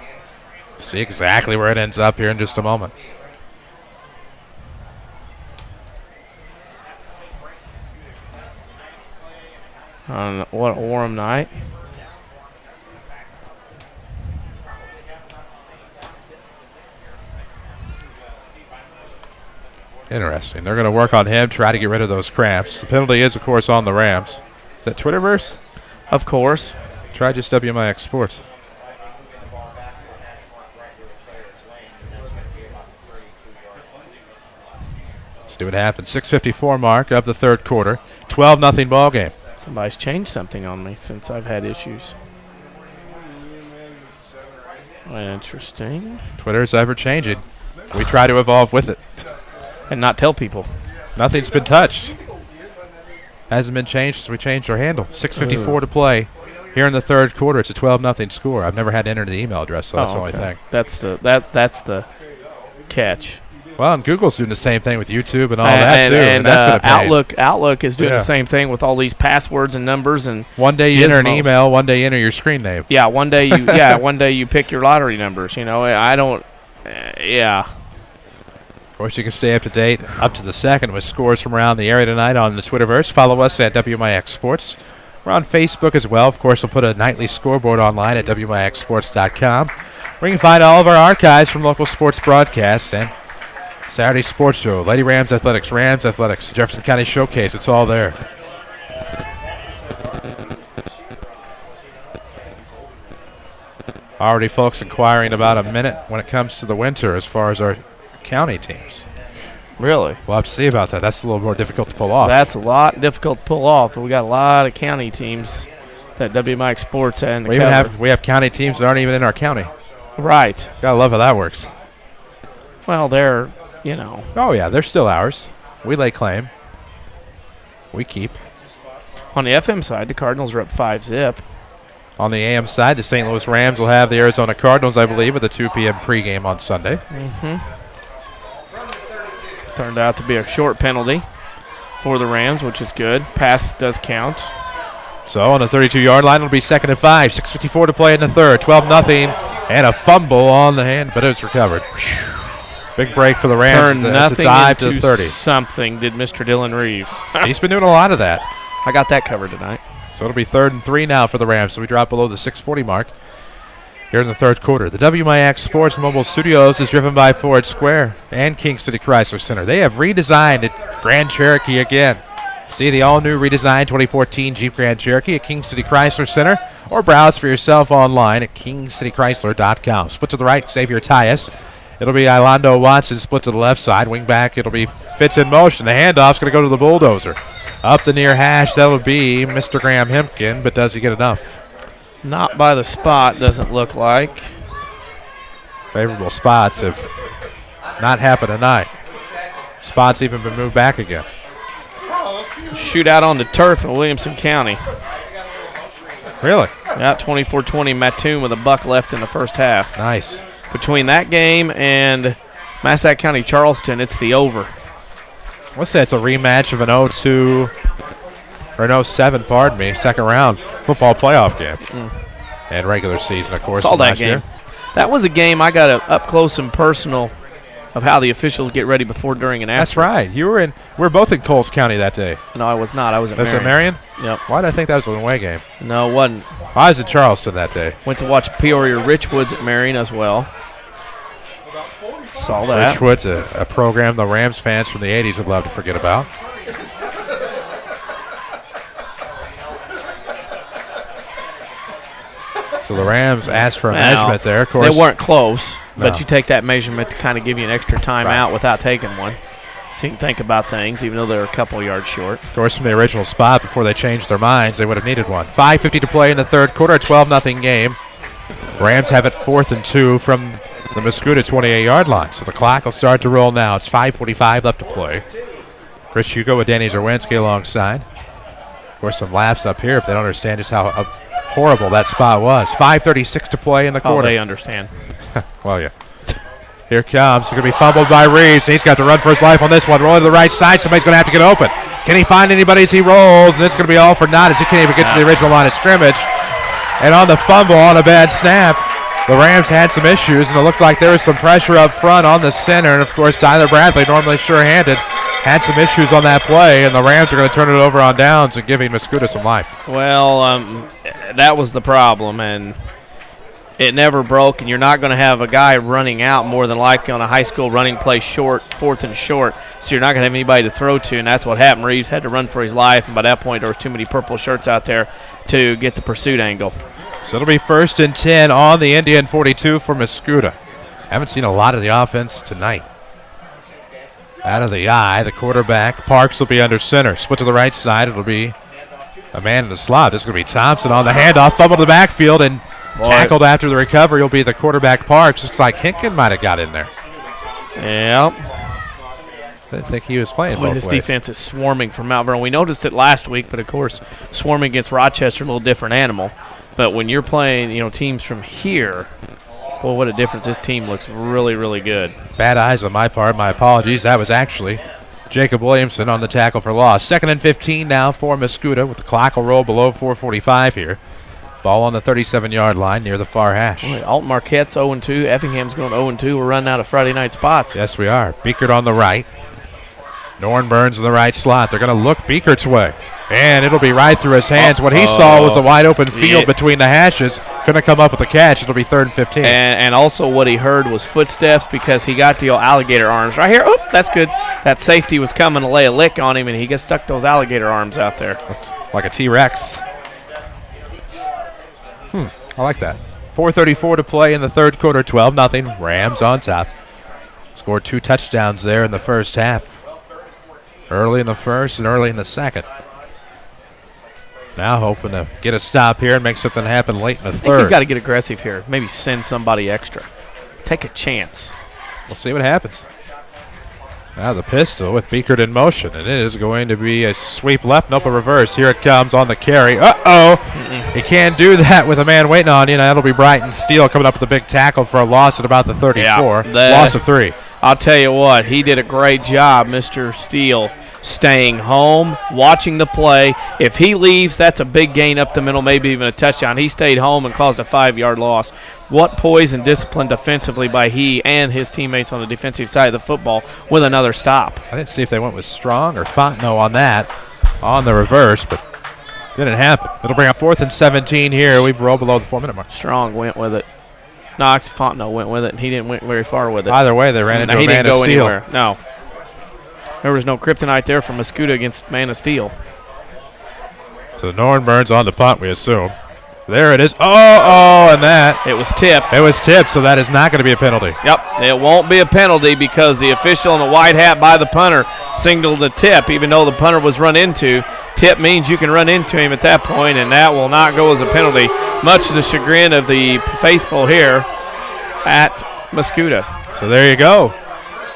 see exactly where it ends up here in just a moment. What a warm night. Interesting. They're going to work on him, try to get rid of those cramps. The penalty is, of course, on the Rams. Is that Twitterverse? Of course. Try just WMIX Sports. See what happens. 6:54 mark of the third quarter. 12-0 ball game. Somebody's changed something on me since I've had issues. Interesting. Twitter's ever changing. We try to evolve with it. And not tell people. Nothing's been touched. Hasn't been changed since we changed our handle. 6:54 to play. Here in the third quarter, it's a 12-0 score. I've never had to enter the email address, so that's the only thing. That's the catch. Well, and Google's doing the same thing with YouTube and all that too. And that's been a pain. Outlook is doing the same thing with all these passwords and numbers and. One day you enter an email, one day you enter your screen name. Yeah, one day you one day you pick your lottery numbers. You know, I don't. Yeah. Of course, you can stay up to date up to the second with scores from around the area tonight on the Twitterverse. Follow us at WMIX Sports. We're on Facebook as well. Of course, we'll put a nightly scoreboard online at WMIXsports.com, where you can find all of our archives from local sports broadcasts and Saturday Sports Show, Lady Rams Athletics, Jefferson County Showcase. It's all there. Already folks inquiring about a minute when it comes to the winter as far as our county teams. Really? We'll have to see about that. That's a little more difficult to pull off. That's a lot difficult to pull off. We got a lot of county teams that WMIX Sports and we have county teams that aren't even in our county. Right. Gotta love how that works. Well, they're, you know. Oh yeah, they're still ours. We lay claim. We keep. On the FM side, the Cardinals are up 5-0. On the AM side, the St. Louis Rams will have the Arizona Cardinals, I believe, with a 2 p.m. pregame on Sunday. Turned out to be a short penalty for the Rams, which is good. Pass does count. So on the 32-yard line, it'll be 2nd and 5. 6:54 to play in the third. 12-0, and a fumble on the hand, but it was recovered. Big break for the Rams. Turned it's a dive to the 30. Something did Mr. Dylan Reeves. He's been doing a lot of that. I got that covered tonight. So it'll be 3rd and 3 now for the Rams. So we drop below the 6:40 mark here in the third quarter. The WMIX Sports Mobile Studios is driven by Ford Square and King City Chrysler Center. They have redesigned at Grand Cherokee again. See the all-new redesigned 2014 Jeep Grand Cherokee at King City Chrysler Center, or browse for yourself online at kingcitychrysler.com. Split to the right, Xavier Tyus. It'll be Ilando Watson split to the left side. Wing back, it'll be Fitz in motion. The handoff's going to go to the bulldozer. Up the near hash, that'll be Mr. Graham Hempkin, but does he get enough? Not by the spot, doesn't look like. Favorable spots have not happened tonight. Spots even been moved back again. Shootout on the turf in Williamson County. Really? Yeah, 24-20 Mattoon with a buck left in the first half. Nice. Between that game and Massac County Charleston, it's the over. What's that? It's a rematch of an 0-2 or an 0-7, pardon me, second round football playoff game. And regular season, of course. Saw that game. Year. That was a game I got up close and personal of how the officials get ready before, during, and after. That's right. We were both in Coles County that day. No, I was not. I was at Marion. Was it Marion? Yep. Why did I think that was an away game? No, it wasn't. I was in Charleston that day. Went to watch Peoria Richwoods at Marion as well. Saw that. Richwoods, a program the Rams fans from the 80s would love to forget about. So the Rams asked for a measurement there. Of course, they weren't close, No. but you take that measurement to kind of give you an extra time out without taking one. So you can think about things, even though they're a couple yards short. Of course, from the original spot, before they changed their minds, they would have needed one. 5:50 to play in the third quarter, a 12-0 game. Rams have it 4th and 2 from the Mascoutah 28-yard line. So the clock will start to roll now. It's 5:45 left to play. Chris Hugo with Danny Czerwinski alongside. Of course, some laughs up here if they don't understand just how horrible that spot was. 5:36 to play in the quarter. Oh, they understand. Well, yeah. Here comes. It's going to be fumbled by Reeves. He's got to run for his life on this one. Rolling to the right side. Somebody's going to have to get open. Can he find anybody as he rolls? And it's going to be all for naught as he can't even get to the original line of scrimmage. And on the fumble, on a bad snap, the Rams had some issues, and it looked like there was some pressure up front on the center. And, of course, Tyler Bradley, normally sure-handed, had some issues on that play, and the Rams are going to turn it over on downs and giving Mascoutah some life. Well, that was the problem, and it never broke, and you're not going to have a guy running out more than likely on a high school running play short, 4th and short, so you're not going to have anybody to throw to, and that's what happened. Reeves had to run for his life, and by that point there were too many purple shirts out there to get the pursuit angle. So it'll be 1st and 10 on the Indian 42 for Mascoutah. Haven't seen a lot of the offense tonight. Out of the eye, the quarterback, Parks, will be under center. Split to the right side, it'll be a man in the slot. This is going to be Thompson on the handoff, fumble to the backfield, and tackled after the recovery will be the quarterback, Parks. Looks like Hinken might have got in there. Yep. I didn't think he was playing both this ways. defense is swarming from Mount Vernon. We noticed it last week, but, of course, swarming against Rochester, a little different animal. But when you're playing, teams from here, boy, what a difference. This team looks really, really good. Bad eyes on my part. My apologies. That was actually Jacob Williamson on the tackle for loss. 2nd and 15 now for Mascoutah with the clock will roll below 4:45 here. Ball on the 37-yard line near the far hash. Boy, Alton Marquette's 0-2. Effingham's going 0-2. We're running out of Friday night spots. Yes, we are. Beekert on the right. Norn Burns in the right slot. They're going to look Beekert's way. And it'll be right through his hands. What he saw was a wide open field between the hashes. Couldn't come up with a catch. It'll be 3rd and 15. And also what he heard was footsteps because he got the alligator arms right here. Oop, that's good. That safety was coming to lay a lick on him, and he got stuck those alligator arms out there. Looked like a T-Rex. I like that. 4:34 to play in the third quarter. 12-0. Rams on top. Scored 2 touchdowns there in the first half. Early in the first and early in the second. Now hoping to get a stop here and make something happen late in the I think third. you've got to get aggressive here. Maybe send somebody extra. Take a chance. We'll see what happens. Now the pistol with Beekert in motion, and it is going to be a sweep left, nope, a reverse. Here it comes on the carry. You can't do that with a man waiting on you. Now that'll be Brighton Steele coming up with a big tackle for a loss at about the 34. Loss of 3. I'll tell you what, he did a great job, Mr. Steele, staying home, watching the play. If he leaves, that's a big gain up the middle, maybe even a touchdown. He stayed home and caused a 5-yard loss. What poise and discipline defensively by he and his teammates on the defensive side of the football with another stop. I didn't see if they went with Strong or Fontenot on that, on the reverse, but didn't happen. It'll bring up 4th and 17 here. We've rolled below the 4-minute mark. Strong went with it. Knox Fontenot went with it, and he didn't went very far with it. Either way, they ran into a man of steel. Anywhere. No. There was no kryptonite there from Mascoutah against man of steel. So Norn Burns on the punt, we assume. There it is. And that. It was tipped. It was tipped, so that is not going to be a penalty. Yep, it won't be a penalty because the official in the white hat by the punter signaled the tip, even though the punter was run into. Tip means you can run into him at that point, and that will not go as a penalty, much to the chagrin of the faithful here at Mascoutah. So there you go.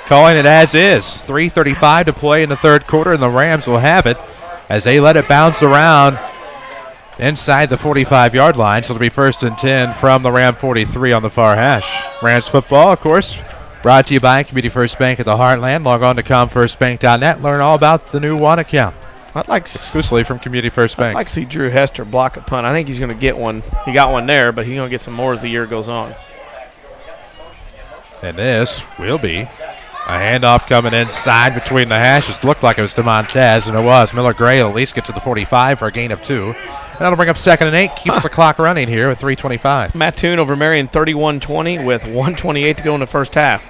Calling it as is. 3:35 to play in the third quarter, and the Rams will have it as they let it bounce around inside the 45-yard line. So it'll be 1st and 10 from the Ram 43 on the far hash. Rams football, of course, brought to you by Community First Bank at the Heartland. Log on to comfirstbank.net. Learn all about the new One account. I'd like exclusively from Community First Bank. I'd like to see Drew Hester block a punt. I think he's going to get one. He got one there, but he's going to get some more as the year goes on. And this will be a handoff coming inside between the hashes. Looked like it was to Montez, and it was. Miller Gray will at least get to the 45 for a gain of 2. And that'll bring up 2nd and 8. Keeps the clock running here with 3:25. Mattoon over Marion 31-20 with 1:28 to go in the first half.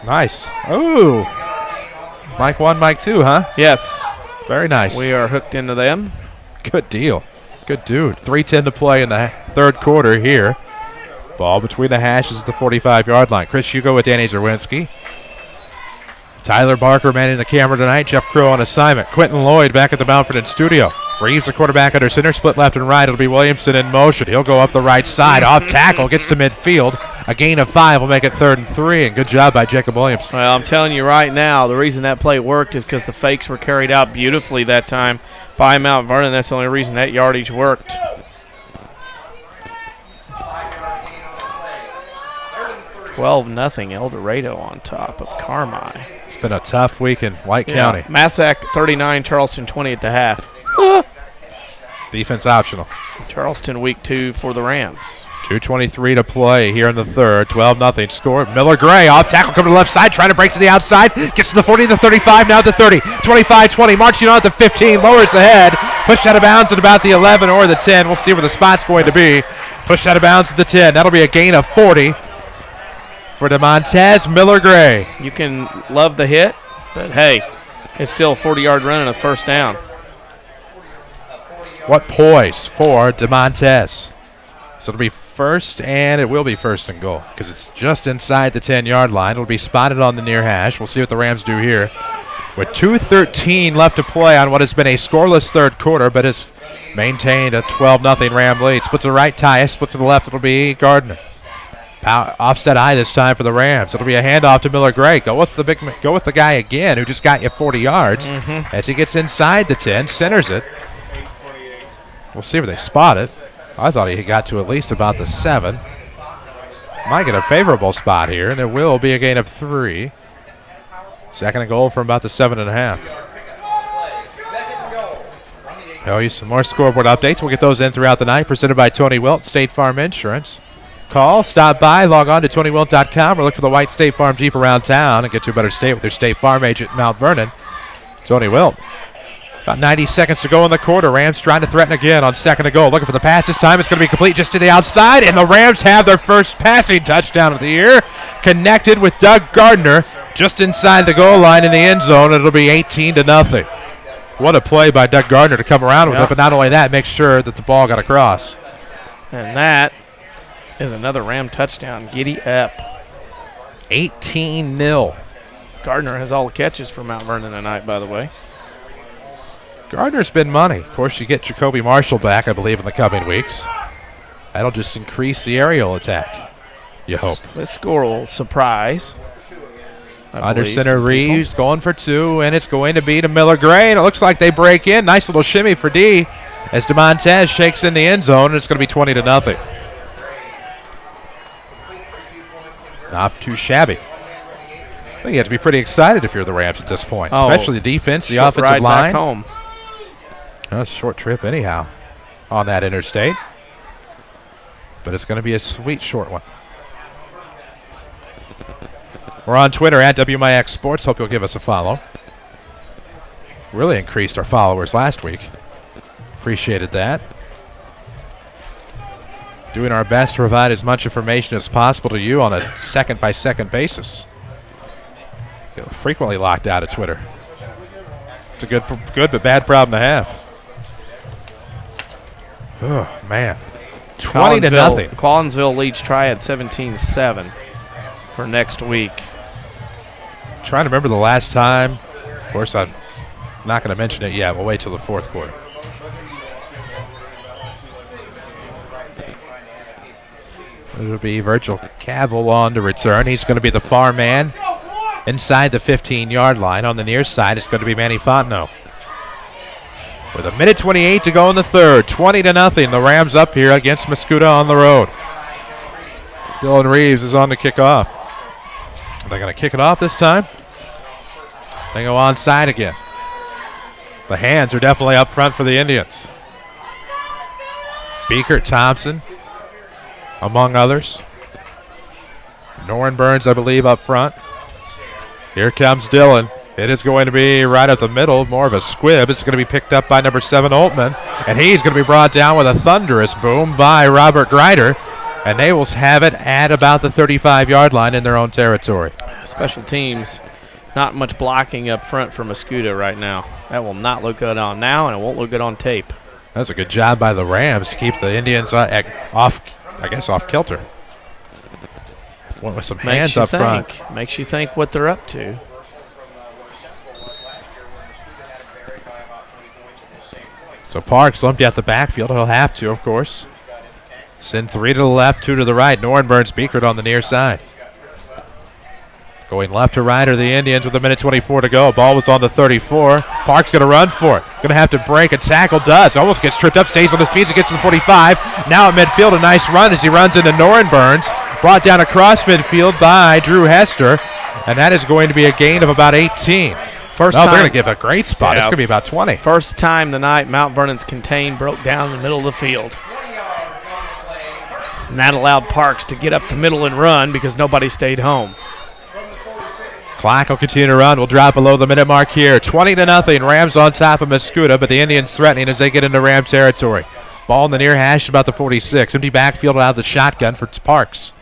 Nice. Ooh. Mike 1, Mike 2, huh? Yes. Very nice. We are hooked into them. Good deal. Good dude. 3:10 to play in the third quarter here. Ball between the hashes at the 45-yard line. Chris Hugo with Danny Czerwinski. Tyler Barker manning the camera tonight. Jeff Crow on assignment. Quentin Lloyd back at the Mountford studio. Reeves, the quarterback, under center. Split left and right. It'll be Williamson in motion. He'll go up the right side. Off tackle. Gets to midfield. A gain of 5 will make it 3rd and 3. And good job by Jacob Williams. Well, I'm telling you right now, the reason that play worked is because the fakes were carried out beautifully that time by Mount Vernon. That's the only reason that yardage worked. 12-0 El Dorado on top of Carmi. It's been a tough week in White County. Massac 39, Charleston 20 at the half. Defense optional. Charleston week 2 for the Rams. 2:23 to play here in the third. 12-0 score. Miller Gray off tackle, coming to the left side, trying to break to the outside. Gets to the 40, the 35, now the 30. 25-20, marching on at the 15, lowers the head. Pushed out of bounds at about the 11 or the 10. We'll see where the spot's going to be. Pushed out of bounds at the 10. That'll be a gain of 40 for DeMontez Miller Gray. You can love the hit, but hey, it's still a 40-yard run and a first down. What poise for DeMontez. So it'll be first, and it will be first and goal because it's just inside the 10-yard line. It'll be spotted on the near hash. We'll see what the Rams do here. With 2:13 left to play on what has been a scoreless third quarter, but has maintained a 12-0 Ram lead. Split to the right, Tyus. Split to the left, it'll be Gardner. Offset eye this time for the Rams. It'll be a handoff to Miller Gray. Go with the guy again who just got you 40 yards. As he gets inside the 10, centers it. We'll see where they spot it. I thought he got to at least about the 7. Might get a favorable spot here, and it will be a gain of 3. Second and goal from about the 7.5. I'll use some more scoreboard updates. We'll get those in throughout the night. Presented by Tony Wilt, State Farm Insurance. Call, stop by, log on to TonyWilt.com, or look for the white State Farm Jeep around town and get to a better state with your State Farm agent in Mount Vernon, Tony Wilt. About 90 seconds to go in the quarter. Rams trying to threaten again on second and goal. Looking for the pass this time. It's going to be complete just to the outside, and the Rams have their first passing touchdown of the year. Connected with Doug Gardner just inside the goal line in the end zone. It'll be 18-0. What a play by Doug Gardner to come around with it, but not only that, make sure that the ball got across. And that is another Ram touchdown. Giddy up. 18-0. Gardner has all the catches for Mount Vernon tonight, by the way. Gardner's been money. Of course, you get Jacoby Marshall back, I believe, in the coming weeks. That'll just increase the aerial attack, you hope. This score will surprise. Under center, Reeves going for 2, and it's going to be to Miller Gray, and it looks like they break in. Nice little shimmy for D as DeMontez shakes in the end zone, and it's going to be 20-0. Not too shabby. I think you have to be pretty excited if you're the Rams at this point, especially the defense, the offensive line. Back home. That's a short trip anyhow on that interstate, but it's going to be a sweet short one. We're on Twitter at WMIX Sports. Hope you'll give us a follow. Really increased our followers last week. Appreciated that. Doing our best to provide as much information as possible to you on a second-by-second basis. Get frequently locked out of Twitter. It's a good but bad problem to have. Oh, man. 20-0. Collinsville leads Triad 17-7 for next week. Trying to remember the last time. Of course, I'm not going to mention it yet. We'll wait till the fourth quarter. It'll be Virgil Cavill on to return. He's going to be the far man inside the 15-yard line. On the near side, it's going to be Manny Fontenot. With 1:28 to go in the third, 20-0. The Rams up here against Mascoutah on the road. Dylan Reeves is on to kick off. Are they going to kick it off this time? They go onside again. The hands are definitely up front for the Indians. Beaker, Thompson, among others. Norrin Burns, I believe, up front. Here comes Dylan. It is going to be right up the middle, more of a squib. It's going to be picked up by number 7, Altman, and he's going to be brought down with a thunderous boom by Robert Greider, and they will have it at about the 35-yard line in their own territory. Special teams, not much blocking up front for Mascoutah right now. That will not look good on now, and it won't look good on tape. That's a good job by the Rams to keep the Indians off kilter. Went with some hands up front. Makes you think what they're up to. So Parks lumped out the backfield. He'll have to, of course. Send 3 to the left, 2 to the right. Norrin Burns Beakert on the near side. Going left to right are the Indians with 1:24 to go. Ball was on the 34. Parks going to run for it. Going to have to break a tackle. Does. Almost gets tripped up. Stays on his feet. He gets to the 45. Now at midfield, a nice run as he runs into Norrin Burns. Brought down across midfield by Drew Hester, and that is going to be a gain of about 18. They're going to give a great spot. Yeah. It's going to be about 20. First time tonight, Mount Vernon's contain broke down in the middle of the field. And that allowed Parks to get up the middle and run because nobody stayed home. Clock will continue to run. We'll drop below the minute mark here. 20-0. Rams on top of Mascoutah, but the Indians threatening as they get into Ram territory. Ball in the near hash, about the 46. Empty backfield out of the shotgun for Parks.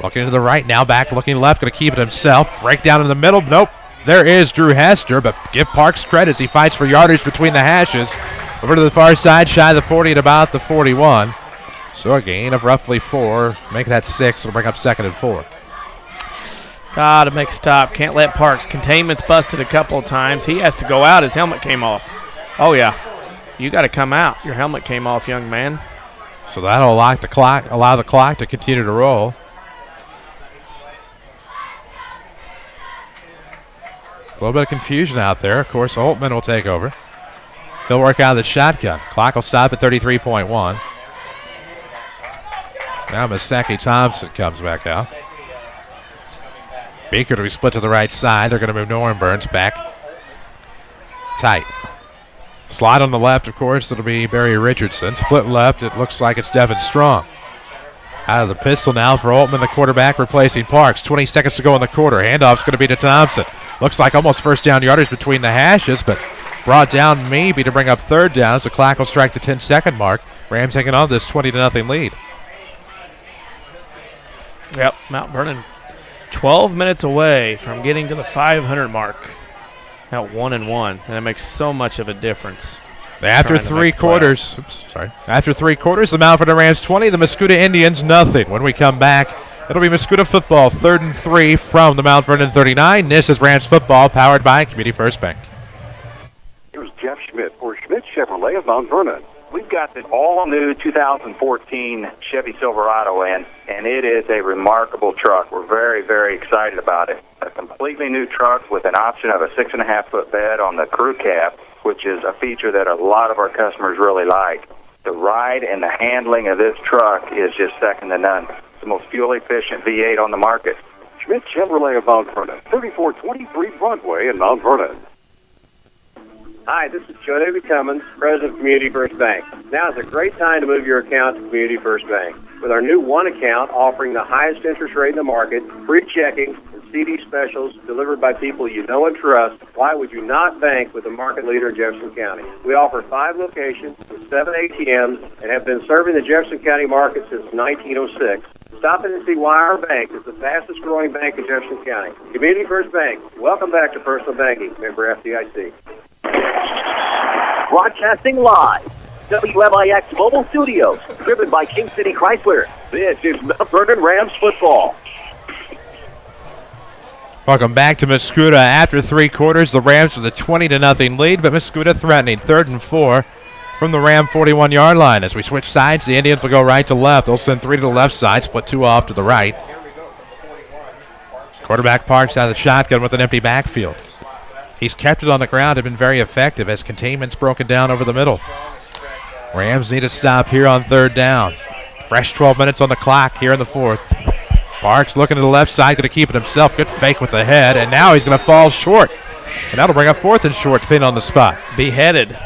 Looking to the right now, back looking left, going to keep it himself. Break down in the middle. Nope. There is Drew Hester, but give Parks credit as he fights for yardage between the hashes. Over to the far side, shy of the 40 at about the 41. So a gain of roughly 4. Make that 6. It'll bring up 2nd and 4. Got to make a stop. Can't let Parks. Containment's busted a couple of times. He has to go out. His helmet came off. Oh, yeah. You got to come out. Your helmet came off, young man. So that'll allow the clock to continue to roll. A little bit of confusion out there. Of course, Holtman will take over. He'll work out of the shotgun. Clock will stop at 33.1. Now Masaki Thompson comes back out. Beaker to be split to the right side. They're going to move Norman Burns back tight. Slide on the left, of course, it'll be Barry Richardson. Split left, it looks like it's Devin Strong. Out of the pistol now for Holtman, the quarterback, replacing Parks. 20 seconds to go in the quarter. Handoff's going to be to Thompson. Looks like almost first down yardage between the hashes, but brought down maybe to bring up 3rd down as the clock will strike the 10-second mark. Rams hanging on this 20-0 lead. Yep, Mount Vernon 12 minutes away from getting to the 500 mark. Now 1-1, and it makes so much of a difference. After 3 quarters, the Mount Vernon Rams 20, the Mascoutah Indians nothing. When we come back, it'll be Mascoutah football, 3rd and 3 from the Mount Vernon 39. This is Rams football, powered by Community First Bank. Here's Jeff Schmidt for Schmidt Chevrolet of Mount Vernon. We've got the all-new 2014 Chevy Silverado in, and it is a remarkable truck. We're very, very excited about it. A completely new truck with an option of a 6.5-foot bed on the crew cab, which is a feature that a lot of our customers really like. The ride and the handling of this truck is just second to none. It's the most fuel-efficient V8 on the market. Schmidt Chevrolet of Mount Vernon, 3423 Broadway in Mount Vernon. Hi, this is Joe Davey Cummins, President of Community First Bank. Now is a great time to move your account to Community First Bank. With our new one account offering the highest interest rate in the market, free checking, and CD specials delivered by people you know and trust, why would you not bank with the market leader in Jefferson County? We offer 5 locations with 7 ATMs and have been serving the Jefferson County market since 1906. Stop in and see why our bank is the fastest growing bank in Jefferson County. Community First Bank. Welcome back to Personal Banking. Member FDIC. Broadcasting live, WMIX Mobile Studios, driven by King City Chrysler. This is Mount Vernon Rams football. Welcome back to Mascoutah. After 3 quarters, the Rams with a 20-0 lead, but Mascoutah threatening 3rd and 4 from the Ram 41-yard line. As we switch sides, the Indians will go right to left. They'll send 3 to the left side, split 2 off to the right. Quarterback Parks out of the shotgun with an empty backfield. He's kept it on the ground and been very effective as containment's broken down over the middle. Rams need a stop here on 3rd down. Fresh 12 minutes on the clock here in the 4th. Parks looking to the left side, going to keep it himself. Good fake with the head, and now he's going to fall short. And that'll bring up 4th and short, pin on the spot. Beheaded.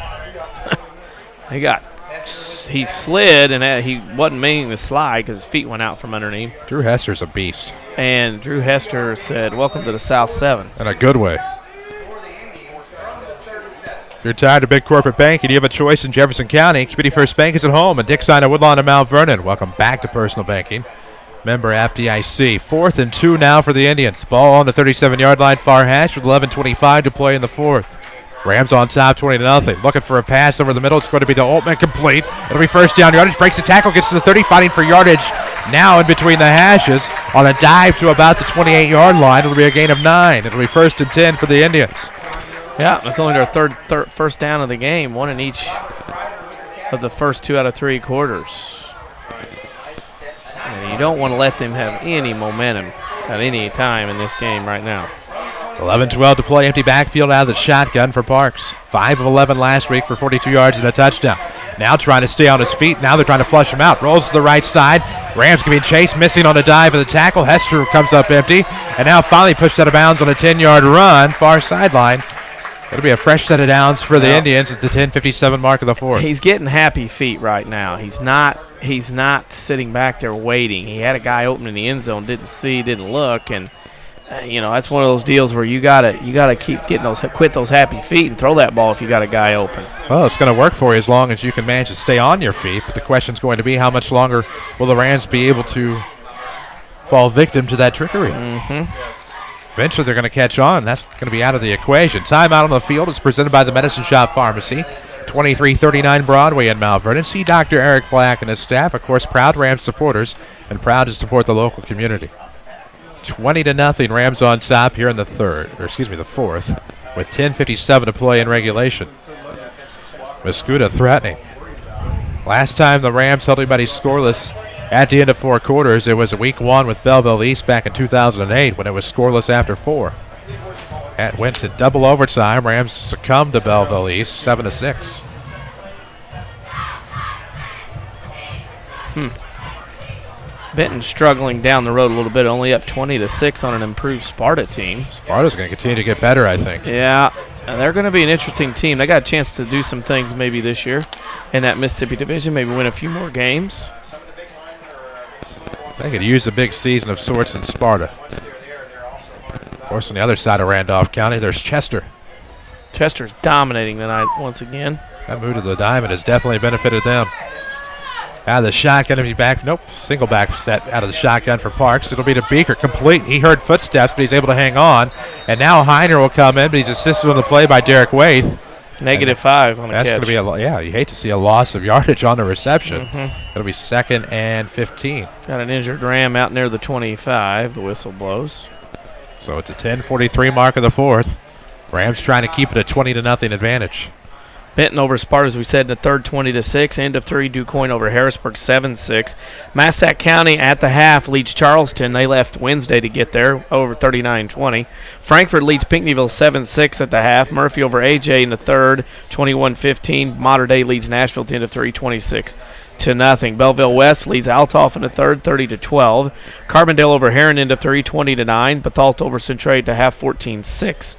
He slid, and he wasn't meaning to slide because his feet went out from underneath. Drew Hester's a beast. And Drew Hester said, "Welcome to the South 7." In a good way. If you're tired of big corporate banking, you have a choice in Jefferson County. Community First Bank is at home, and Dixon and Woodlawn and Mount Vernon. Welcome back to Personal Banking. Member FDIC. 4th and 2 now for the Indians. Ball on the 37-yard line, far hash with 11:25 to play in the 4th. Rams on top, 20-0. Looking for a pass over the middle. It's going to be to Altman, complete. It'll be first down yardage. Breaks the tackle, gets to the 30, fighting for yardage. Now in between the hashes on a dive to about the 28-yard line. It'll be a gain of 9. It'll be 1st and 10 for the Indians. Yeah, that's only their third first down of the game, 1 in each of the first 2 out of 3 quarters. And you don't want to let them have any momentum at any time in this game right now. 11-12 to play, empty backfield out of the shotgun for Parks. 5 of 11 last week for 42 yards and a touchdown. Now trying to stay on his feet. Now they're trying to flush him out. Rolls to the right side. Rams can be chased, missing on a dive of the tackle. Hester comes up empty. And now finally pushed out of bounds on a 10-yard run, far sideline. It'll be a fresh set of downs for the Indians at the 10:57 mark of the fourth. He's getting happy feet right now. He's not sitting back there waiting. He had a guy open in the end zone, didn't look, and that's one of those deals where you gotta keep quit those happy feet and throw that ball if you got a guy open. Well, it's going to work for you as long as you can manage to stay on your feet. But the question's going to be, how much longer will the Rams be able to fall victim to that trickery? Eventually they're going to catch on. That's going to be out of the equation. Timeout on the field is presented by the Medicine Shop Pharmacy, 2339 Broadway in Mount Vernon. See Dr. Eric Black and his staff, of course, proud Rams supporters and proud to support the local community. 20-0 Rams on top here in the fourth, with 10:57 to play in regulation. Mascoutah threatening. Last time the Rams held anybody scoreless at the end of 4 quarters, it was week 1 with Belleville East back in 2008 when it was scoreless after 4. It went to double overtime. Rams succumbed to Belleville East 7-6. Benton struggling down the road a little bit, only up 20-6 on an improved Sparta team. Sparta's going to continue to get better, I think. Yeah, and they're going to be an interesting team. They got a chance to do some things maybe this year in that Mississippi division, maybe win a few more games. They could use a big season of sorts in Sparta. Of course, on the other side of Randolph County, there's Chester. Chester's dominating tonight once again. That move to the diamond has definitely benefited them. Out of the shotgun, to be back. Nope, single back set out of the shotgun for Parks. It'll be to Beaker, complete. He heard footsteps, but he's able to hang on. And now Heiner will come in, but he's assisted on the play by Derek Waith. -5 on the catch. That's going to be you hate to see a loss of yardage on the reception. It'll be 2nd and 15. Got an injured Ram out near the 25. The whistle blows. So it's a 10:43 mark of the fourth. Rams trying to keep it a 20-0 advantage. Benton over Sparta, as we said, in the third, 20-6. End of 3, DuQuoin over Harrisburg, 7-6. Massac County at the half leads Charleston. They left Wednesday to get there, over 39-20. Frankfort leads Pinckneyville 7-6 at the half. Murphy over AJ in the third, 21-15. Mater Dei leads Nashville 10-3, 26-0. Belleville West leads Altoff in the third, 30-12. Carbondale over Heron into 3, 20-9. Bethalto over Centralia at the half, 14-6.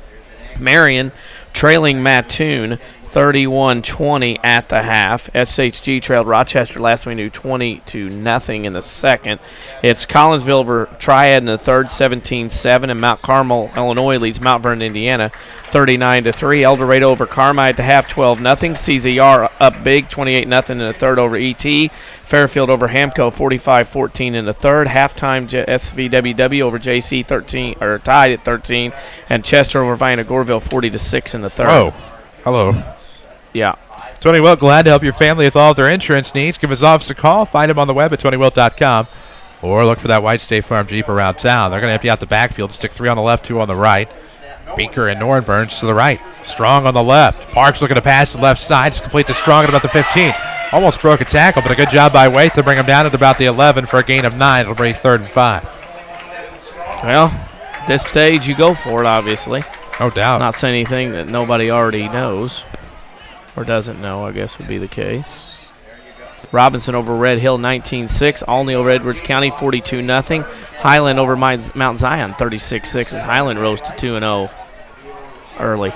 Marion trailing Mattoon 31-20 at the half. SHG trailed Rochester last we knew 20-0 in the second. It's Collinsville over Triad in the third, 17-7, and Mount Carmel, Illinois leads Mount Vernon, Indiana 39-3. El Dorado over Carmi at the half, 12-0. CZR up big, 28-0 in the third over ET. Fairfield over Hamco, 45-14 in the third. Halftime SVWW over JC, tied at 13, and Chester over Vienna Goreville, 40-6 in the third. Oh, hello. Yeah. Tony Wilt, glad to help your family with all of their insurance needs. Give his office a call. Find him on the web at TonyWilt.com. Or look for that white State Farm Jeep around town. They're going to empty out the backfield. Stick 3 on the left, 2 on the right. Beaker and Nornburns to the right. Strong on the left. Parks looking to pass to the left side. It's complete to Strong at about the 15. Almost broke a tackle, but a good job by Waite to bring him down at about the 11 for a gain of 9. It'll bring 3rd and 5. Well, at this stage you go for it, obviously. No doubt. Not saying anything that nobody already knows. Or doesn't know, I guess would be the case. Robinson over Red Hill, 19-6. Olney over Edwards County, 42-0. Highland over Mount Zion, 36-6, as Highland rose to 2-0 early.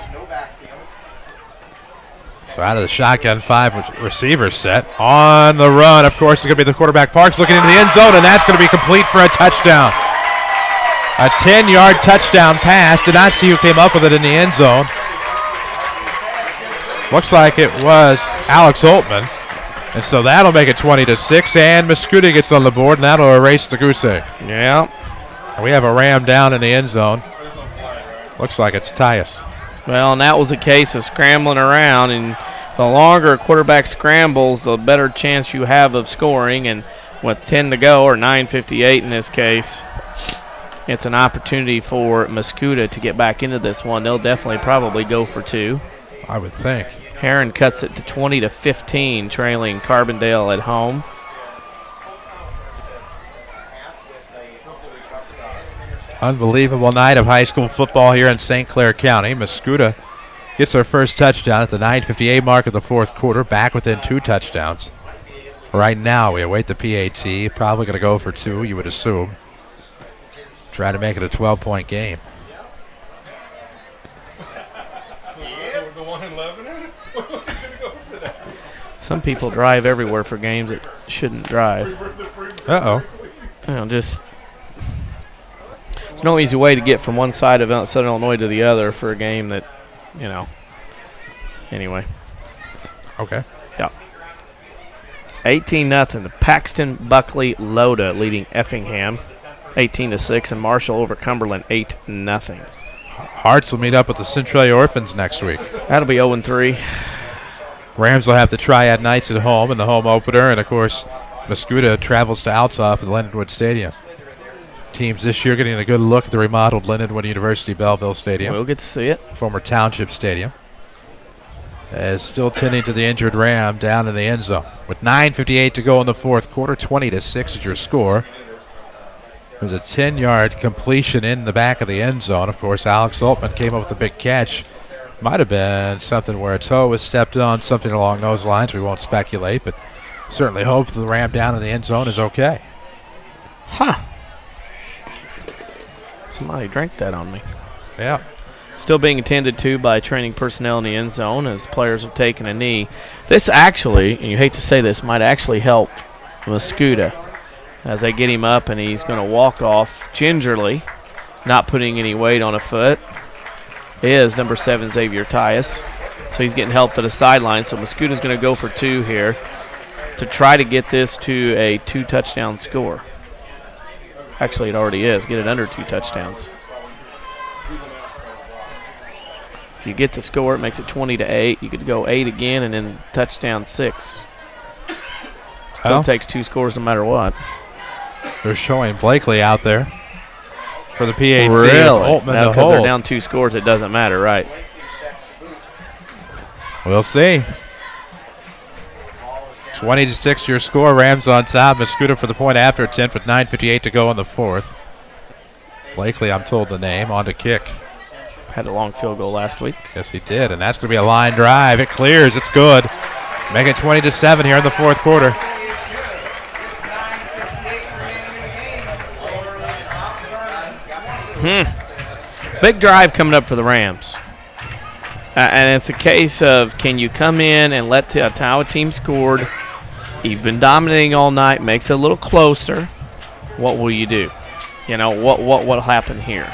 So out of the shotgun, 5 receivers set. On the run, of course, it's going to be the quarterback Parks looking into the end zone, and that's going to be complete for a touchdown. A 10-yard touchdown pass. Did not see who came up with it in the end zone. Looks like it was Alex Oltman. And so that'll make it 20-6, and Mascoutah gets on the board, and that'll erase the goose egg. Yeah. We have a Ram down in the end zone. Looks like it's Tyus. Well, and that was a case of scrambling around, and the longer a quarterback scrambles, the better chance you have of scoring. And with 10 to go, or 9:58 in this case, it's an opportunity for Mascoutah to get back into this one. They'll definitely probably go for 2. I would think. Heron cuts it to 20-15, trailing Carbondale at home. Unbelievable night of high school football here in St. Clair County. Mascoutah gets their first touchdown at the 9:58 mark of the fourth quarter, back within 2 touchdowns. Right now, we await the PAT. Probably going to go for 2, you would assume. Try to make it a 12-point game. Some people drive everywhere for games that shouldn't drive. Uh-oh. You know, just there's no easy way to get from one side of Southern Illinois to the other for a game that, you know. Anyway. Okay. Yeah. 18-0. The Paxton Buckley Loda leading Effingham 18-6, and Marshall over Cumberland 8-0. Hearts will meet up with the Centralia Orphans next week. That'll be 0-3. Rams will have the Triad Knights at home in the home opener, and of course, Mascoutah travels to Althoff at the Lindenwood Stadium. Teams this year getting a good look at the remodeled Lindenwood University Belleville Stadium. We'll get to see it. Former Township Stadium. As still tending to the injured Ram down in the end zone. With 9:58 to go in the fourth quarter, 20-6 is your score. There's a 10-yard completion in the back of the end zone. Of course, Alex Altman came up with a big catch. Might have been something where a toe was stepped on, something along those lines. We won't speculate, but certainly hope the Ram down in the end zone is okay. Huh. Somebody drank that on me. Yeah. Still being attended to by training personnel in the end zone as players have taken a knee. This actually, and you hate to say this, might actually help Mascoutah as they get him up, and he's going to walk off gingerly, not putting any weight on a foot. Is number 7 Xavier Tyus. So he's getting help to the sideline. So Mascoutah's going to go for 2 here to try to get this to a 2-touchdown score. Actually, it already is. Get it under 2 touchdowns. If you get the score, it makes it 20-8. You could go 8 again and then touchdown 6. Still takes 2 scores no matter what. They're showing Blakely out there for the PAC. Really? Altman Now, to because they're hold. down 2 scores, it doesn't matter, right? We'll see. 20-6 your score. Rams on top. Mascoutah for the point after attempt with 9:58 to go in the fourth. Blakely, I'm told the name, on to kick. Had a long field goal last week. Yes, he did, and that's going to be a line drive. It clears. It's good. Make it 20-7 here in the fourth quarter. Big drive coming up for the Rams. And it's a case of, can you come in and let how a team scored? You've been dominating all night, makes it a little closer. What will you do? You know, what will happen here?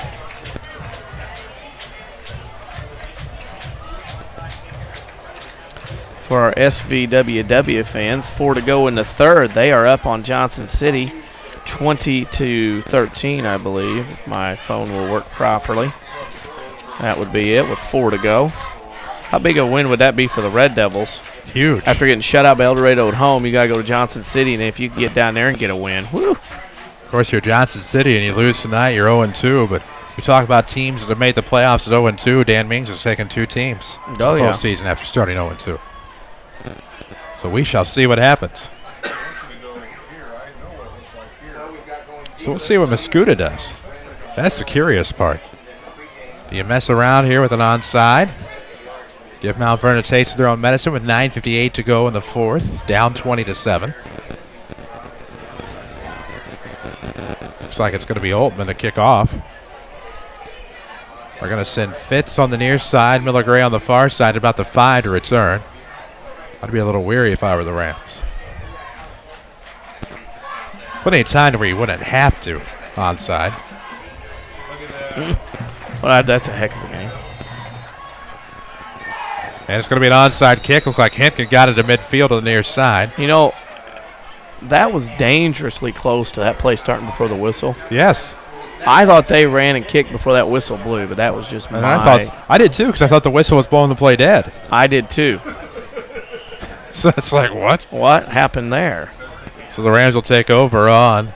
For our SVWW fans, 4 to go in the third. They are up on Johnson City, 20-13, I believe, if my phone will work properly. That would be it with 4 to go. How big a win would that be for the Red Devils? Huge. After getting shut out by El Dorado at home, you got to go to Johnson City, and if you can get down there and get a win, whoo. Of course, you're Johnson City, and you lose tonight, you're 0-2, but we talk about teams that have made the playoffs at 0-2. Dan Mings has taken 2 teams to the postseason after starting 0-2. So we shall see what happens. So let's see what Mascoutah does. That's the curious part. Do you mess around here with an onside? Give Mount Vernon a taste of their own medicine with 9:58 to go in the fourth, down 20-7. Looks like it's going to be Altman to kick off. We're going to send Fitz on the near side, Miller Gray on the far side, about the 5 to return. I'd be a little weary if I were the Rams. Plenty of time where you wouldn't have to onside. Well, that's a heck of a game. And it's going to be an onside kick. Looks like Henkin got it to midfield to the near side. You know, that was dangerously close to that play starting before the whistle. Yes. I thought they ran and kicked before that whistle blew, but that was just and I did too, because I thought the whistle was blowing the play dead. I did too. So it's like, what? What happened there? So the Rams will take over on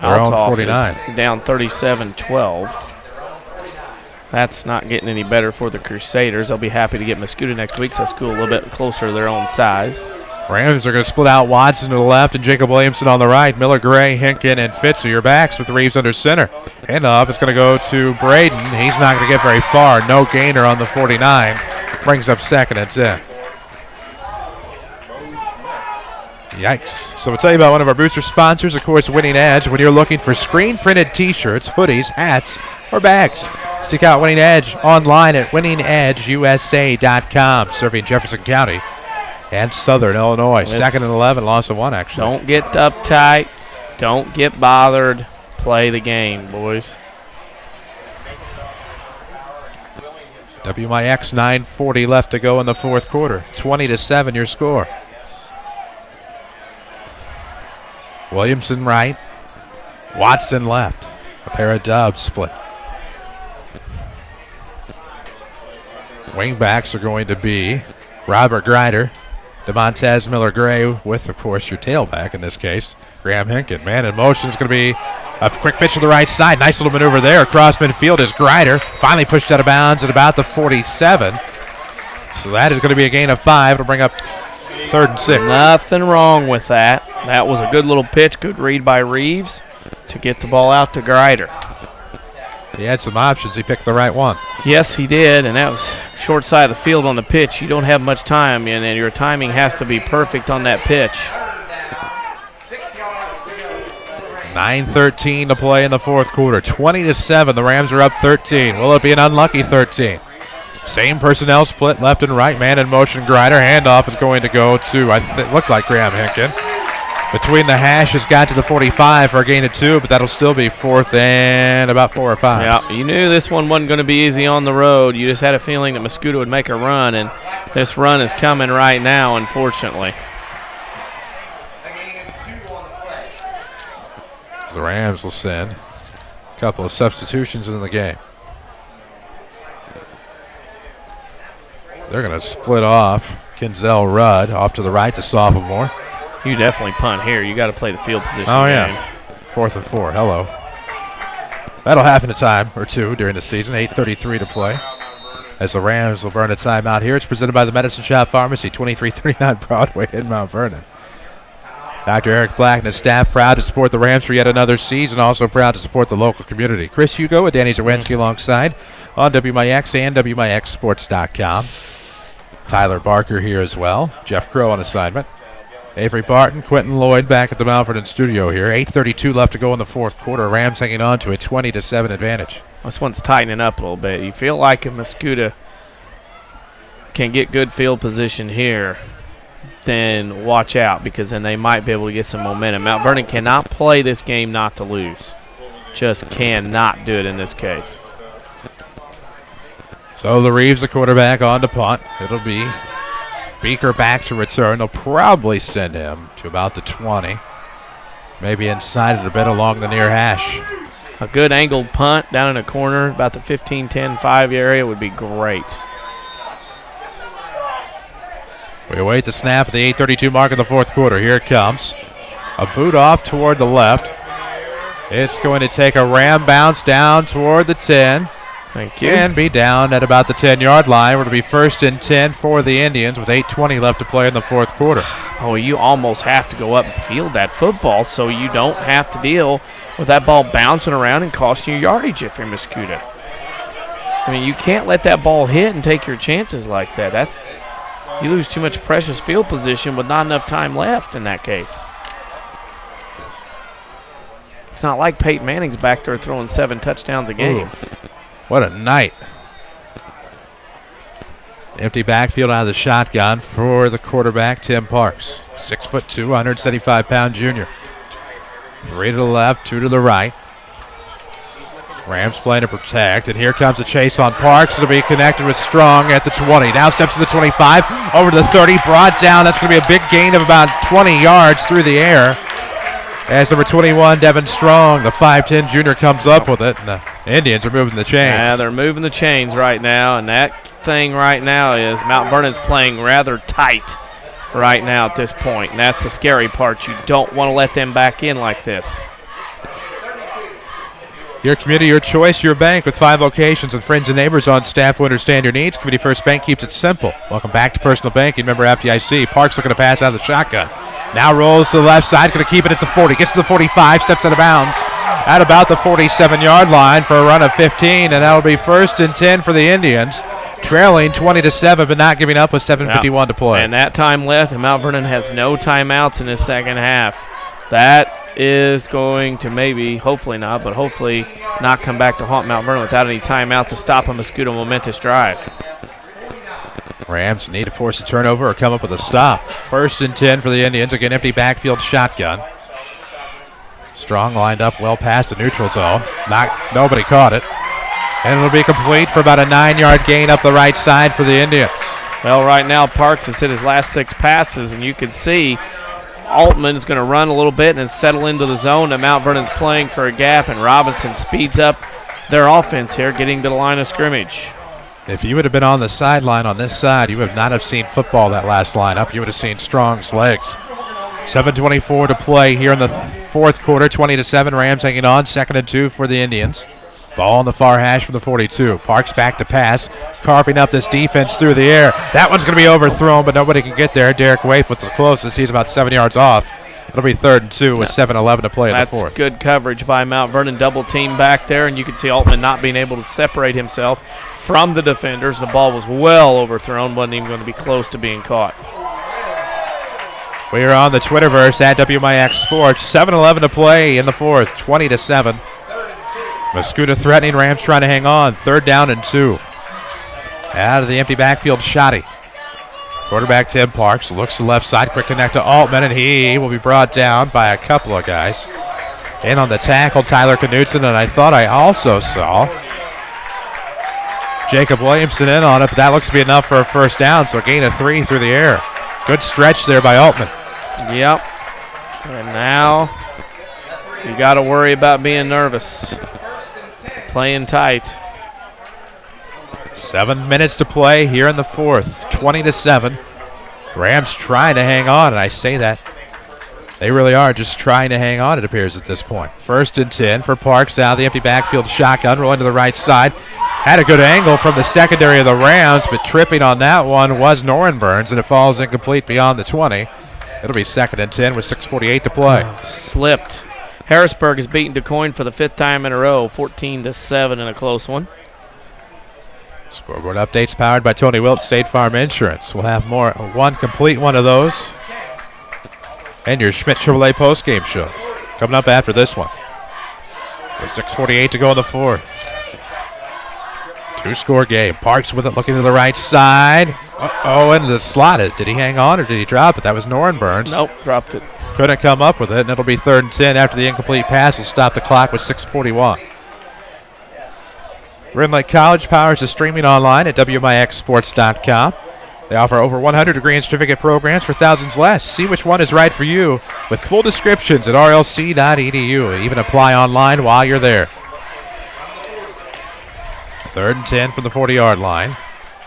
their own 49. Down 37-12. That's not getting any better for the Crusaders. They'll be happy to get Mascoutah next week, so school a little bit closer to their own size. Rams are going to split out Watson to the left and Jacob Williamson on the right. Miller, Gray, Hinkin, and Fitz are your backs with Reeves under center. Handoff is going to go to Braden. He's not going to get very far. No gainer on the 49. Brings up 2nd and 10. Yikes. So we'll tell you about one of our booster sponsors, of course, Winning Edge. When you're looking for screen-printed T-shirts, hoodies, hats, or bags, seek out Winning Edge online at winningedgeusa.com, serving Jefferson County and Southern Illinois. 2nd and 11, loss of 1, actually. Don't get uptight. Don't get bothered. Play the game, boys. WMIX 9:40 left to go in the fourth quarter. 20-7 your score. Williamson right. Watson left. A pair of dubs split. Wingbacks are going to be Robert Grider, Demontez Miller-Gray with, of course, your tailback in this case, Graham Hinkin. Man in motion is going to be a quick pitch to the right side. Nice little maneuver there across midfield as Grider finally pushed out of bounds at about the 47. So that is going to be a gain of 5. It'll bring up 3rd and 6. Nothing wrong with that. That was a good little pitch, good read by Reeves to get the ball out to Grider. He had some options. He picked the right one. Yes, he did, and that was short side of the field on the pitch. You don't have much time, and your timing has to be perfect on that pitch. 9:13 to play in the fourth quarter. 20-7. The Rams are up 13. Will it be an unlucky 13? Same personnel split left and right. Man in motion, Grider. Handoff is going to go to, it looked like Graham Hinkin. Between the hashes, got to the 45 for a gain of 2, but that'll still be 4th and about 4 or 5. Yeah, you knew this one wasn't going to be easy on the road. You just had a feeling that Mascoutah would make a run, and this run is coming right now, unfortunately. The Rams will send a couple of substitutions in the game. They're going to split off Kinzel Rudd off to the right, the sophomore. You definitely punt here. You got to play the field position Oh, game. yeah. 4th and 4. Hello. That'll happen a time or two during the season. 8:33 to play. As the Rams will burn a timeout here. It's presented by the Medicine Shop Pharmacy, 2339 Broadway in Mount Vernon. Dr. Eric Black and his staff proud to support the Rams for yet another season. Also proud to support the local community. Chris Hugo and Danny Czerwinski alongside on WMIX and WMIXsports.com. Tyler Barker here as well. Jeff Crow on assignment. Avery Barton, Quentin Lloyd back at the Mount Vernon studio here. 8:32 left to go in the fourth quarter. Rams hanging on to a 20-7 advantage. This one's tightening up a little bit. You feel like if Mascoutah can get good field position here, then watch out, because then they might be able to get some momentum. Mount Vernon cannot play this game not to lose. Just cannot do it in this case. So the Reeves, the quarterback, on to punt. It'll be Beaker back to return. They'll probably send him to about the 20. Maybe inside it a bit along the near hash. A good angled punt down in a corner, about the 15, 10, 5 area would be great. We await the snap at the 8:32 mark of the fourth quarter. Here it comes. A boot off toward the left. It's going to take a Ram bounce down toward the 10. Thank you. And be down at about the 10-yard line. We're going to be 1st and 10 for the Indians with 8:20 left to play in the fourth quarter. Oh, you almost have to go up and field that football so you don't have to deal with that ball bouncing around and costing you yardage if you're Mascoutah. I mean, you can't let that ball hit and take your chances like that. You lose too much precious field position with not enough time left in that case. It's not like Peyton Manning's back there throwing 7 touchdowns a game. Ooh. What a night. Empty backfield out of the shotgun for the quarterback, Tim Parks. 6'2", 175-pound junior. 3 to the left, 2 to the right. Rams playing to protect, and here comes a chase on Parks. It'll be connected with Strong at the 20. Now steps to the 25, over to the 30, brought down. That's going to be a big gain of about 20 yards through the air. As number 21, Devin Strong, the 5'10 junior, comes up with it. And the Indians are moving the chains. Yeah, they're moving the chains right now, and that thing right now is Mount Vernon's playing rather tight right now at this point, and that's the scary part. You don't want to let them back in like this. Your community, your choice, your bank with 5 locations and friends and neighbors on staff who understand your needs. Community First Bank keeps it simple. Welcome back to Personal Banking. Member FDIC. Parks looking to pass out of the shotgun. Now rolls to the left side, going to keep it at the 40. Gets to the 45, steps out of bounds at about the 47-yard line for a run of 15, and that'll be 1st and 10 for the Indians. Trailing 20-7, but not giving up with 7:51 to play. And that time left, and Mount Vernon has no timeouts in the second half. That is going to maybe, hopefully not, but hopefully not come back to haunt Mount Vernon without any timeouts to stop a Mascoutah momentous drive. Rams need to force a turnover or come up with a stop. 1st and 10 for the Indians. Again, empty backfield shotgun. Strong lined up well past the neutral zone. Nobody caught it. And it'll be complete for about a 9-yard gain up the right side for the Indians. Well, right now Parks has hit his last 6 passes, and you can see Altman's going to run a little bit and then settle into the zone that Mount Vernon's playing for a gap, and Robinson speeds up their offense here, getting to the line of scrimmage. If you would have been on the sideline on this side, you would not have seen football that last lineup. You would have seen Strong's legs. 7:24 to play here in the 4th quarter. 20-7, Rams hanging on. 2nd and 2 for the Indians. Ball on the far hash from the 42. Parks back to pass, carving up this defense through the air. That one's going to be overthrown, but nobody can get there. Derek Waite with the closest. He's about 7 yards off. It'll be 3rd and 2 with 7:11 to play in the 4th. That's good coverage by Mount Vernon. Double team back there, and you can see Altman not being able to separate himself from the defenders. The ball was well overthrown, wasn't even going to be close to being caught. We are on the Twitterverse at WMIX Sports. 7:11 to play in the 4th, 20-7. Mascoutah threatening, Rams trying to hang on. 3rd down and 2. Out of the empty backfield, Shoddy. Quarterback Tim Parks looks to the left side, quick connect to Altman, and he will be brought down by a couple of guys. In on the tackle, Tyler Knutson, and I thought I also saw Jacob Williamson in on it, but that looks to be enough for a 1st down, so a gain of 3 through the air. Good stretch there by Altman. Yep. And now you got to worry about being nervous. Playing tight. 7 minutes to play here in the 4th, 20-7. Rams trying to hang on, and I say that. They really are just trying to hang on, it appears, at this point. 1st and 10 for Parks out of the empty backfield shotgun, rolling to the right side. Had a good angle from the secondary of the Rams, but tripping on that one was Noren Burns, and it falls incomplete beyond the 20. It'll be 2nd and 10 with 6:48 to play. Slipped. Harrisburg has beaten DeCoin for the 5th time in a row, 14-7 in a close one. Scoreboard updates powered by Tony Wilt, State Farm Insurance. We'll have one complete one of those. And your Schmidt Chevrolet postgame show coming up after this one. With 6:48 to go in the 4th. 2-score game. Parks with it, looking to the right side. Into the slot. Did he hang on or did he drop it? That was Noren Burns. Nope, dropped it. Couldn't come up with it, and it'll be 3rd and 10 after the incomplete pass will stop the clock with 6:41. Rim Lake College powers the streaming online at WMIXsports.com. They offer over 100 degree and certificate programs for thousands less. See which one is right for you with full descriptions at rlc.edu. Even apply online while you're there. 3rd and 10 from the 40-yard line.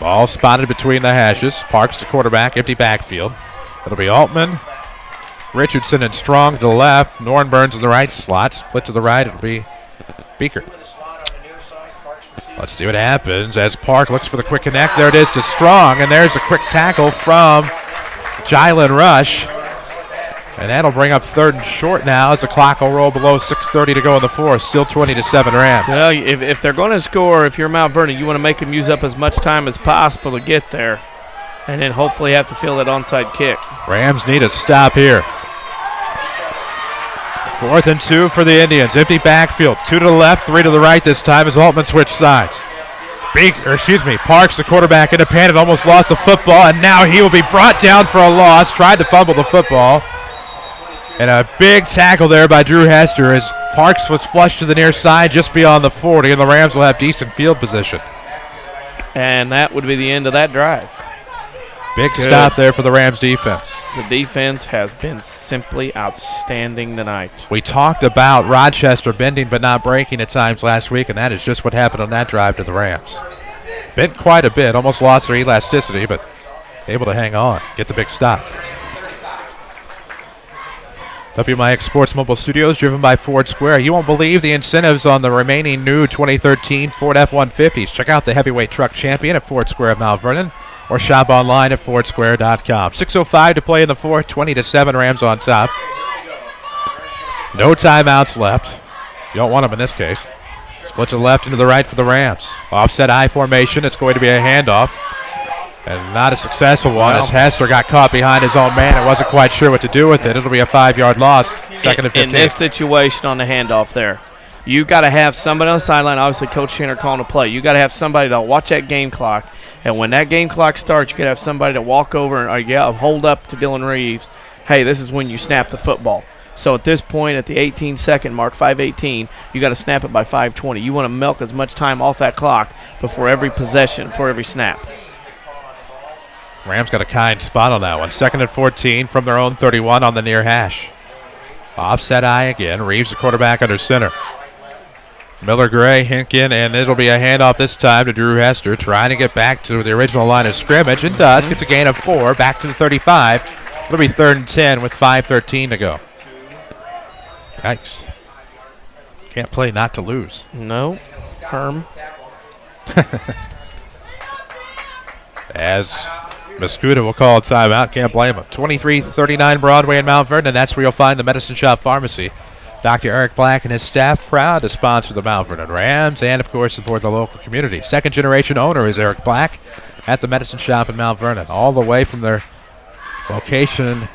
Ball spotted between the hashes. Parks the quarterback, empty backfield. It'll be Altman, Richardson, and Strong to the left. Noren Burns in the right slot. Split to the right, it'll be Beaker. Let's see what happens as Park looks for the quick connect. There it is to Strong, and there's a quick tackle from Jylen Rush. And that'll bring up 3rd and short now as the clock will roll below 6:30 to go in the 4th. Still 20-7 Rams. Well, if they're going to score, if you're Mount Vernon, you want to make them use up as much time as possible to get there. And then hopefully have to field that onside kick. Rams need a stop here. 4th and 2 for the Indians. Empty backfield. 2 to the left, 3 to the right this time as Altman switched sides. Parks, the quarterback, independent, almost lost the football, and now he will be brought down for a loss. Tried to fumble the football. And a big tackle there by Drew Hester as Parks was flushed to the near side just beyond the 40, and the Rams will have decent field position. And that would be the end of that drive. Big stop there for the Rams defense. The defense has been simply outstanding tonight. We talked about Rochester bending but not breaking at times last week, and that is just what happened on that drive to the Rams. Bent quite a bit, almost lost their elasticity, but able to hang on, get the big stop. WMIX Sports Mobile Studios, driven by Ford Square. You won't believe the incentives on the remaining new 2013 Ford F-150s. Check out the heavyweight truck champion at Ford Square of Mount Vernon, or shop online at fordsquare.com. 6:05 to play in the fourth, 20-7 Rams on top. No timeouts left. You don't want them in this case. Split to the left into the right for the Rams. Offset I formation. It's going to be a handoff. And not a successful one as Hester got caught behind his own man and wasn't quite sure what to do with it. It'll be a 5-yard loss, second and 15. In this situation on the handoff there, you got to have somebody on the sideline, obviously Coach Shanner calling a play. You got to have somebody to watch that game clock. And when that game clock starts, you got to have somebody to walk over and hold up to Dylan Reeves. Hey, this is when you snap the football. So at this point, at the 18-second mark, 5:18, you got to snap it by 5:20. You want to milk as much time off that clock before every possession, before every snap. Rams got a kind spot on that one. Second and 14 from their own 31 on the near hash. Offset I again. Reeves, the quarterback, under center. Miller Gray, Hinkin, and it'll be a handoff this time to Drew Hester, trying to get back to the original line of scrimmage, and does. Gets a gain of 4, back to the 35. It'll be 3rd and 10 with 5:13 to go. Yikes. Can't play not to lose. No. Herm. As Mascoutah will call a timeout. Can't blame him. 2339 Broadway in Mount Vernon. That's where you'll find the Medicine Shop Pharmacy. Dr. Eric Black and his staff proud to sponsor the Mount Vernon Rams and, of course, support the local community. Second-generation owner is Eric Black at the Medicine Shop in Mount Vernon, all the way from their location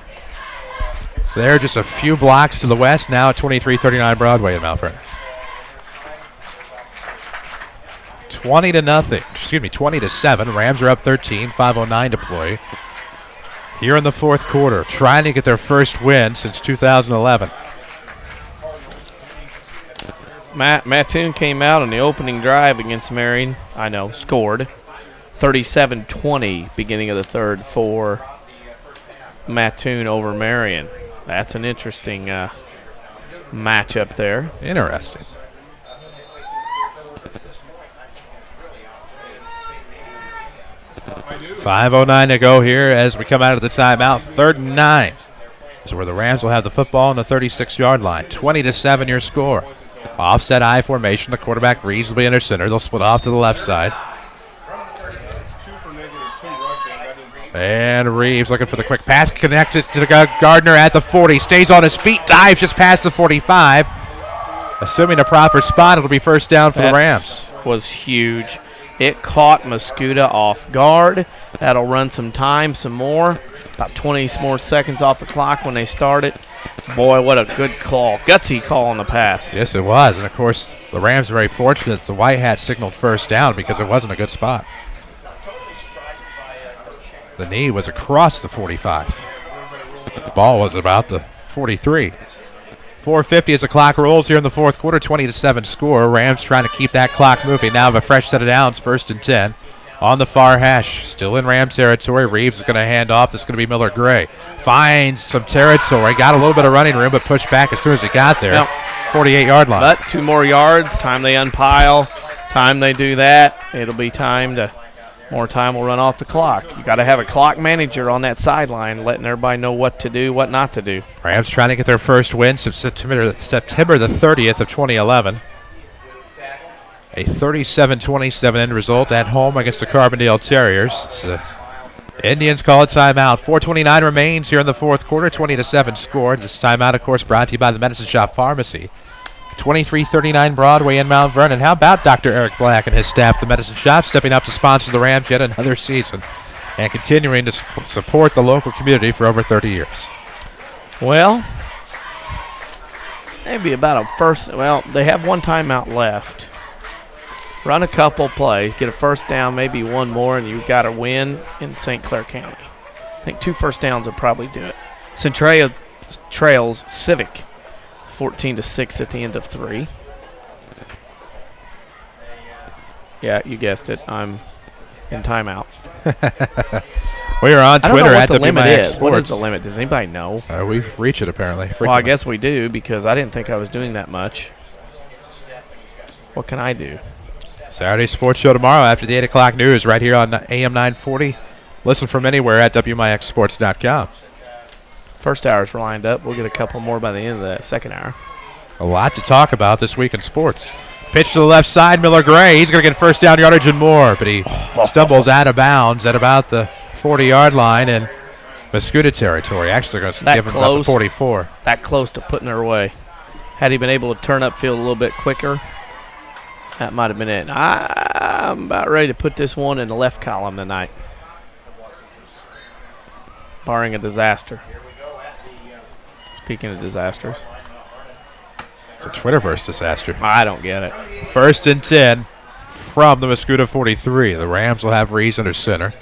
there just a few blocks to the west, now at 2339 Broadway in Mount Vernon. 20-7. Rams are up 13, 5:09 to play. Here in the fourth quarter, trying to get their first win since 2011. Mattoon came out on the opening drive against Marion. Scored 37-20 beginning of the third for Mattoon over Marion. That's an interesting matchup there. Interesting. 5:09 to go here as we come out of the timeout. 3rd and 9. This is where the Rams will have the football on the 36-yard line. 20-7 your score. Offset I formation. The quarterback Reeves will be under center. They'll split off to the left side. And Reeves looking for the quick pass. Connects to Gardner at the 40. Stays on his feet. Dives just past the 45. Assuming a proper spot, it'll be first down for the Rams. Was huge. It caught Mascoutah off guard. That'll run some time, some more. About 20 more seconds off the clock when they start it. Boy, what a good call. Gutsy call on the pass. Yes, it was. And, of course, the Rams are very fortunate that the White Hat signaled first down because it wasn't a good spot. The knee was across the 45. The ball was about the 43. 4:50 as the clock rolls here in the fourth quarter. 20-7 score. Rams trying to keep that clock moving. Now have a fresh set of downs. 1st and 10 on the far hash. Still in Rams territory. Reeves is going to hand off. This is going to be Miller Gray. Finds some territory. Got a little bit of running room, but pushed back as soon as he got there. 48-yard line. But 2 more yards. Time they unpile. Time they do that. It'll be time to... More time will run off the clock. You got to have a clock manager on that sideline, letting everybody know what to do, what not to do. Rams trying to get their first win since September the 30th of 2011. A 37-27 end result at home against the Carbondale Terriers. So Indians call a timeout. 4:29 remains here in the fourth quarter. 20-7 scored. This timeout, of course, brought to you by the Medicine Shop Pharmacy. 2339 Broadway in Mount Vernon. How about Dr. Eric Black and his staff, the Medicine Shop, stepping up to sponsor the Rams yet another season and continuing to support the local community for over 30 years? Well, maybe about a first. Well, they have 1 timeout left. Run a couple plays, get a first down, maybe 1 more, and you've got a win in St. Clair County. I think 2 first downs will probably do it. Centralia trails Civic 14-6 at the end of 3. Yeah, you guessed it. I'm in timeout. We are on Twitter at WMIX WMIX Sports. What is the limit? Does anybody know? We reach it apparently. Well, I guess we do because I didn't think I was doing that much. What can I do? Saturday Sports Show tomorrow after the 8 o'clock news right here on AM 940. Listen from anywhere at WMIXsports.com. First hour's lined up. We'll get a couple more by the end of that second hour. A lot to talk about this week in sports. Pitch to the left side, Miller Gray. He's going to get first down yardage and more, but he stumbles out of bounds at about the 40-yard line in Mascoutah territory. Actually, they're going to give him about the 44. That close to putting her away. Had he been able to turn upfield a little bit quicker, that might have been it. I'm about ready to put this one in the left column tonight, barring a disaster. Speaking of disasters. It's a Twitterverse disaster. I don't get it. 1st and 10 from the Mascoutah 43. The Rams will have Reeves under center.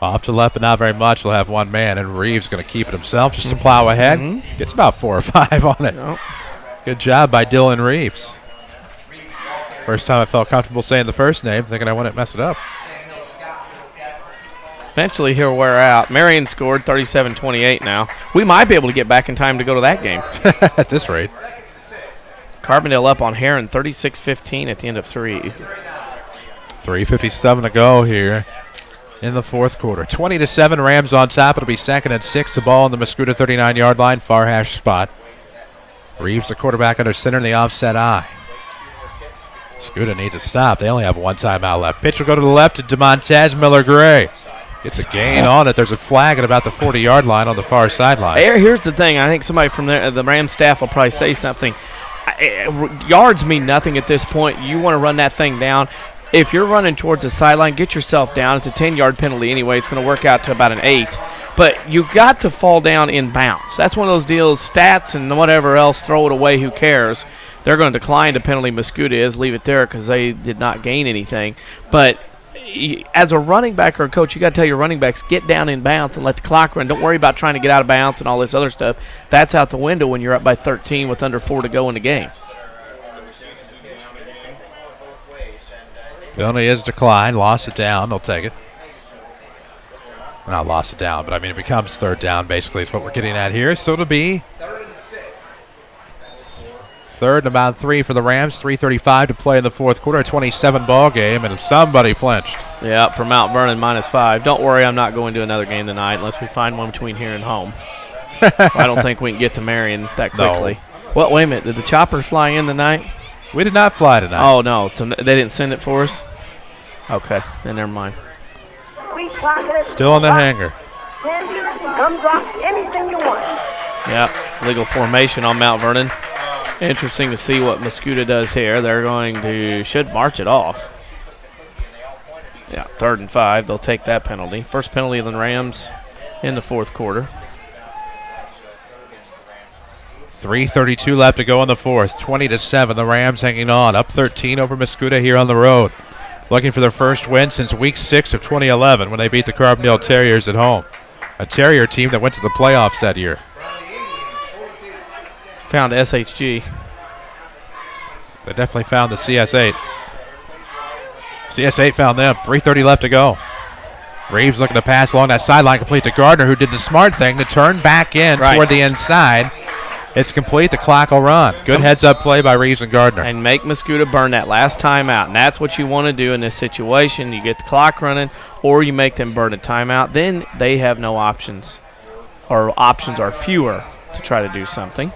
Off to the left, but not very much. They'll have one man, and Reeves going to keep it himself just to plow ahead. Gets about 4 or 5 on it. Good job by Dylan Reeves. First time I felt comfortable saying the first name, thinking I wouldn't mess it up. Eventually he'll wear out. Marion scored 37-28 now. We might be able to get back in time to go to that game. At this rate. Carbondale up on Heron 36-15 at the end of 3. 3:57 to go here in the fourth quarter. 20-7, Rams on top. It'll be 2nd and 6. The ball on the Mascoutah 39-yard line, far hash spot. Reeves, the quarterback, under center in the offset eye. Mascoutah needs a stop. They only have one timeout left. Pitch will go to the left to DeMontez. Miller Gray gets a gain on it. There's a flag at about the 40-yard line on the far sideline. Here's the thing. I think somebody from the Rams staff will probably say something. Yards mean nothing at this point. You want to run that thing down. If you're running towards the sideline, get yourself down. It's a 10-yard penalty anyway. It's going to work out to about an 8. But you got to fall down in bounds. That's one of those deals, stats and whatever else, throw it away, who cares. They're going to decline the penalty. Mascoutah is, leave it there because they did not gain anything. But as a running back or a coach, you got to tell your running backs, get down in bounds and let the clock run. Don't worry about trying to get out of bounds and all this other stuff. That's out the window when you're up by 13 with under 4 to go in the game. Penalty is declined. Lost it down. They'll take it. Not lost it down, but I mean it becomes 3rd down basically is what we're getting at here. So it'll be 3rd and about 3 for the Rams. 3:35 to play in the fourth quarter. A 27 ball game, and somebody flinched. Yeah, for Mount Vernon -5. Don't worry, I'm not going to another game tonight unless we find one between here and home. I don't think we can get to Marion that quickly. No. Well, wait a minute. Did the choppers fly in tonight? We did not fly tonight. Oh, no. So they didn't send it for us? Okay, then never mind. Still in the hangar. Come drop anything you want. Yeah, legal formation on Mount Vernon. Interesting to see what Mascoutah does here. They're going to, should march it off. Yeah, 3rd and 5. They'll take that penalty. First penalty of the Rams in the fourth quarter. 3:32 left to go in the fourth. 20-7. The Rams hanging on. Up 13 over Mascoutah here on the road. Looking for their first win since week 6 of 2011 when they beat the Carbondale Terriers at home. A Terrier team that went to the playoffs that year. Found SHG. They definitely found the CS8. CS8 found them. 3:30 left to go. Reeves looking to pass along that sideline, complete to Gardner, who did the smart thing to turn back in toward the inside. It's complete. The clock will run. Good heads-up play by Reeves and Gardner. And make Mascoutah burn that last timeout. And that's what you want to do in this situation. You get the clock running, or you make them burn a timeout. Then they have no options, or options are fewer to try to do something.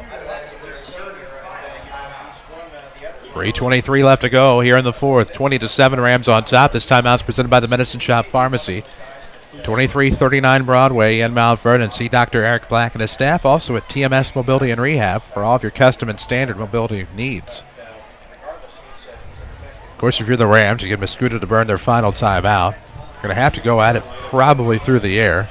3:23 left to go here in the fourth. 20-7, Rams on top. This timeout's presented by the Medicine Shop Pharmacy. 2339 Broadway in Mount Vernon. See Dr. Eric Black and his staff. Also at TMS Mobility and Rehab for all of your custom and standard mobility needs. Of course, if you're the Rams, you get Mascoutah to burn their final timeout. You're going to have to go at it probably through the air.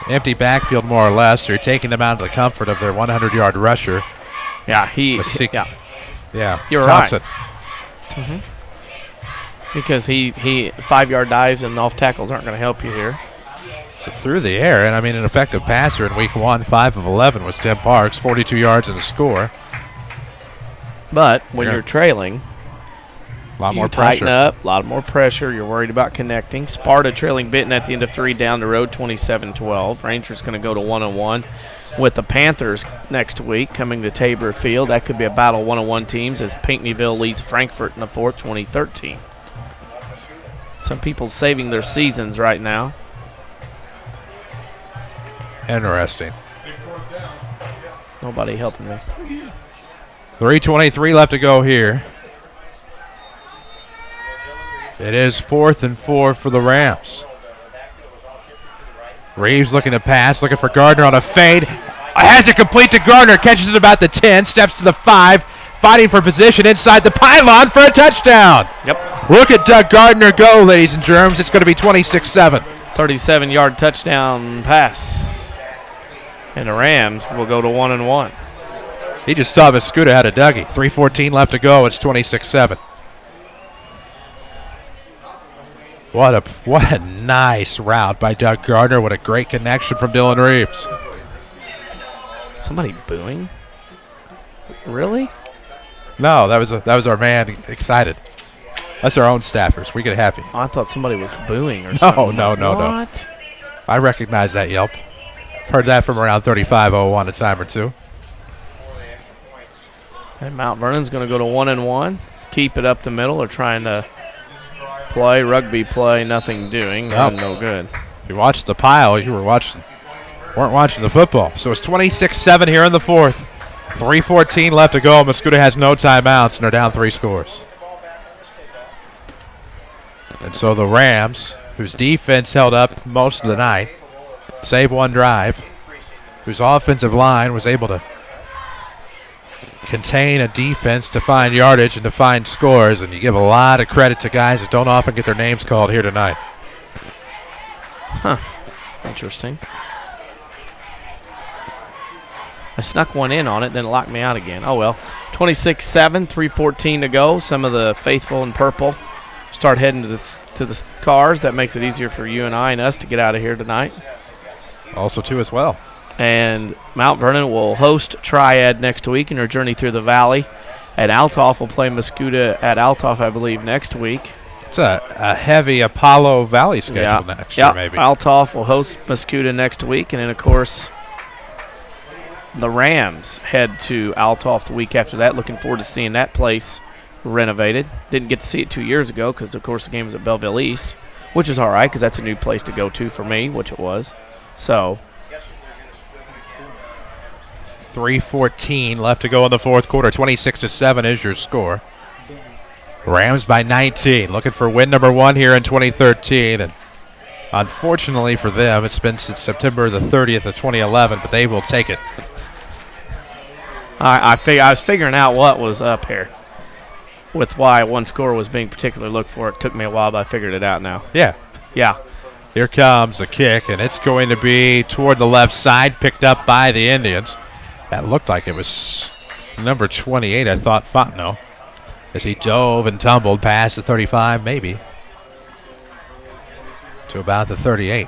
Empty backfield more or less, so you're taking them out of the comfort of their 100-yard rusher. Yeah, Yeah, you're Thompson. Right. Because he 5-yard dives and off tackles aren't going to help you here. So through the air, and I mean an effective passer in week 1, 5 of 11 was Tim Parks, 42 yards and a score. But when you're trailing, a lot more pressure. Tighten up, a lot more pressure. You're worried about connecting. Sparta trailing Benton at the end of 3 down the road, 27-12. Rangers going to go to 1-1 with the Panthers next week coming to Tabor Field. That could be a battle 1-1 teams as Pinckneyville leads Frankfort in the fourth, 2013. Some people saving their seasons right now. Interesting. Nobody helping me. 3:23 left to go here. It is 4th and 4 for the Rams. Reeves looking to pass, looking for Gardner on a fade. Has it complete to Gardner, catches it about the 10, steps to the 5, fighting for position inside the pylon for a touchdown. Yep. Look at Doug Gardner go, ladies and germs. It's going to be 26-7. 37-yard touchdown pass. And the Rams will go to 1-1. He just saw Mascoutah had a Dougie. 3:14 left to go. It's 26-7. What a nice route by Doug Gardner. What a great connection from Dylan Reeves. Somebody booing? Really? No, that was our man excited. That's our own staffers. We get happy. Oh, I thought somebody was booing or something. No. What? I recognize that yelp. Heard that from around 3501 a time or two. And Mount Vernon's going to go to 1-1. Keep it up the middle. They're trying to play rugby play, nothing doing. Nope. No good. You watched the pile. You weren't watching the football. So it's 26-7 here in the 4th. 3:14 left to go. Mascoutah has no timeouts, and they're down 3 scores. And so the Rams, whose defense held up most of the night, save one drive, whose offensive line was able to contain a defense to find yardage and to find scores, and you give a lot of credit to guys that don't often get their names called here tonight. Huh. Interesting. I snuck one in on it, then it locked me out again. Oh, well. 26-7, 3:14 to go. Some of the faithful in purple start heading to the cars. That makes it easier for you and I and us to get out of here tonight. Also, too, as well. And Mount Vernon will host Triad next week in their journey through the valley. And Althoff will play Mascoutah at Althoff, I believe, next week. It's a heavy Apollo Valley schedule next year, maybe. Althoff will host Mascoutah next week. And then, of course, the Rams head to Althoff the week after that. Looking forward to seeing that place renovated. Didn't get to see it 2 years ago because, of course, the game was at Belleville East, which is all right because that's a new place to go to for me, which it was. So 3:14 left to go in the 4th quarter. 26-7 is your score. Rams by 19, looking for win number 1 here in 2013. And unfortunately for them, it's been since September the 30th of 2011, but they will take it. I was figuring out what was up here with why one score was being particularly looked for. It took me a while, but I figured it out now. Yeah. Here comes the kick, and it's going to be toward the left side, picked up by the Indians. That looked like it was number 28, I thought, Fontenot, as he dove and tumbled past the 35, maybe, to about the 38.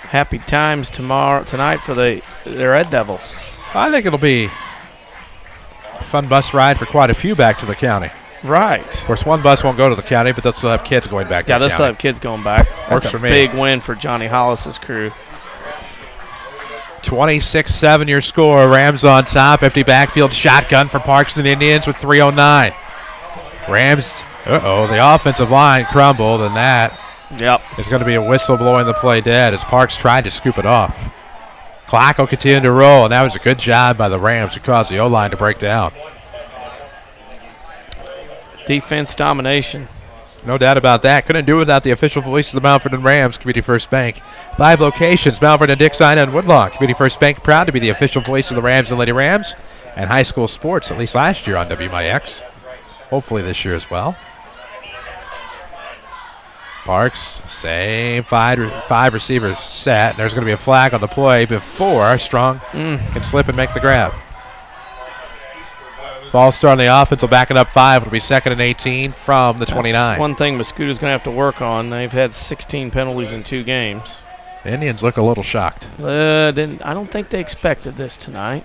Happy times tonight for the Red Devils. I think it'll be a fun bus ride for quite a few back to the county. Right. Of course, one bus won't go to the county, but they'll still have kids going back to the county. Yeah, they'll still have kids going back. Works That's for a me. Big win for Johnny Hollis's crew. 26-7 your score. Rams on top. Empty backfield shotgun for Parks and Indians with 3:09. Rams, the offensive line crumbled, and that is going to be a whistle blowing the play dead as Parks tried to scoop it off. Clock will continue to roll, and that was a good job by the Rams to cause the O-line to break down. Defense domination. No doubt about that. Couldn't do it without the official voice of the Mount Vernon Rams, Community First Bank. 5 locations, Mount Vernon, Dixon, and Woodlawn. Community First Bank proud to be the official voice of the Rams and Lady Rams and high school sports, at least last year on WMIX. Hopefully this year as well. Parks, same five receivers set. There's going to be a flag on the play before Strong can slip and make the grab. False start on the offense will back it up 5. It'll be 2nd and 18 from the 29. That's one thing Mascoutah's going to have to work on. They've had 16 penalties in 2 games. The Indians look a little shocked. I don't think they expected this tonight.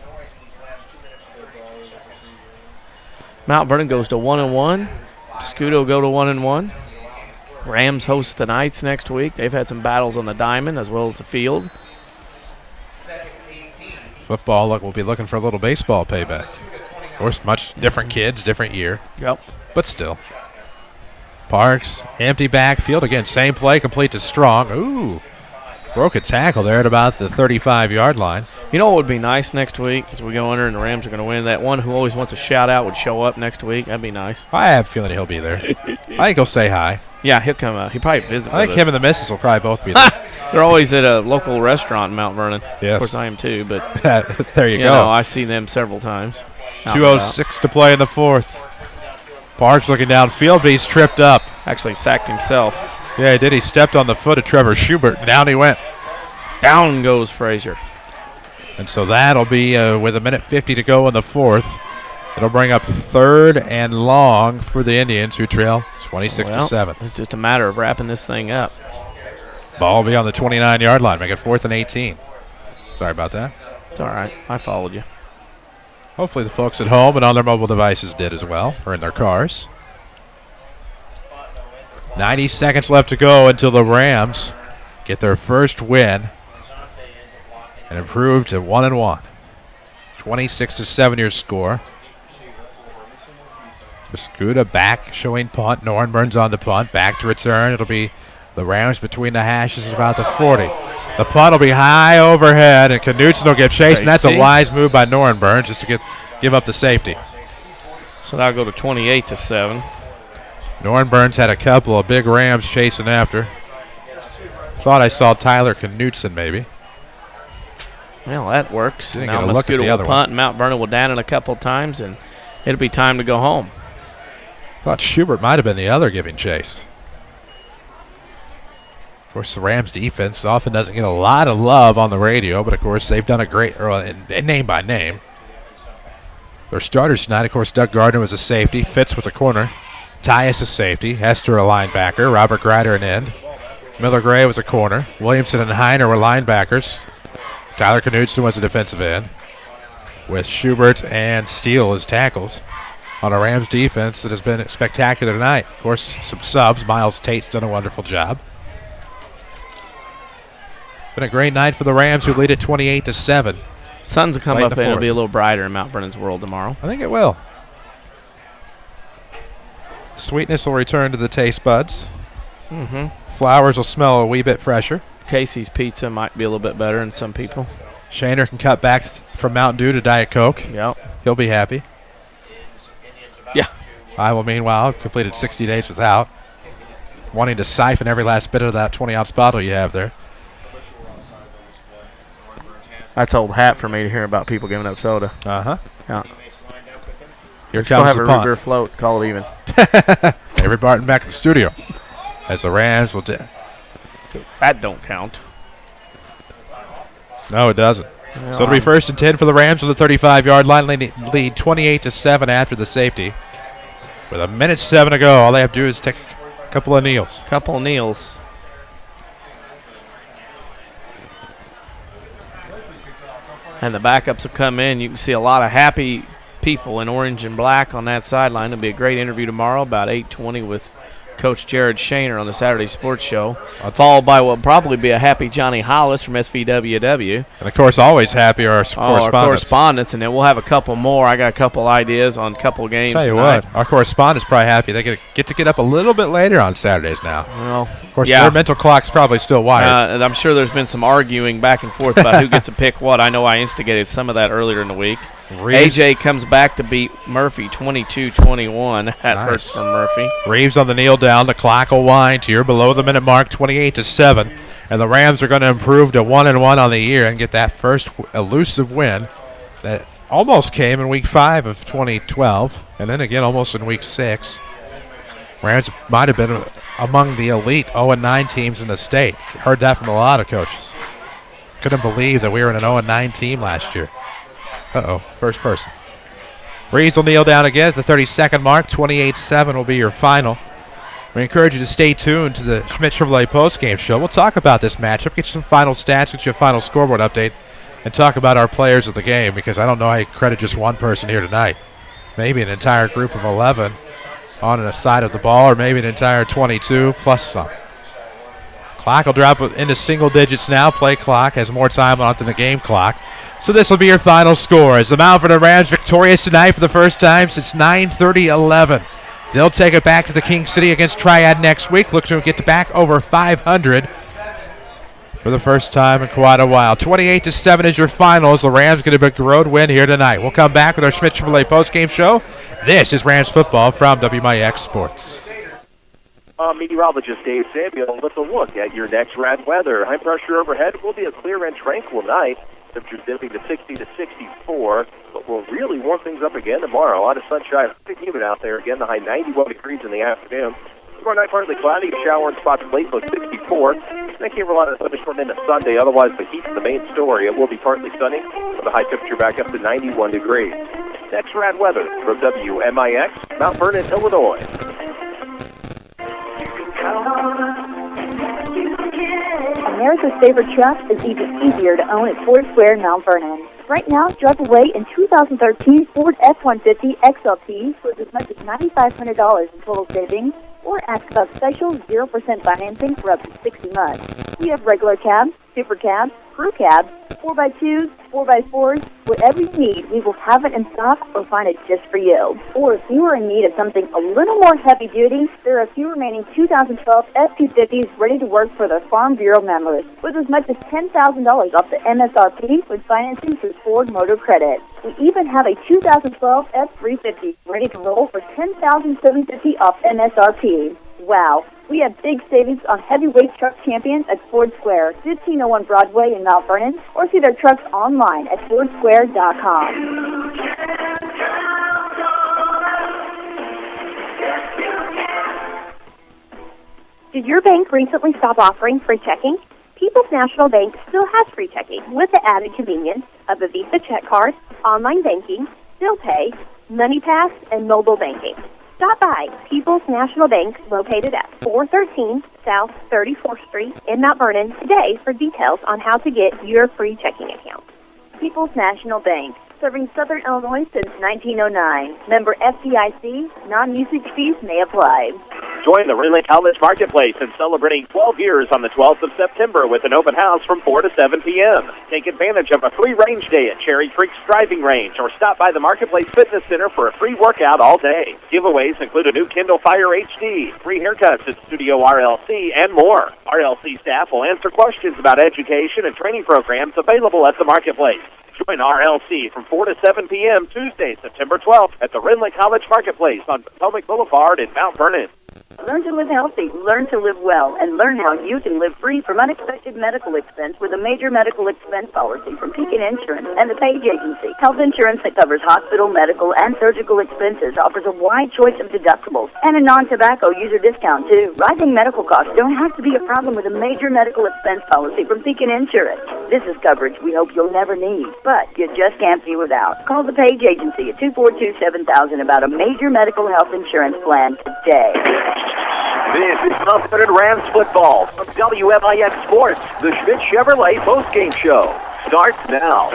Mount Vernon goes to 1-1. Mascoutah will go to 1-1. Rams host the Knights next week. They've had some battles on the diamond as well as the field. Football will be looking for a little baseball payback. Of course, much different kids, different year. Yep. But still. Parks, empty backfield. Again, same play, complete to Strong. Ooh. Broke a tackle there at about the 35-yard line. You know what would be nice next week as we go in there and the Rams are going to win? That one who always wants a shout-out would show up next week. That'd be nice. I have a feeling he'll be there. I think he'll say hi. Yeah, he'll come out. He'll probably visit I think with him us. and the missus will probably both be there. They're always at a local restaurant in Mount Vernon. Yes. Of course, I am too, but there you go. know, I see them several times. 2:06 to play in the fourth. Parks looking downfield, but he's tripped up. Actually sacked himself. Yeah, he did. He stepped on the foot of Trevor Schubert. Down he went. Down goes Frazier. And so that'll be with 1:50 to go in the fourth. It'll bring up 3rd and long for the Indians, who trail 26-7. It's just a matter of wrapping this thing up. Ball will be on the 29-yard line. Make it 4th and 18. Sorry about that. It's all right. I followed you. Hopefully the folks at home and on their mobile devices did as well, or in their cars. 90 seconds left to go until the Rams get their first win and improve to 1-1. 26-7 your score. Mascoutah back showing punt. Norrenburns on the punt. Back to return. It'll be the Rams between the hashes at about the 40. The punt will be high overhead, and Knutson will get chased, and that's a wise move by Norrenburns just to give up the safety. So that'll go to 28-7. Norrenburns had a couple of big Rams chasing after. Thought I saw Tyler Knutson maybe. Well, that works. Didn't Now get a look at the Mascoutah other will one. punt, and Mount Vernon will down it a couple of times, and it'll be time to go home. Thought Schubert might have been the other giving chase. Of course, the Rams defense often doesn't get a lot of love on the radio, but of course they've done a great, name by name. Their starters tonight, of course, Doug Gardner was a safety, Fitz was a corner, Tyus a safety, Hester a linebacker, Robert Grider an end, Miller Gray was a corner, Williamson and Heiner were linebackers, Tyler Knutson was a defensive end, with Schubert and Steele as tackles on a Rams defense that has been spectacular tonight. Of course, some subs. Miles Tate's done a wonderful job. Been a great night for the Rams, who lead at 28-7. Sun's will come Late in up the and it'll fourth. be a little brighter in Mount Vernon's world tomorrow. I think it will. Sweetness will return to the taste buds. Mm-hmm. Flowers will smell a wee bit fresher. Casey's Pizza might be a little bit better than some people. Shaner can cut back from Mountain Dew to Diet Coke. Yep. He'll be happy. Yeah. I will, meanwhile, completed 60 days without. Wanting to siphon every last bit of that 20-ounce bottle you have there. That's old hat for me to hear about people giving up soda. Uh-huh. Yeah. Here Still comes have the a root punt. beer float. Call it even. Avery Barton back in the studio. As the Rams will... That don't count. No, it doesn't. Yeah, So it'll be 1st and 10 for the Rams on the 35-yard line, lead 28-7 after the safety. With 1:07 to go, all they have to do is take a couple of kneels. Couple of kneels. And the backups have come in. You can see a lot of happy people in orange and black on that sideline. It'll be a great interview tomorrow about 8:20 with Coach Jared Shaner on the Saturday Sports Show, followed by what will probably be a happy Johnny Hollis from SVWW. And, of course, always happy our correspondents. Our correspondents, and then we'll have a couple more. I got a couple ideas on a couple of games Tell you tonight. what, our correspondents probably happy. They get to get up a little bit later on Saturdays now. Well, of course, yeah. their mental clock's probably still wired. And I'm sure there's been some arguing back and forth about who gets to pick what. I know I instigated some of that earlier in the week. Reeves. AJ comes back to beat Murphy 22-21. That hurts for Murphy. Reeves on the kneel down. The clock will wind here below the minute mark, 28-7. And the Rams are going to improve to 1-1 on the year and get that first elusive win that almost came in Week 5 of 2012, and then again almost in Week 6. Rams might have been among the elite 0-9 teams in the state. Heard that from a lot of coaches. Couldn't believe that we were an 0-9 team last year. Uh-oh, first person. Reeves will kneel down again at the 32nd mark. 28-7 will be your final. We encourage you to stay tuned to the Schmidt Chevrolet postgame show. We'll talk about this matchup, get you some final stats, get you a final scoreboard update, and talk about our players of the game, because I don't know how you credit just one person here tonight. Maybe an entire group of 11 on the side of the ball, or maybe an entire 22 plus some. Clock will drop into single digits now. Play clock has more time on it than the game clock. So this will be your final score as the Mount Vernon Rams victorious tonight for the first time since 9/30/11. They'll take it back to the King City against Triad next week. Look to get to back over 500 for for the first time in quite a while. 28-7 is your final as the Rams get a big road win here tonight. We'll come back with our Schmidt Chevrolet postgame show. This is Rams football from WMIX Sports. Meteorologist Dave Samuel with a look at your next rad weather. High pressure overhead will be a clear and tranquil night. Temperatures dipping to 60 to 64, but we'll really warm things up again tomorrow. A lot of sunshine, pretty humid out there. Again, the high 91 degrees in the afternoon. Tomorrow night, partly cloudy, shower and spots late, low 64. They can't rely on a thunderstorm into Sunday. Otherwise, the heat's the main story. It will be partly sunny, with a high temperature back up to 91 degrees. Next rad weather from WMIX, Mount Vernon, Illinois. America's favorite truck is even easier to own at Ford Square in Mount Vernon. Right now, drive away in 2013 Ford F-150 XLT with as much as $9,500 in total savings, or ask about special 0% financing for up to 60 months. We have regular cabs, super cabs, crew cabs, 4x2s, 4x4s, whatever you need, we will have it in stock or find it just for you. Or if you are in need of something a little more heavy duty, there are a few remaining 2012 F-250s ready to work for the Farm Bureau members with as much as $10,000 off the MSRP with financing through Ford Motor Credit. We even have a 2012 F-350 ready to roll for $10,750 off MSRP. Wow. We have big savings on heavyweight truck champions at Ford Square, 1501 Broadway in Mount Vernon, or see their trucks online at fordsquare.com. Did your bank recently stop offering free checking? People's National Bank still has free checking with the added convenience of a Visa check card, online banking, bill pay, MoneyPass, and mobile banking. Stop by People's National Bank, located at 413 South 34th Street in Mount Vernon today for details on how to get your free checking account. People's National Bank, serving Southern Illinois since 1909. Member FDIC, non-usage fees may apply. Join the Ridley College Marketplace in celebrating 12 years on the 12th of September with an open house from 4 to 7 p.m. Take advantage of a free range day at Cherry Creek's Driving Range or stop by the Marketplace Fitness Center for a free workout all day. Giveaways include a new Kindle Fire HD, free haircuts at Studio RLC, and more. RLC staff will answer questions about education and training programs available at the Marketplace. Join RLC from 4 to 7 p.m. Tuesday, September 12th at the Ridley College Marketplace on Potomac Boulevard in Mount Vernon. Learn to live healthy, learn to live well, and learn how you can live free from unexpected medical expense with a major medical expense policy from Pekin Insurance and the Page Agency. Health insurance that covers hospital, medical, and surgical expenses offers a wide choice of deductibles and a non-tobacco user discount, too. Rising medical costs don't have to be a problem with a major medical expense policy from Pekin Insurance. This is coverage we hope you'll never need, but you just can't be without. Call the Page Agency at 242-7000 about a major medical health insurance plan today. This is Mount Vernon Rams football from WMIX Sports. The Schmidt Chevrolet postgame show starts now.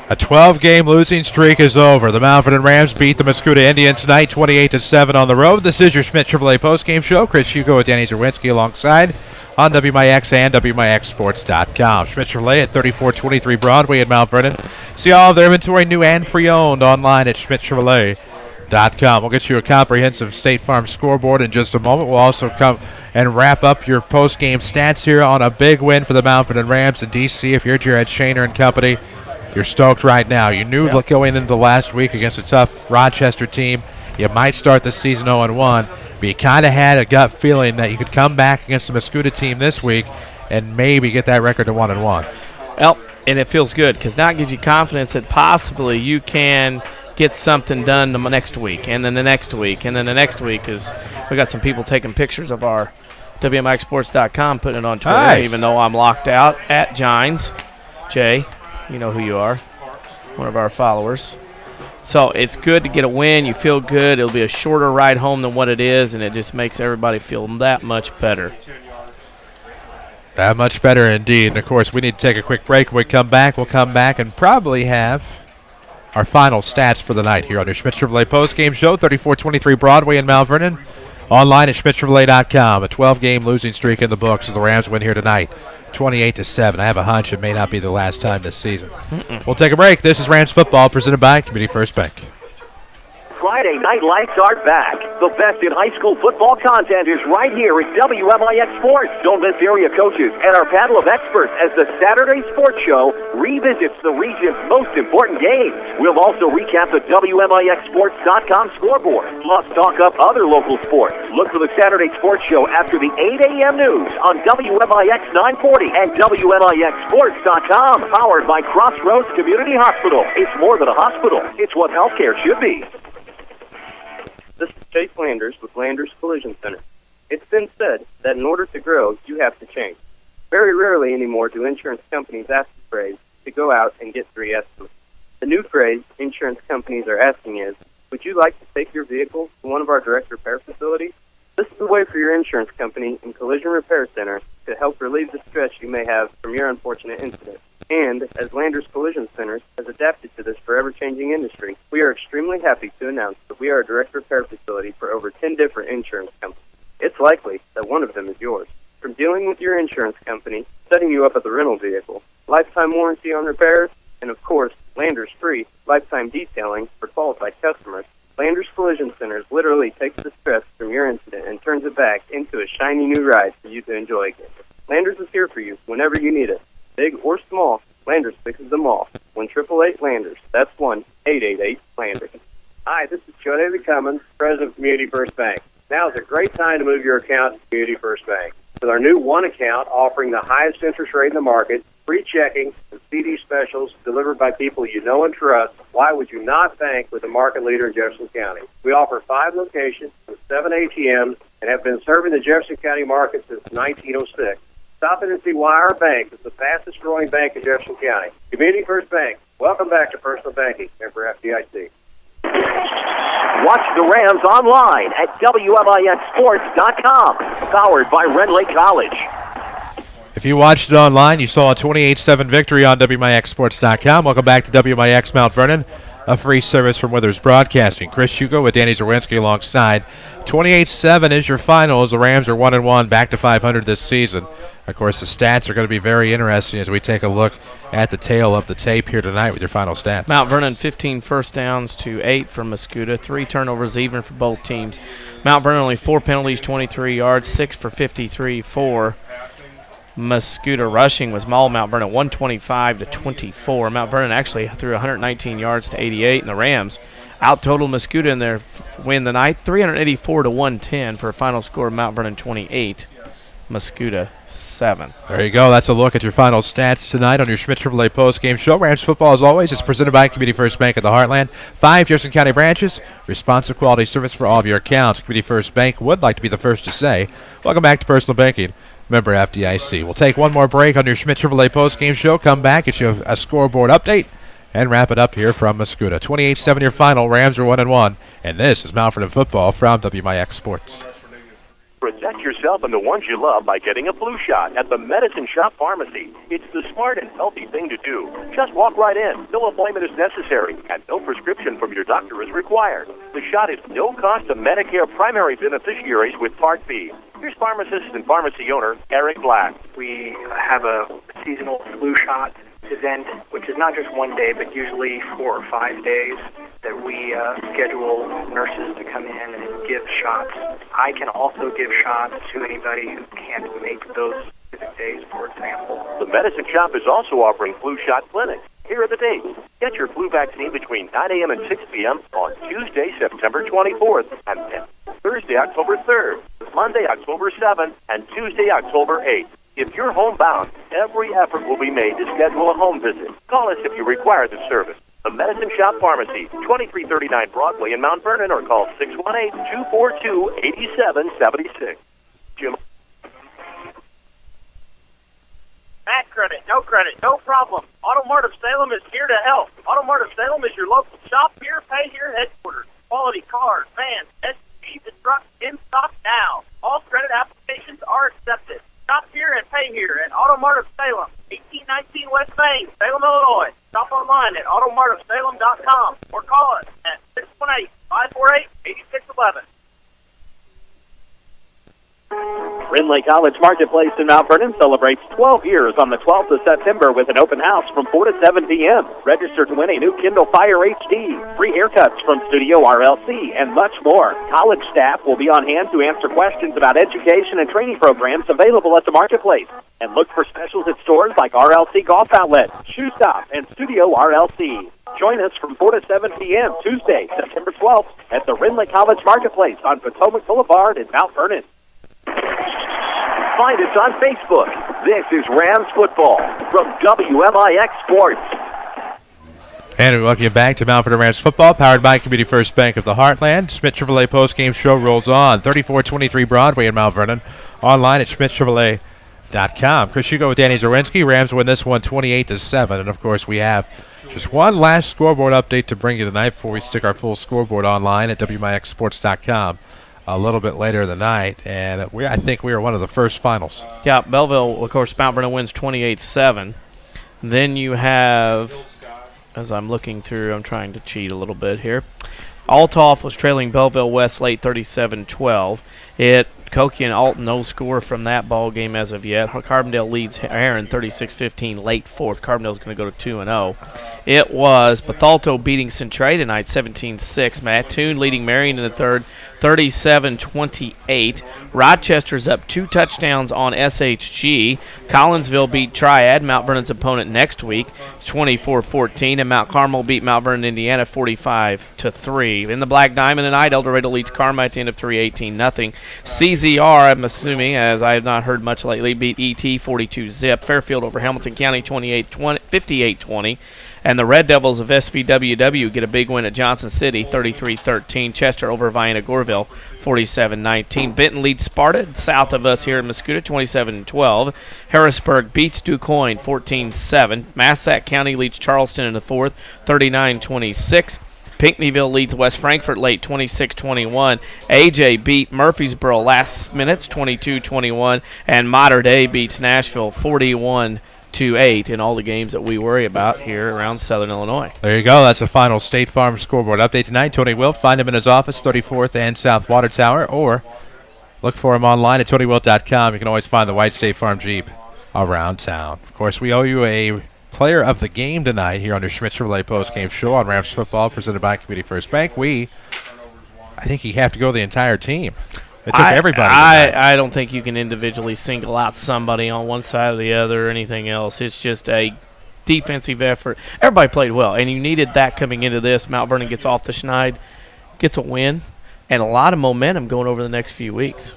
A 12-game losing streak is over. The Mount Vernon Rams beat the Mascoutah Indians tonight 28-7 on the road. This is your Schmidt Chevrolet postgame show. Chris Hugo with Danny Czerwinski alongside on WMIX and WMIXsports.com. Schmidt Chevrolet at 3423 Broadway in Mount Vernon. See all of their inventory, new and pre-owned, online at schmidtchevrolet.com. We'll get you a comprehensive State Farm scoreboard in just a moment. We'll also come and wrap up your post-game stats here on a big win for the Mount Vernon Rams in D.C. If you're Jared Shaner and company, you're stoked right now. You knew going into the last week against a tough Rochester team, you might start the season 0-1, but you kind of had a gut feeling that you could come back against the Mascoutah team this week and maybe get that record to 1-1. Well, and it feels good because now it gives you confidence that possibly you can get something done the next week, and then the next week, and then the next week. Is we got some people taking pictures of our WMIXsports.com, putting it on Twitter, nice. Even though I'm locked out at Gines. Jay, you know who you are, one of our followers. So it's good to get a win. You feel good. It'll be a shorter ride home than what it is, and it just makes everybody feel that much better. That much better indeed. And, of course, we need to take a quick break. When we come back, we'll come back and probably have our final stats for the night here on your Schmidt Chevrolet postgame show, 3423 Broadway in Mount Vernon. Online at schmidtchevrolet.com. A 12-game losing streak in the books as the Rams win here tonight, 28-7. I have a hunch it may not be the last time this season. We'll take a break. This is Rams football presented by Community First Bank. Friday night lights are back. The best in high school football content is right here at WMIX Sports. Don't miss area coaches and our panel of experts as the Saturday Sports Show revisits the region's most important games. We'll also recap the WMIXSports.com scoreboard, plus talk up other local sports. Look for the Saturday Sports Show after the 8 a.m. news on WMIX 940 and WMIXSports.com, powered by Crossroads Community Hospital. It's more than a hospital. It's what healthcare should be. This is Chase Landers with Landers Collision Center. It's been said that in order to grow, you have to change. Very rarely anymore do insurance companies ask the phrase to go out and get 3 estimates. The new phrase insurance companies are asking is, would you like to take your vehicle to one of our direct repair facilities? This is the way for your insurance company and collision repair center to help relieve the stress you may have from your unfortunate incident. And, as Landers Collision Centers has adapted to this forever-changing industry, we are extremely happy to announce that we are a direct repair facility for over 10 different insurance companies. It's likely that one of them is yours. From dealing with your insurance company, setting you up with a rental vehicle, lifetime warranty on repairs, and of course, Landers free lifetime detailing for qualified customers, Landers Collision Centers literally takes the stress from your incident and turns it back into a shiny new ride for you to enjoy again. Landers is here for you whenever you need it. Big or small, Landers fixes them all. 1-888-LANDERS. That's 1-888-LANDERS. Hi, this is Joe David Cummins, President of Community First Bank. Now is a great time to move your account to Community First Bank. With our new One Account offering the highest interest rate in the market, free checking, and CD specials delivered by people you know and trust, why would you not bank with the market leader in Jefferson County? We offer 5 locations with 7 ATMs and have been serving the Jefferson County market since 1906. Stop in and see why our bank is the fastest growing bank in Jefferson County. Community First Bank. Welcome back to Personal Banking. Member FDIC. Watch the Rams online at WMIXSports.com, powered by Red Lake College. If you watched it online, you saw a 28-7 victory on WMIXSports.com. Welcome back to WMIX Mount Vernon, a free service from Withers Broadcasting. Chris Hugo with Danny Czerwinski alongside. 28-7 is your final as the Rams are 1-1, back to 500 this season. Of course, the stats are going to be very interesting as we take a look at the tail of the tape here tonight with your final stats. Mount Vernon 15 first downs to 8 for Mascoutah, 3 turnovers even for both teams. Mount Vernon only 4 penalties, 23 yards, 6 for 53 for Mascoutah. Rushing was Mall Mount Vernon 125 to 24. Mount Vernon actually threw 119 yards to 88, and the Rams out-totaled Mascoutah in their win tonight, 384 to 110 for a final score of Mount Vernon 28. Mascoutah 7. There you go. That's a look at your final stats tonight on your Schmidt Chevrolet postgame show. Rams football, as always, is presented by Community First Bank of the Heartland. 5 Jefferson County branches. Responsive quality service for all of your accounts. Community First Bank would like to be the first to say, welcome back to Personal Banking. Member FDIC. We'll take one more break on your Schmidt Chevrolet postgame show. Come back, get you a scoreboard update, and wrap it up here from Mascoutah. 28-7 your final. Rams are 1-1. And this is Mount Vernon football from WMIX Sports. Protect yourself and the ones you love by getting a flu shot at the Medicine Shop Pharmacy. It's the smart and healthy thing to do. Just walk right in. No appointment is necessary, and no prescription from your doctor is required. The shot is no cost to Medicare primary beneficiaries with Part B. Here's pharmacist and pharmacy owner Eric Black. We have a seasonal flu shot event, which is not just one day, but usually 4 or 5 days that we schedule nurses to come in and give shots. I can also give shots to anybody who can't make those specific days, for example. The Medicine Shop is also offering flu shot clinics. Here are the dates. Get your flu vaccine between 9 a.m. and 6 p.m. on Tuesday, September 24th, and Thursday, October 3rd, Monday, October 7th, and Tuesday, October 8th. If you're homebound, every effort will be made to schedule a home visit. Call us if you require the service. The Medicine Shop Pharmacy, 2339 Broadway in Mount Vernon, or call 618-242-8776. Jim. Bad credit, no problem. Auto Mart of Salem is here to help. Auto Mart of Salem is your local shop here, pay here headquarters. Quality cars, vans, SUVs, and trucks in stock now. All credit applications are accepted. Shop here and pay here at Auto Mart of Salem, 1819 West Main, Salem, Illinois. Shop online at automartofsalem.com or call us at 618-548-8611. Rinley College Marketplace in Mount Vernon celebrates 12 years on the 12th of September with an open house from 4 to 7 p.m. Register to win a new Kindle Fire HD, free haircuts from Studio RLC, and much more. College staff will be on hand to answer questions about education and training programs available at the Marketplace. And look for specials at stores like RLC Golf Outlet, Shoe Stop, and Studio RLC. Join us from 4 to 7 p.m. Tuesday, September 12th at the Rinley College Marketplace on Potomac Boulevard in Mount Vernon. Find us on Facebook. This is Rams Football from WMIX Sports. And we welcome you back to Mount Vernon Rams Football, powered by Community First Bank of the Heartland. Schmidt Chevrolet postgame show rolls on. 3423 Broadway in Mount Vernon. Online at schmidtchevrolet.com. Chris Hugo with Danny Czerwinski. Rams win this one 28-7. And, of course, we have just one last scoreboard update to bring you tonight before we stick our full scoreboard online at WMIXsports.com a little bit later in the night. And I think we are one of the first finals. Yeah, Belleville, of course, Mount Vernon wins 28-7. Then you have, as I'm looking through, I'm trying to cheat a little bit here. Altoff was trailing Belleville Westlake 37-12. Koke and Alton no score from that ball game as of yet. Carbondale leads Heron 36-15 late fourth. Carbondale's going to go to 2-0. It was Bethalto beating Centray tonight 17-6. Mattoon leading Marion in the third 37-28. Rochester's up 2 touchdowns on SHG. Collinsville beat Triad, Mount Vernon's opponent next week, 24-14. And Mount Carmel beat Mount Vernon, Indiana 45-3. In the Black Diamond tonight, El Dorado leads Carmi at the end of 3-18-0. CZR, I'm assuming, as I have not heard much lately, beat ET 42-zip. Fairfield over Hamilton County 58-20. And the Red Devils of SVWW get a big win at Johnson City, 33-13. Chester over Vienna Goreville, 47-19. Benton leads Sparta, south of us here in Mascoutah, 27-12. Harrisburg beats DuQuoin, 14-7. Massac County leads Charleston in the fourth, 39-26. Pinckneyville leads West Frankfort late, 26-21. AJ beat Murfreesboro last minutes, 22-21. And Mater Dei beats Nashville, 41-8 in all the games that we worry about here around Southern Illinois. There you go. That's the final State Farm scoreboard update tonight. Tony Wilt, find him in his office, 34th and South Water Tower, or look for him online at TonyWilt.com. You can always find the white State Farm Jeep around town. Of course, we owe you a player of the game tonight here on the Schmidt Chevrolet postgame show on Rams Football, presented by Community First Bank. I think you have to go the entire team. It took everybody. I don't think you can individually single out somebody on one side or the other or anything else. It's just a defensive effort. Everybody played well, and you needed that coming into this. Mount Vernon gets off the schneid, gets a win, and a lot of momentum going over the next few weeks.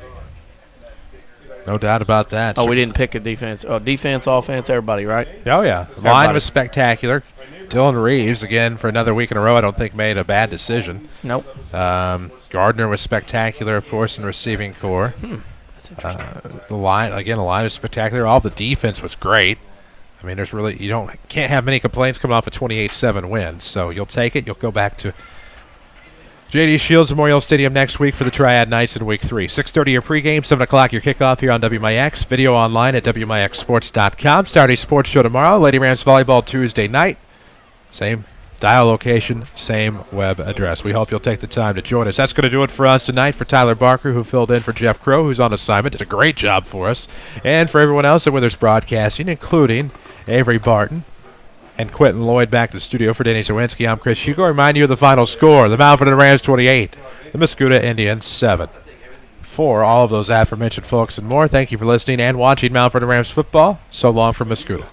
No doubt about that. We didn't pick a defense. Defense, offense, everybody, right? Oh, yeah. The line was spectacular. Dylan Reeves, again, for another week in a row, I don't think made a bad decision. Nope. Gardner was spectacular, of course, in receiving core. That's interesting. The line was spectacular. All the defense was great. I mean, there's really can't have many complaints coming off a 28-7 win. So you'll take it. You'll go back to J.D. Shields Memorial Stadium next week for the Triad Nights in Week 3. 6:30 your pregame, 7 o'clock your kickoff here on WMIX. Video online at WMIXsports.com. Saturday sports show tomorrow. Lady Rams volleyball Tuesday night. Same dial location, same web address. We hope you'll take the time to join us. That's going to do it for us tonight. For Tyler Barker, who filled in for Jeff Crow, who's on assignment, did a great job for us. And for everyone else at Withers Broadcasting, including Avery Barton and Quentin Lloyd back to the studio for Danny Czerwinski. I'm Chris Hugo. Remind you of the final score. The Mount Vernon Rams 28, the Mascoutah Indians 7. For all of those aforementioned folks and more, thank you for listening and watching Mount Vernon Rams football. So long from Mascoutah.